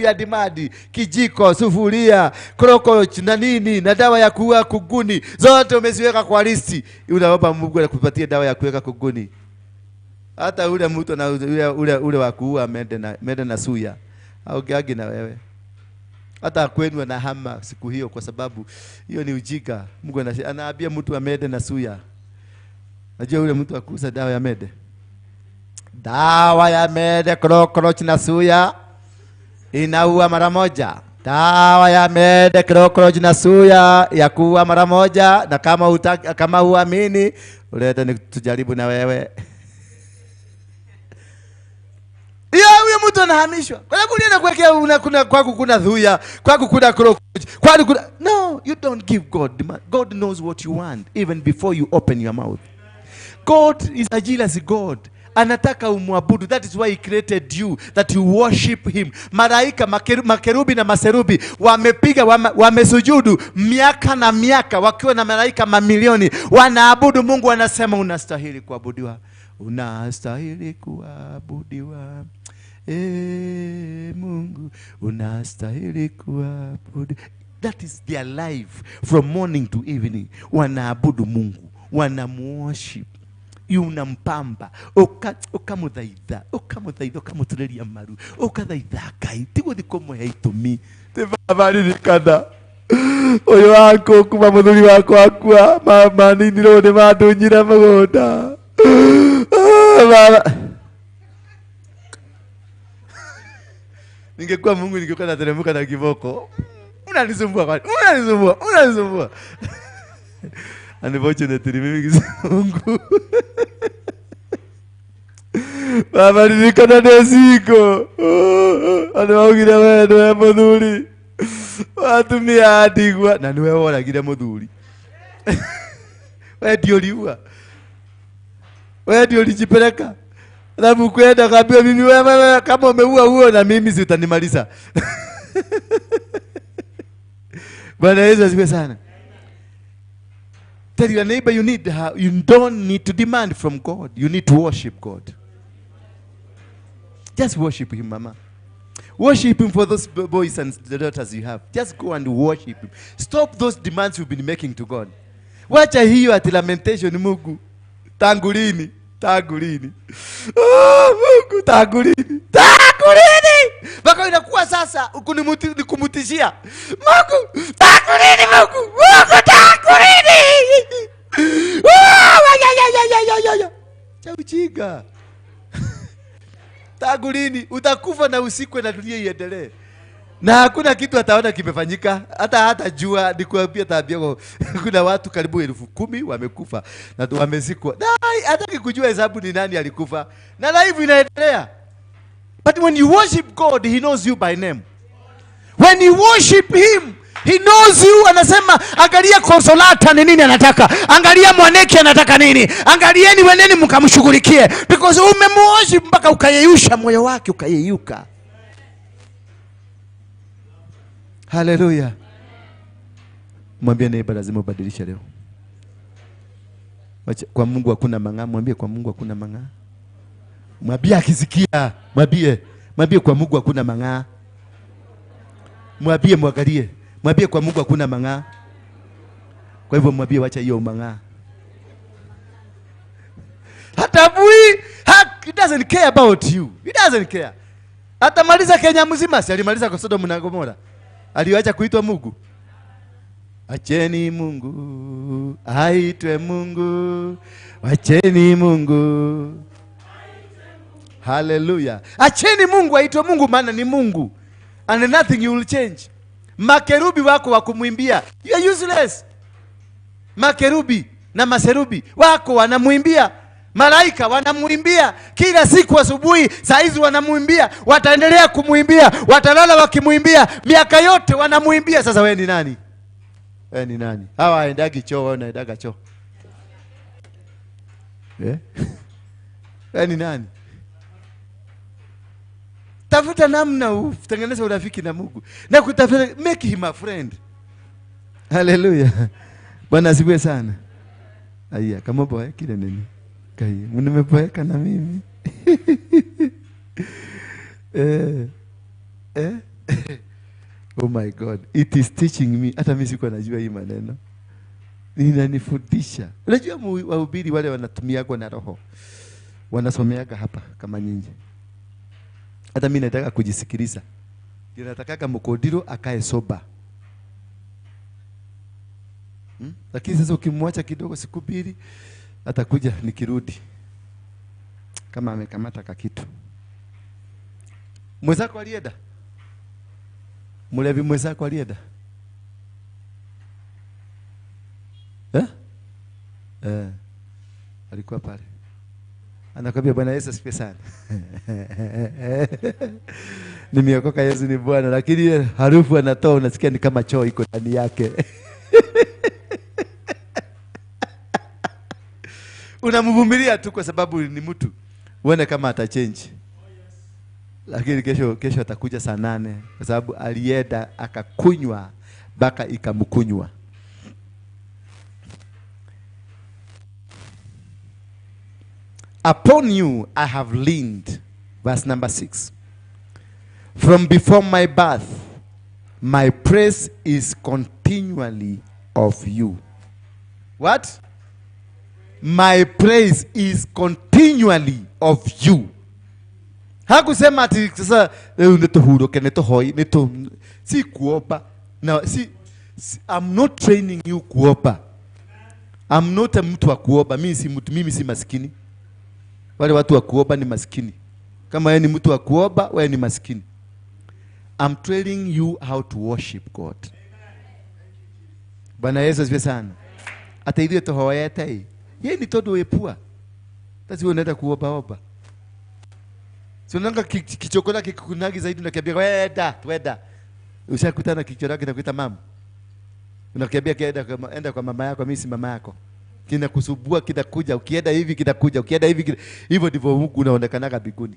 ya dimadi, kijiko, sufuria, krokoch na nini, na dawa ya kuua kuguni. Zote umeziweka kwa listi. Unaomba Mungu akupatie dawa ya kuweka kuguni. Hata ule mtu na ule wa kuua mende na suya. Au gagi na wewe. Hata kwenu na hama siku hiyo kwa sababu hiyo ni ujinga. Mungu anaambia mtu amede na suya. Najua ule mtu akuuza dawa ya mede. Dawa ya mede krokoch na suya inaua mara moja. Dawa ya mede krokoch na suya ya kuua mara moja, na kama huamini ulete ni tujaribu na wewe. Hiyo mtu anahamishwa. Kwa sababu ulienda kuwekea kwako kuna dhuya, kwako kuna cockroach, kwako kuna no, you don't give God demand. God knows what you want even before you open your mouth. God is a jealous God. Anataka umwabudu. That is why he created you, that you worship him. Malaika makerubi na maserubi wamepiga wamesujudu miaka na miaka wakiwa na malaika mamilioni wanaabudu Mungu, wanasema unastahili kuabudiwa. Unastahili kuabudiwa. Mungu unastahili kuabudiwa. That is their life from morning to evening. Wanaabudu Mungu, wanamuworship. Unampamba ukamuthaitha ukamutureria maru ukathaitha Ngai tigo thikomo yaitumi tibabaririkana uyu wako kuma muthuri wako akua mama niniro ni mandunyira mugunda baba ningekuwa Mungu ningekuwa nateremka na kiboko unanisumbua unfortunately mimi kizungu baba nilikana desiko anawagira wewe ya muthuri watumia adigwa na niwe woragire muthuri wewe ndio liua wewe ndio lijipeleka alafu kwenda kaambia mimi wewe kama umeua huo na mimi si utanimaliza. Bwana Yesu asifiwe sana. Tell your neighbor you don't need to demand from God. You need to worship God. Just worship him, mama. Worship him for those boys and the daughters you have. Just go and worship him. Stop those demands you've been making to God. Wacha hiyo ati lamentation Mungu. Tangu lini? Mungu tangu lini? Baka inakuwa sasa kumutishia. Mungu tangu lini Mungu? Mungu tangu lini? Cha ujinga. Tangu lini? Utakufa na usikwe na dunia iendelee. Na hakuna kitu ataona kimefanyika. Hata jua nikuambia tabia kuna watu karibu 10,000 wamekufa na wamezikwa. Hataki kujua hesabu ni nani alikufa. Na life inaendelea. But when you worship God, he knows you by name. When you worship him, he knows you. Anasema angalia Consolata ni nini anataka, angalia Mwaneki anataka nini, angalieni weneni mkamshughulikie, because umemworship mpaka ukayeyusha moyo wake ukayeyuka. Hallelujah. Mwambie neighbor lazima ubadilishe leo. Kwa Mungu hakuna mang'aa. Mwambie kwa Mungu hakuna mang'aa. Mwambie akisikia, mwambie kwa Mungu hakuna mang'aa. Mwambie mwangalie, mwambie kwa Mungu hakuna mang'aa. Kwa hivyo mwambie wacha hiyo mang'aa. Hatabui, he doesn't care about you. He doesn't care. Atamaliza Kenya mzima, si alimaliza kwa Sodoma na Gomora. Aliwacha kuitwa Mungu. Acheni Mungu aitwe Mungu. Acheni Mungu. Hallelujah. Acheni Mungu aitwe Mungu, maana ni Mungu. And nothing you will change. Makerubi wako wakumwimbia. You are useless. Makerubi na maserubi wako wanamwimbia. Malaika wanamwimbia kila siku asubuhi, saa hizi wanamwimbia, wataendelea kumwimbia, watalala wakimwimbia, miaka yote wanamwimbia. Sasa wewe ni nani? Wewe ni nani? Hawa waendagi choo, wewe unaendaga choo. Wewe ni nani? Tafuta namna utengeneze urafiki na Mungu. Na kutafuta, make him a friend. Hallelujah. Bwana asifiwe sana. Aya, kama boye kile nini? Kai, mnimepoeka na mimi. Oh my God, it is teaching me. Hata mimi siko najua hii maneno. Inanifundisha. Unajua wahubiri wale wanatumia kwa na roho. Wanasomeaga hapa kama nyinyi. Hata mimi nataka kujisikiliza. Ndio nataka mkodiro akae soba. Lakini sasa ukimwacha kidogo siku mbili atakuja nikirudi kama amekamata kakitu. Mwenzako alienda? Mlevi mwenzako alienda? Alikuwa pale. Anakwambia Bwana Yesu asifiwe sana. Nimeokoka, Yesu ni Bwana, lakini harufu anatoa unasikia ni kama choo iko ndani yake. Unamvumilia tu kwa sababu ni mtu. Uone kama atachange. Lakini kesho atakuja saa 8 kwa sababu alienda akakunywa baka ikamkunywa. Upon you I have leaned. Verse number 6. From before my birth, my praise is continually of you. What? My praise is continually of you. Hakusema ati sasa neto huroke neto hoi neto si kuopa. Now I'm not training you kuopa. I'm not a mtu wa kuopa. Mimi si maskini. Wale watu wa kuoba ni maskini. Kama wewe ni mtu wa kuoba, wewe ni maskini. I'm training you how to worship God. Bwana Yesu asifiwe sana. Hata ile tohoeta hii. Yeye ni todo wepua. Tasi unaenda kuoba. Si unanga kichokora kikunagi zaidi unakiambia weda. Ushakutana kichokora kinakuita mama. Unakiambia enda kwa mama yako, mimi si mama yako. Kinakusubua kinakuja, ukienda hivi kinakuja, ukienda hivi hivyo ndivyo Mungu unaonekana mbinguni.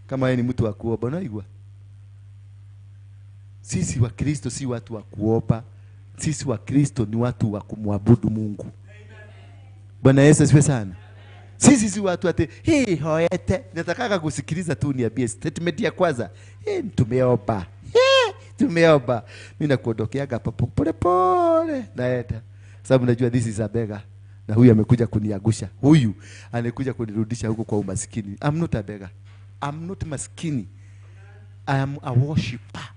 Kama wewe ni mtu wa kuomba, unaigwa. Sisi wa Kristo si watu wa kuomba. Sisi wa Kristo ni watu wa kumwabudu Mungu. Bwana Yesu asifiwe sana. Sisi si watu ati hoete. Nataka kusikiliza tu niambie statement ya kwanza. Tumeomba. Tumeomba. Mimi nakuondokea hapa pole naenda. Sababu najua this is a beggar. Na huyu amekuja kuniagusha. Huyu anakuja kunirudisha huko kwa umaskini. I'm not a beggar. I'm not maskini. I am a worshipper.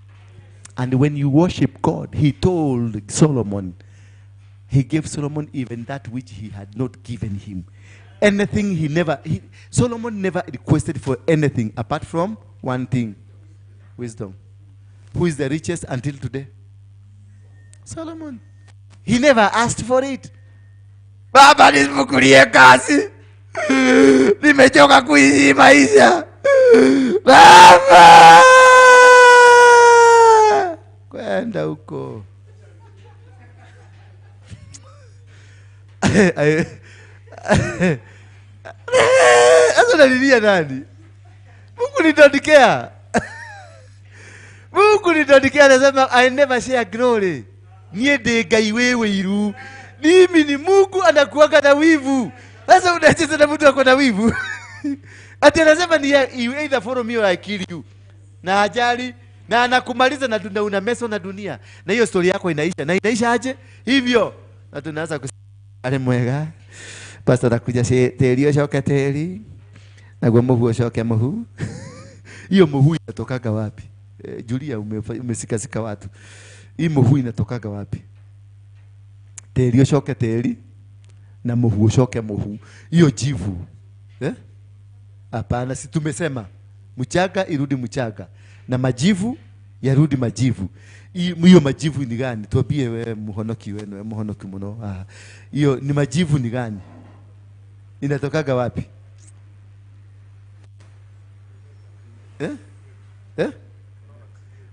And when you worship God, he told Solomon, he gave Solomon even that which he had not given him. Anything Solomon never requested for anything apart from one thing. Wisdom. Who is the richest until today? Solomon. He never asked for it. Baba nifukulie kazi. Nimechoka kuishi maisha. Baba! Kwenda huko. Asa nalilia nani? Mungu nitandikea. Mungu nitandikea anasema I never share glory. Niende Ngai wewe iru. Mimi ni Mungu anakuaga na wivu. Sasa unacheza na mtu ako na wivu. Ati anasema ni you either follow me or I kill you. Na ajali na anakumaliza na dunia, una meso na dunia. Na hiyo story yako inaisha. Na inaisha aje? Hivyo. Na tunaanza ale mwega. Pastor anakuja teri shoka teri. Na kwa muhu shoka muhu. Hiyo muhu inatokaga wapi? Julia umesikasika watu. Hii muhu inatokaga wapi? Teri shoka teri na muhu shoka muhu. Hiyo jivu. Hapana, si tumesema mchaga irudi mchaga na majivu yarudi majivu. Hiyo majivu ni gani? Tuambie wewe muhonoki wenu, muhonoki muno. Hiyo ni majivu ni gani? Inatokaga wapi?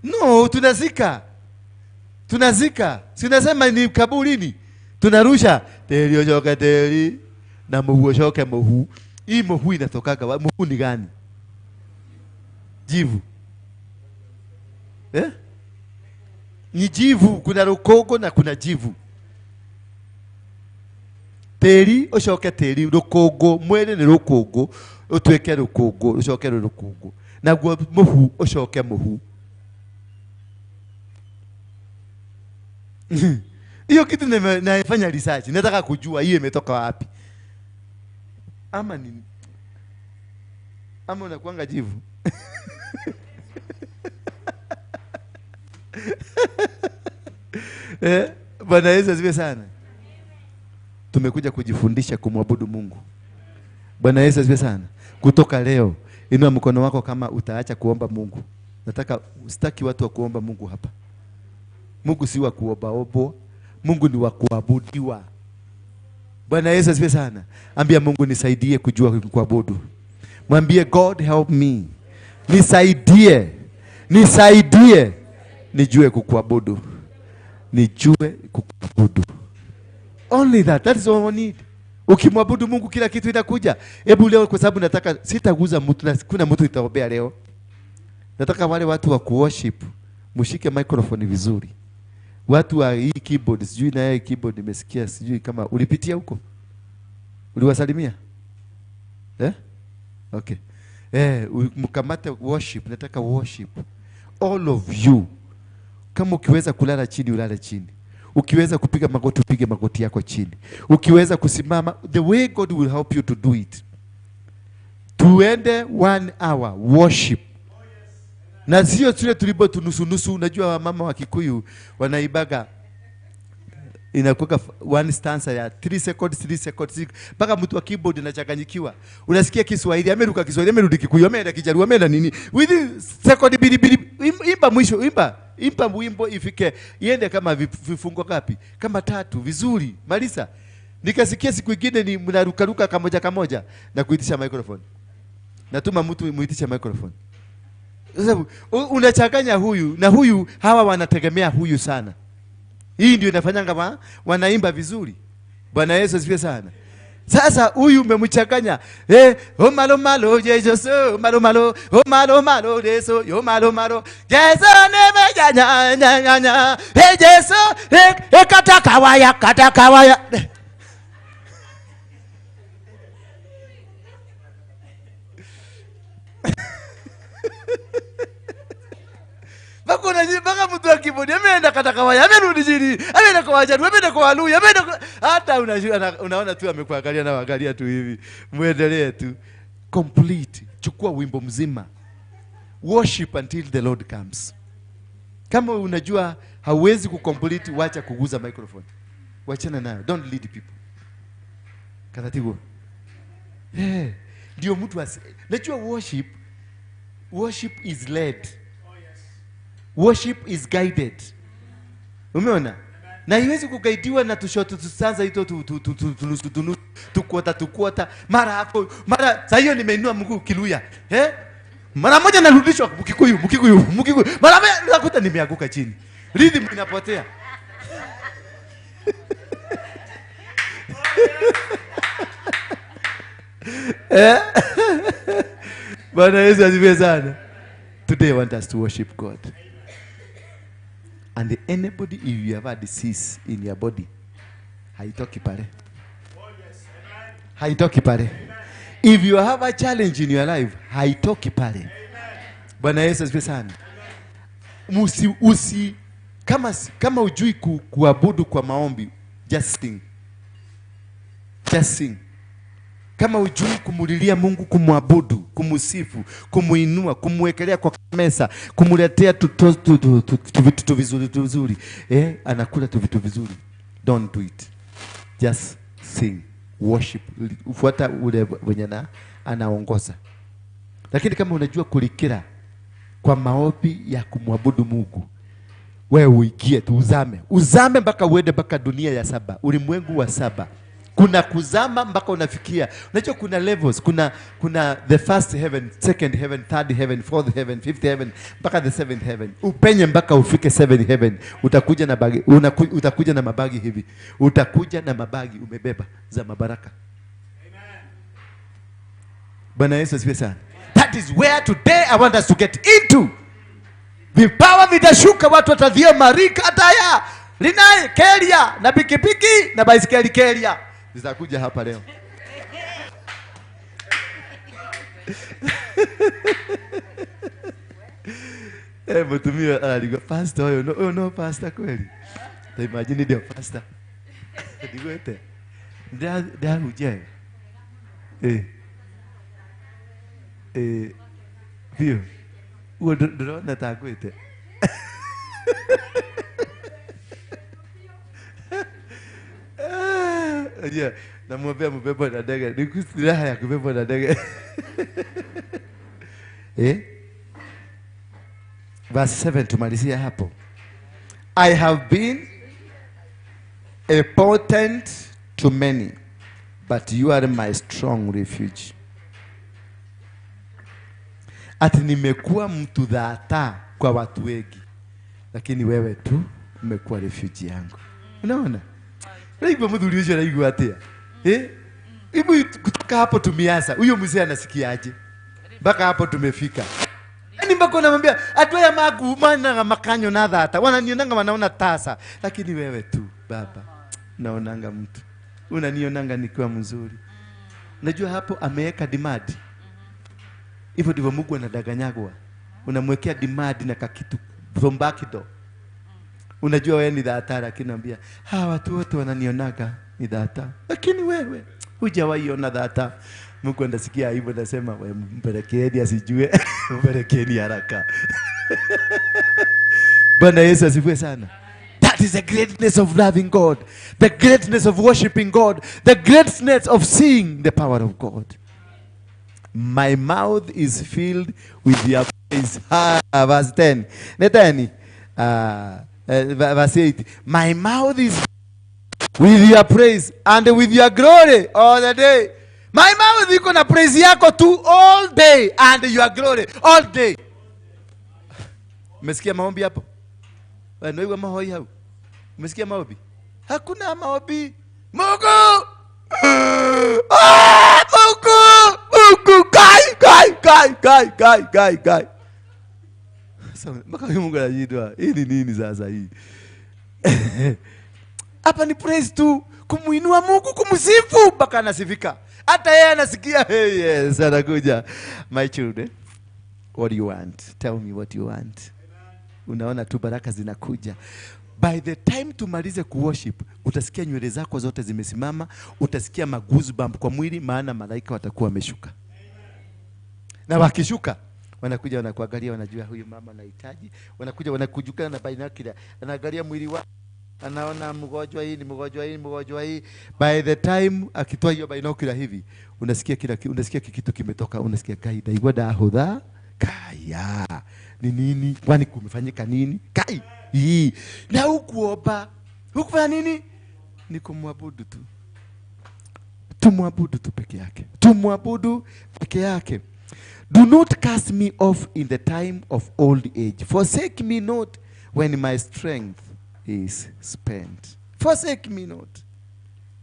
No, tunazika. Si unasema ni kaburini. Tunarusha teri shoka teri na muhu shoka muhu. Hii muhu inatokaga wapi? Muhu ni gani? Jivu. Ni jivu, kuna rukogo na kuna jivu. Teri oshoke teri, rukogo mwene ni rukogo, utweke rukogo, oshoke rukogo. Na gwa muhu oshoke muhu. Hiyo kitu naifanya research, nataka kujua hiyo imetoka wapi. Ama nini? Ama unakuanga jivu. Bwana Yesu asifiwe sana. Tumekuja kujifundisha kumwabudu Mungu. Bwana Yesu asifiwe sana. Kutoka leo inua mkono wako kama utaacha kuomba Mungu. Sitaki watu wa kuomba Mungu hapa. Mungu si wa kuomba. Mungu ni wa kuabudiwa. Bwana Yesu asifiwe sana. Ambia Mungu nisaidie kujua kuabudu. Mwambie God help me. Nisaidie nijue kukuabudu. Nijue kukuabudu. Only that is all we need. Ukimwabudu Mungu kila kitu itakuja. Hebu leo kwa sababu nataka sitaguza mtu na kuna mtu itaombea leo. Nataka wale watu wa kuworship mshike microphone vizuri. Watu wa hii keyboard, sijui na hii keyboard nimesikia, sijui kama ulipitia huko. Uliwasalimia? Okay. Mkamate worship, nataka worship. All of you. Kama ukiweza kulala chini, ulale chini. Ukiweza kupiga magoti, upige magoti yako chini. Ukiweza kusimama, the way God will help you to do it. Tuende 1 hour worship. Na sio tule tulibo tunusu. Unajua mama wa Kikuyu wanaibaga inakuwa one stanza ya 3 seconds mpaka mtu wa keyboard anachanganyikiwa. Unasikia Kiswahili ameruka Kiswahili, amerudi Kikuyu, ameenda Kijaruo, ameenda nini, within second bili imba mwisho, imba wimbo ifike iende kama vifungo ngapi, kama 3 vizuri malisa. Nikasikia siku nyingine ni mnaruka kamoja na kuitisha microphone. Natuma mtu muitisha microphone. Sasa unachanganya huyu na huyu, hawa wanategemea huyu sana. Hii ndio inafanya kama wanaimba vizuri. Bwana Yesu asifiwe sana. Sasa huyu umemchanganya. Oh malo Jesus, oh malo Yesu, yo malo. Yesu nya. Yesu katakawaya. Baka mtu wa keyboard ameenda katakawaya, amerudi chini, ameenda kwa wajadu, ameenda kwa waluya, ameenda hata unaona tu amekuangalia na waangalia tu hivi. Muendelee tu. Complete. Chukua wimbo mzima. Worship until the Lord comes. Kama unajua hauwezi kucomplete, wacha kuguza microphone. Wachana nayo. Don't lead people. Katatibu. Ndio mtu najua worship is led. Worship is guided. Umeona? Na iwezi kugaidiwa na tushoto tusanza hito tukuota mara sasa hiyo nimeinua mguu Kiluya. Mara moja narudishwa Mkikuyu. Mara moja nakuta nimeanguka chini. Rhythm inapotea. Bwana Yesu asifiwe sana. Today I want us to worship God. And anybody, if you have a disease in your body, haitoki pale. Haitoki pale. If you have a challenge in your life, haitoki pale. Bwana Yesu asifiwe sana. Kama ujui kuabudu kwa maombi, just sing. Just sing. Kama ujui kumulilia Mungu, kumwabudu, kumusifu, kumuinua, kumwekelea kwa mesa, kumuletea vitu vizuri. Anakula vitu vizuri. Don't do it. Just sing. Worship. Ufuata ule mwenye anaongoza. Lakini kama unajua kulikira kwa maombi ya kumwabudu Mungu, wewe uingie tu, uzame mpaka uende mpaka dunia ya 7, ulimwengu wa 7. Kuna kuzama mpaka unafikia. Unajua kuna levels, kuna the first heaven, second heaven, third heaven, fourth heaven, fifth heaven, mpaka the seventh heaven. Upenye mpaka ufike seventh heaven. Utakuja na mabagi hivi. Utakuja na mabagi umebeba za mabaraka. Amen. Bwana Yesu asifiwe sana. That is where today I want us to get into. Vipawa vitashuka, watu watadhia marika ataya. Linaye kelia na pikipiki na baisikeli kelia zitakuja hapa leo. Mtumio alikuwa pastor huyo, no pastor kweli. Ta imagine ndio pastor. Digwete. Ndio uje. Vio. Uo drone takwete. Yeah, namwambia mbebo na ndege. Nikustiraha ya kubebo na ndege. Verse 7 tumalizia hapo. I have been a portent to many. but you are my strong refuge. Ati nimekuwa mtu dhata kwa watu wengi, lakini wewe tu umekuwa refuge yangu. Unaona? Hivyo mdhuri yeye anaigwa atia. Hebu kutoka hapo tumiasa. Huyo mzee anasikiaje? Mpaka hapo tumefika. Yaani mpaka namwambia atoya magu maana makanyo na dhata. Wananionanga wanaona tasa, lakini wewe tu baba naonanga mtu. Unanionanga nikiwa mzuri. Unajua hapo ameweka dimadi. Hivyo ndivyo Mungu anadanganyagwa. Unamwekea dimadi na kakitu from back door. Unajua wewe ni dhata, lakini naambia hawa watu wote wananionaga ni dhata, lakini wewe hujawahi ona dhata. Mungu anasikia hivyo, nasema wewe mpelekeeni asijue. Mpelekeeni haraka. Bwana Yesu asifiwe sana. That is the greatness of loving God, the greatness of worshiping God, the greatness of seeing the power of God. My mouth is filled with your praise. Verse 10. Netani. Verse 8. My mouth is with your praise and with your glory all the day. My mouth iko na praise yako tu all day and your glory all day. Umesikia maombi hapo? Wewe mahoi hao. Umesikia maombi? Hakuna maombi. Mungu! Mungu! Kai. Sasa mpaka Mungu anajidwa. Hii ni nini sasa hii? Hapa ni praise tu, kumuinua Mungu, kumsifu mpaka anasifika. Hata yeye anasikia, hey, yes, anakuja. My children, what do you want? Tell me what you want. Unaona tu baraka zinakuja. By the time tumalize kuworship, utasikia nywele zako zote zimesimama, utasikia magoosebump kwa mwili, maana malaika watakuwa wameshuka. Na wakishuka, wanakuja wanakuangalia, wanajua huyu mama anahitaji. Wanakuja wanakujukana na binocular, anaangalia mwili wako, anaona mgonjwa hii, ni mgonjwa hii. By the time akitoa hiyo binocular hivi, unasikia kitu kimetoka, unasikia kaida igwada hodha kaya. Ni nini? Kwani kumefanyika nini? Kai. Hii. Na ukuomba. Ukufanya nini? Ni kumwabudu tu. Tumwabudu tu peke yake. Tumwabudu peke yake. Do not cast me off in the time of old age. Forsake me not when my strength is spent. Forsake me not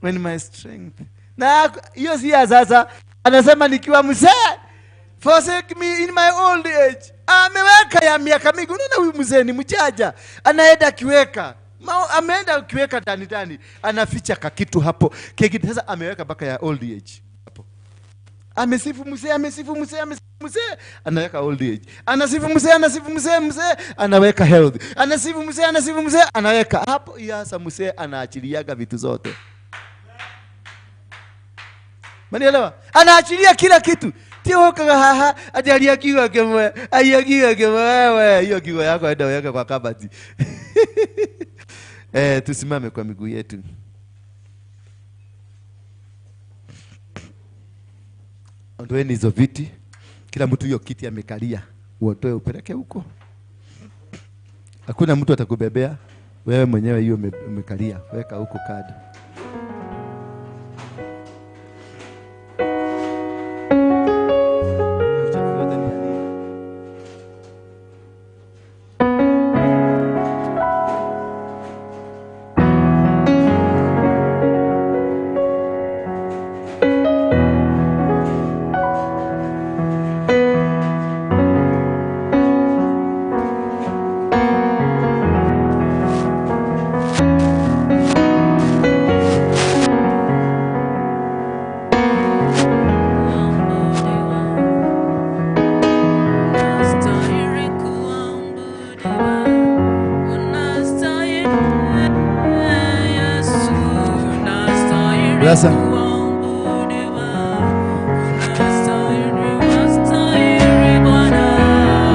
when my strength. Na hiyo si sasa anasema nikiwa mzee. Forsake me in my old age. Ameweka ya miaka mingi. Unaona huyu mzee ni mchaja. Anaenda kiweka. Ameenda kiweka ndani. Anaficha kakitu hapo. Keki sasa ameweka mpaka ya old age. Hapo. Amesifu mzee. Anaweka old age. Anasifu mzee. Anaweka health. Anasifu mzee. Anaweka hapo. Yasa mzee anaachiliaga vitu zote. Manielewa? Anaachilia kila kitu. Tio kaha ajalia kiwa kemwe. Ayagiwa kemwe wewe. Hiyo kiwa yako aenda weka kwa kabati. Tusimame kwa miguu yetu. Ondoeni hizo viti. Kila mtu hiyo kiti amekalia. Uotoe upeleke huko. Hakuna mtu atakubebea. Wewe mwenyewe hiyo umekalia. Weka huko kadi. Sasa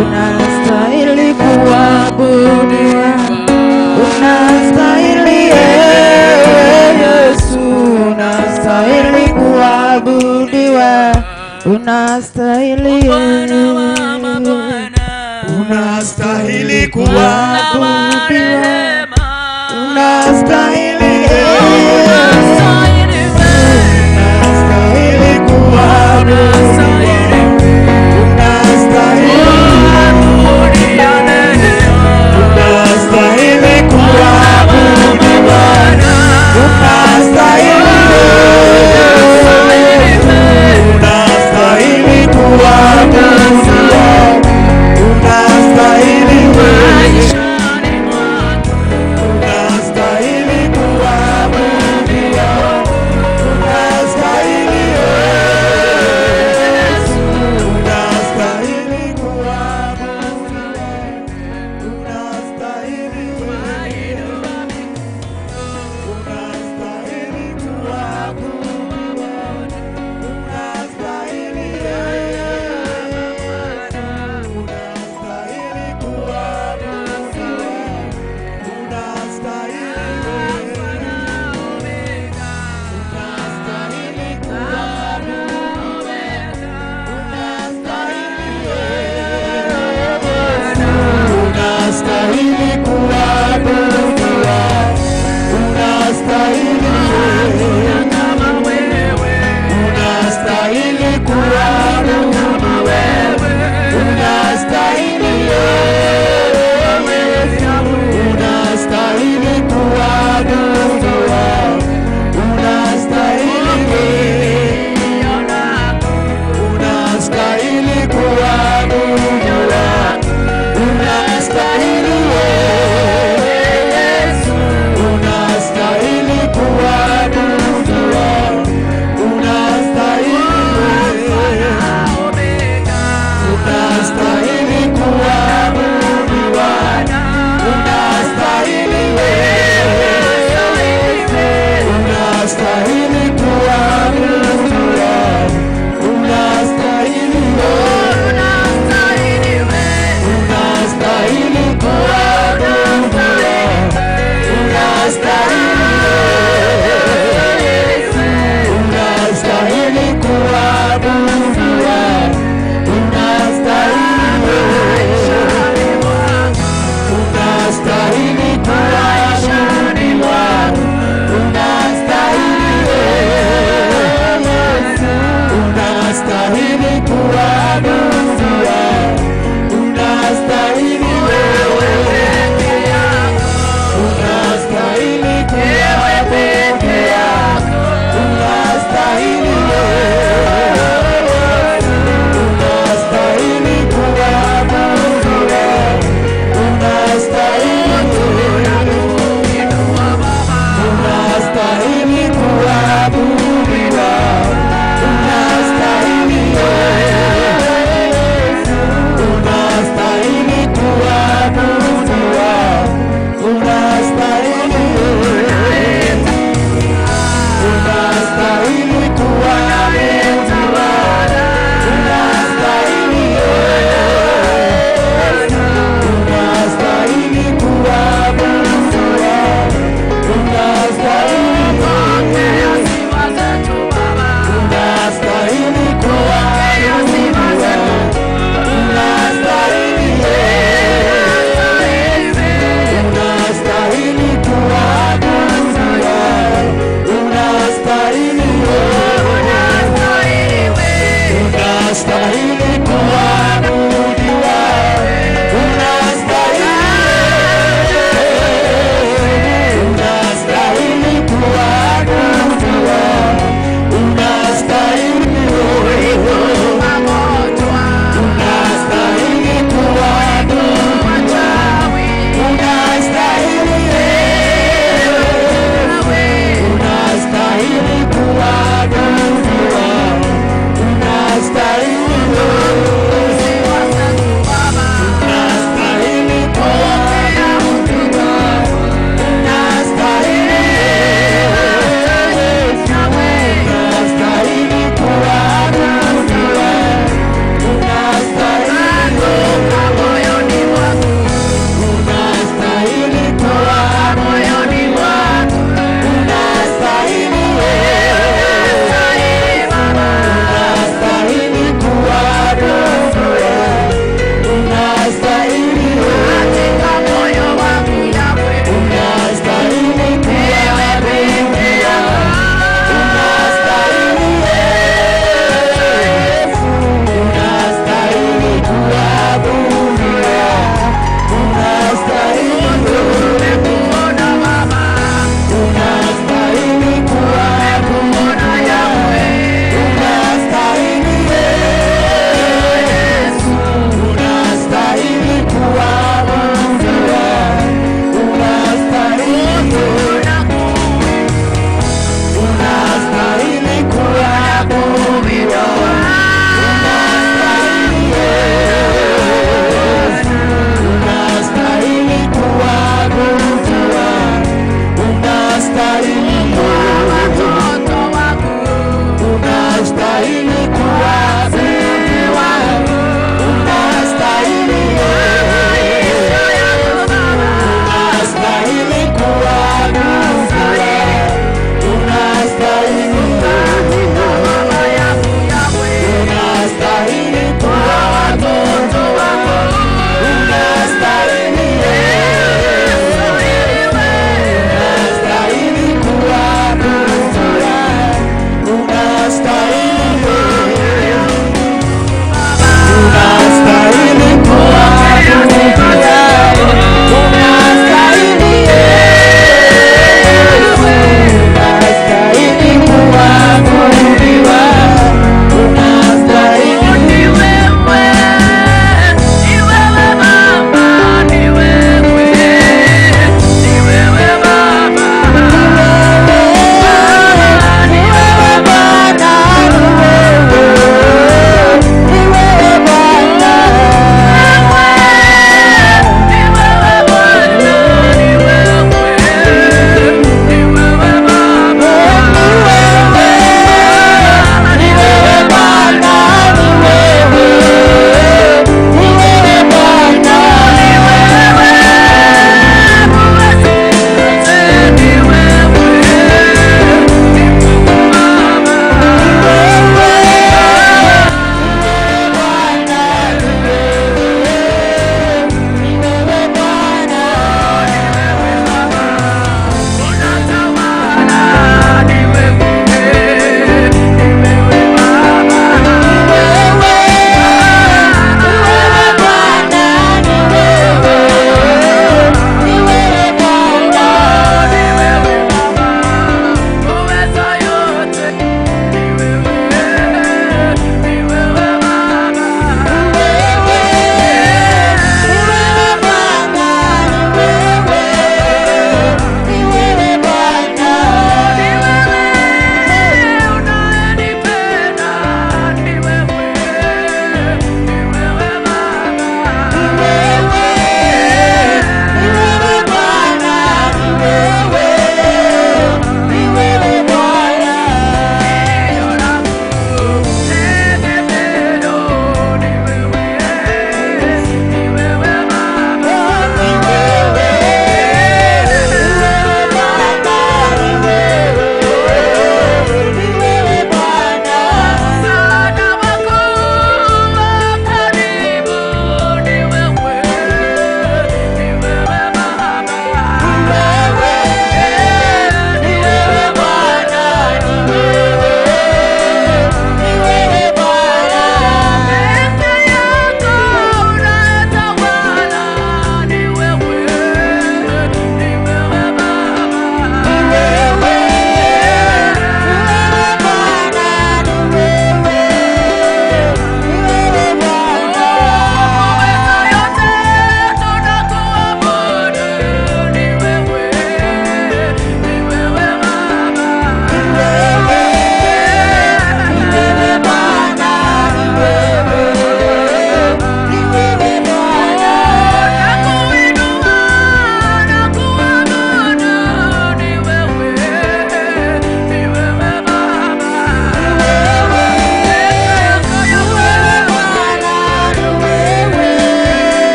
unastahili kuabudiwa, unastahili Yesu, unastahili kuabudiwa, unastahili kuabudiwa, unastahili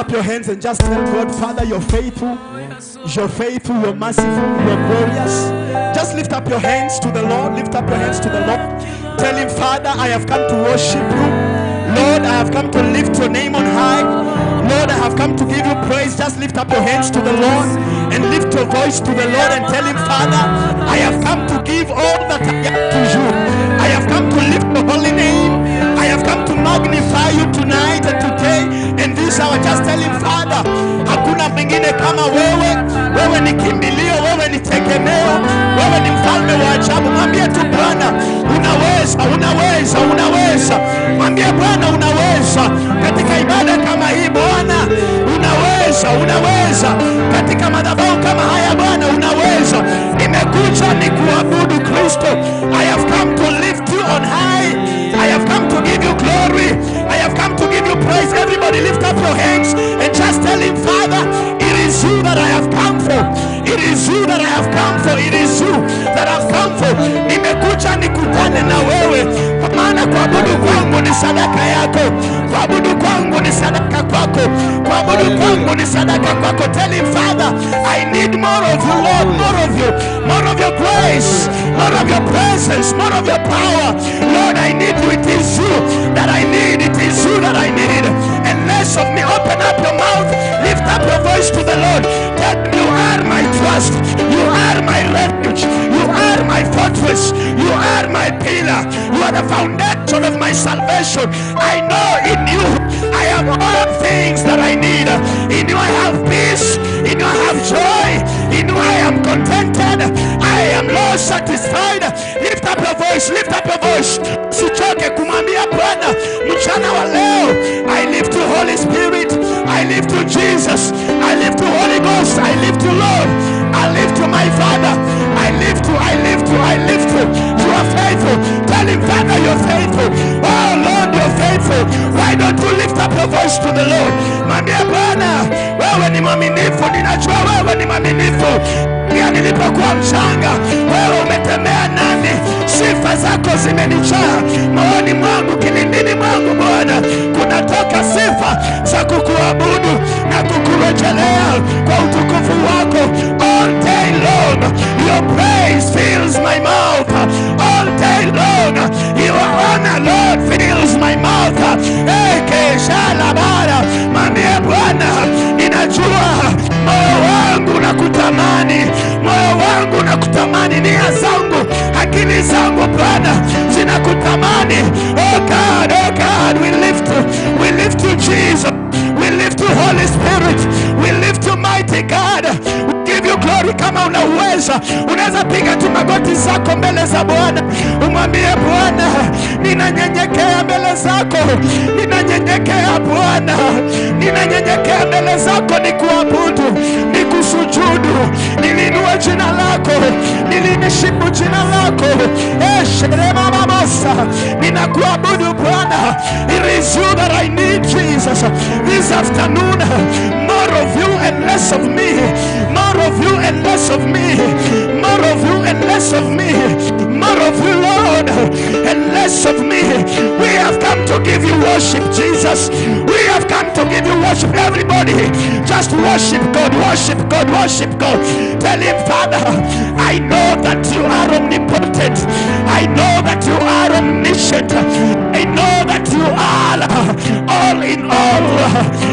up your hands and just tell God, Father, you're faithful, you're faithful, you're merciful, you're glorious. Just lift up your hands to the Lord. Lift up your hands to the Lord. Tell him, Father, I have come to worship you. Lord, I have come to lift your name on high. Lord, I have come to give you praise. Just lift up your hands to the Lord and lift your voice to the Lord and tell him, Father, I have come to give all that I am to you. I have come to lift your holy name. I have come to magnify you tonight and today and this hour. Just tell him, Father, hakuna mwingine kama wewe. Wewe ni kimbilio, wewe ni tegemeo, wewe ni mfalme wa ajabu. Mwambie tu Bwana, unaweza, unaweza, unaweza. Mwambie Bwana, unaweza katika ibada kama hii. Bwana, unaweza, unaweza katika madhabahu kama haya. Bwana, unaweza. Nimekuja ni kuabudu Kristo. I have come to lift you on high. I have come to give you glory. I have come to give you praise. Everybody lift up your hands and just tell him, Father, it is you that I have come for. It is you that I have come for. It is you that I have come for. Nimekuja nikutane na wewe, kwa maana kuabudu kwangu ni sadaka yako. Kuabudu kwangu ni sadaka kwako. Kuabudu kwangu ni sadaka kwako. Tell him, Father, I need more of you, Lord, more of you, more of your grace, more of your presence, more of your power. Lord, I need you. It is you that I need. It is you that I need. And less of me. Open up your mouth. Lift up your voice to the Lord. Tell him, you are my trust. You are my refuge. You are my fortress. You are my pillar. You are the foundation of my salvation. I know in you I have all things that I need. In you I have peace. In you I have joy. In you I am contented. I am Lord satisfied. Lift up your voice. Lift up your voice. Sichoke kumwambia Bwana mchana wa leo. I lift you, Holy Spirit. I lift you, Jesus. I lift you, Holy Ghost. I lift you, Lord. I lift you, my Father. I lift you. I lift you. I lift you. You are faithful. Tell him, Father, you're faithful. Oh Lord, you're faithful. Why don't you lift up your voice to the Lord? Mwambie Bwana, wewe ni mwaminifu. Ninajua wewe ni mwaminifu. Pia nilipokuwa mchanga, wewe umetembea nami. Sifa zako zimenijaa moyoni mwangu, kilindini mwangu. Bwana, kunatoka sifa za kukuabudu na kukurejelea kwa utukufu wako. All day long your praise fills my mouth. All day long your honor, Lord, fills my mouth. Eke shalabara. Mwambie Bwana, ninajua moyo wangu nakutamani, moyo wangu nakutamani, nia zangu, akili zangu Bwana zinakutamani. Oh God, we lift you Jesus, we lift you Holy Spirit, we lift you mighty God. We give you glory. Kama unaweza, unaweza piga tu magoti zako mbele za Bwana, umwambie Bwana, ninanyenyekea mbele zako, ninanyenyekea Bwana, ninanyenyekea mbele zako, nikuabudu, nikusujudu, nilinue jina lako, nilinishibu jina lako. Sherema mamosa, ninakuabudu Bwana. It is you that I need, Jesus. This afternoon, more of you and less of me. More of you and less of me. More of you and less of me. More of you, Lord, and less of me. We have come to give you worship, Jesus. We have come to give you worship. Everybody, just worship God, worship God, worship God. Tell him, Father, I know that you are omnipotent. I know that you are omniscient. I know that you are all in all.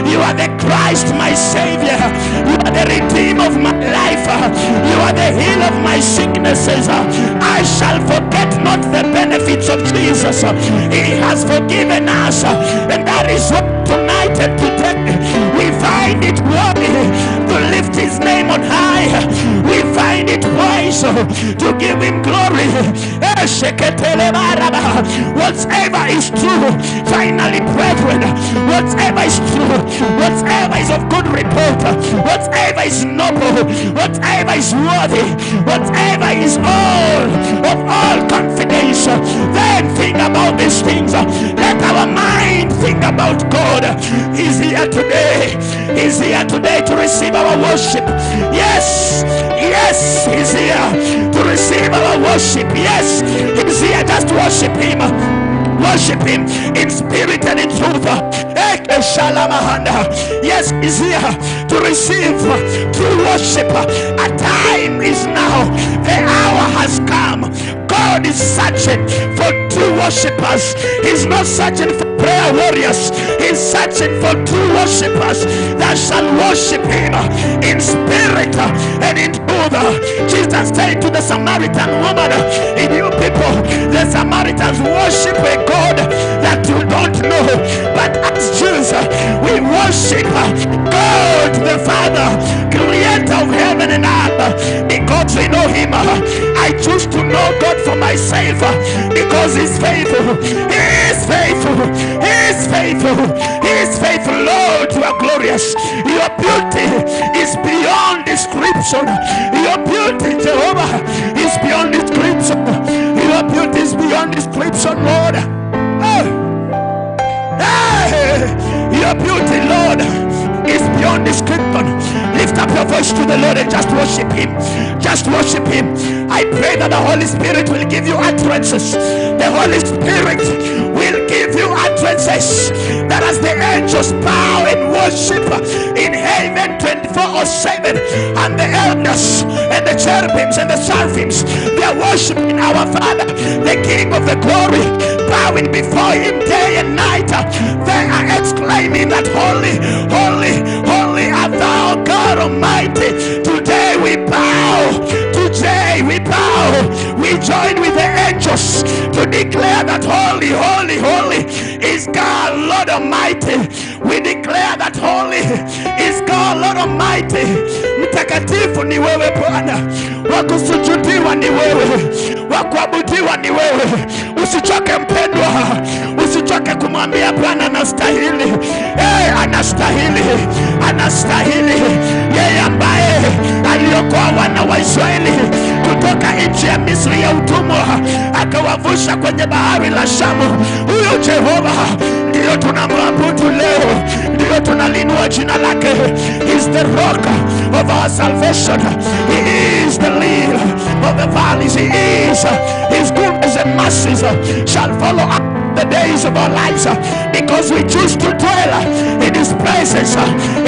You are the Christ, my Savior. You are the Redeemer of my life. You are the healer of my sicknesses. I shall forget not the benefits of Jesus. He has forgiven us, and that is what tonight and today we find it worthy to lift his name on high. We find it wise to give him glory. Whatever is true, finally brethren, whatever is true, whatever is of good report, whatever is noble, whatever is worthy, whatever is of all confidence, then think about these things. Let our mind think about God. He's here today. He's here today to receive our worship. Yes, yes, he's here to receive our worship. Yes, he's here. Just worship him. Worship him in spirit and in truth. Yes, is here to receive true worship. A time is now. The hour has come. God is searching for true worshippers. He's not searching for prayer warriors. He's searching for true worshippers that shall worship him in spirit and in truth. Jesus said to the Samaritan woman, you people, the Samaritans worship a God that you don't know, but as Jews we worship God the Father, creator of heaven and earth, because we know him. I choose to know God for myself because he's faithful. He is faithful. He is faithful. He is faithful. Lord, you are glorious. Your beauty is beyond description. Your beauty, Jehovah, is beyond description. Your beauty is beyond description, Lord. Your beauty, Lord, is beyond description. Lift up your voice to the Lord and just worship him. Just worship him. I pray that the Holy Spirit will give you utterances. The Holy Spirit will give you utterances, that as the angels bow and worship in heaven 24/7, and the elders and the cherubims and the seraphims, they are worshiping our Father, the King of the glory, bowing before him day and night. They are exclaiming that holy, holy, holy art thou, God Almighty. Today we bow. Today we bow. We join with the angels to declare that holy, holy, holy is God, Lord Almighty. We declare that holy is God, Lord Almighty. Mtakatifu ni wewe Bwana, wakusujudiwa ni wewe, wakuabudiwa ni wewe. Usichoke mpendwa, usichoke kumwambia Bwana anastahili. Anastahili, anastahili. Yeye ambaye aliokoa wana wa Israeli kutoka nchi ya Misri ya utumwa akawavusha kwenye bahari la Shamu. Huyo Jehova ndiyo tunamwabudu leo, ndiyo tunalinua jina lake. He's the rock of our salvation. He is the lily of the valleys. He is his goodness and mercies shall follow us the days of our lives, because we choose to dwell in his presence.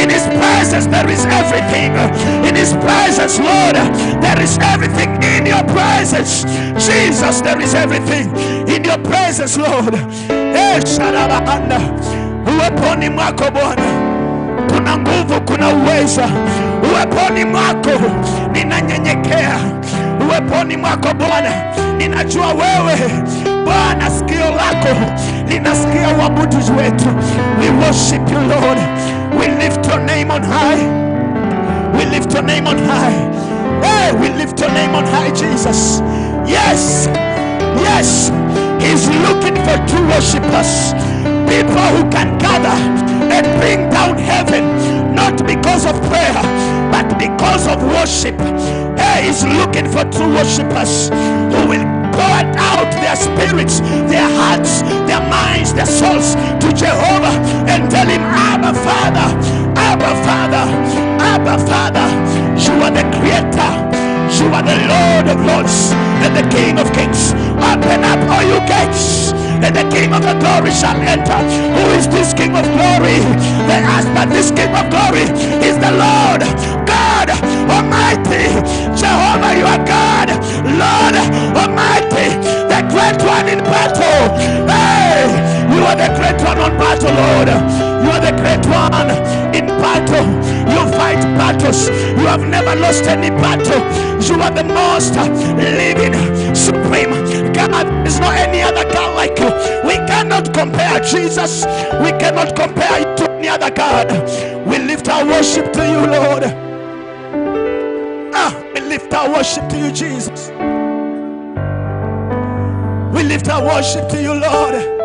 In his presence there is everything. In his presence, Lord, there is everything. In your presence, Jesus, there is everything. In your presence, Lord. Uweponi mwako Bwana kuna nguvu, kuna uweza. Uweponi mwako ninanyenyekea. Uweponi mwako Bwana ninajua wewe Bwana sikio lako linasikia uabudu wetu. We worship you, Lord. We lift your name on high. We lift your name on high. Hey, we lift your name on high, Jesus. Yes, yes, he's looking for true worshipers, people who can gather and bring down heaven, not because of prayer but because of worship. Hey, he's looking for true worshipers who will pour out their spirits, their hearts, their minds, their souls to Jehovah and tell him, Abba Father, Abba Father, Abba Father. You are the creator, you are the Lord of lords and the King of kings. Open up all you gates and the King of the glory shall enter. Who is this King of glory? They ask, but this King of glory is the Lord God Almighty. Jehovah, you are God, Lord Almighty, the great one in battle. Hey, you are the great one on battle, Lord. You are the great one in battle. You fight battles. You have never lost any battle. You are the most living, supreme God. There is not any other God like you. We cannot compare, Jesus. We cannot compare you to any other God. We lift our worship to you, Lord. We lift our worship to you, Jesus. We lift our worship to you, Lord.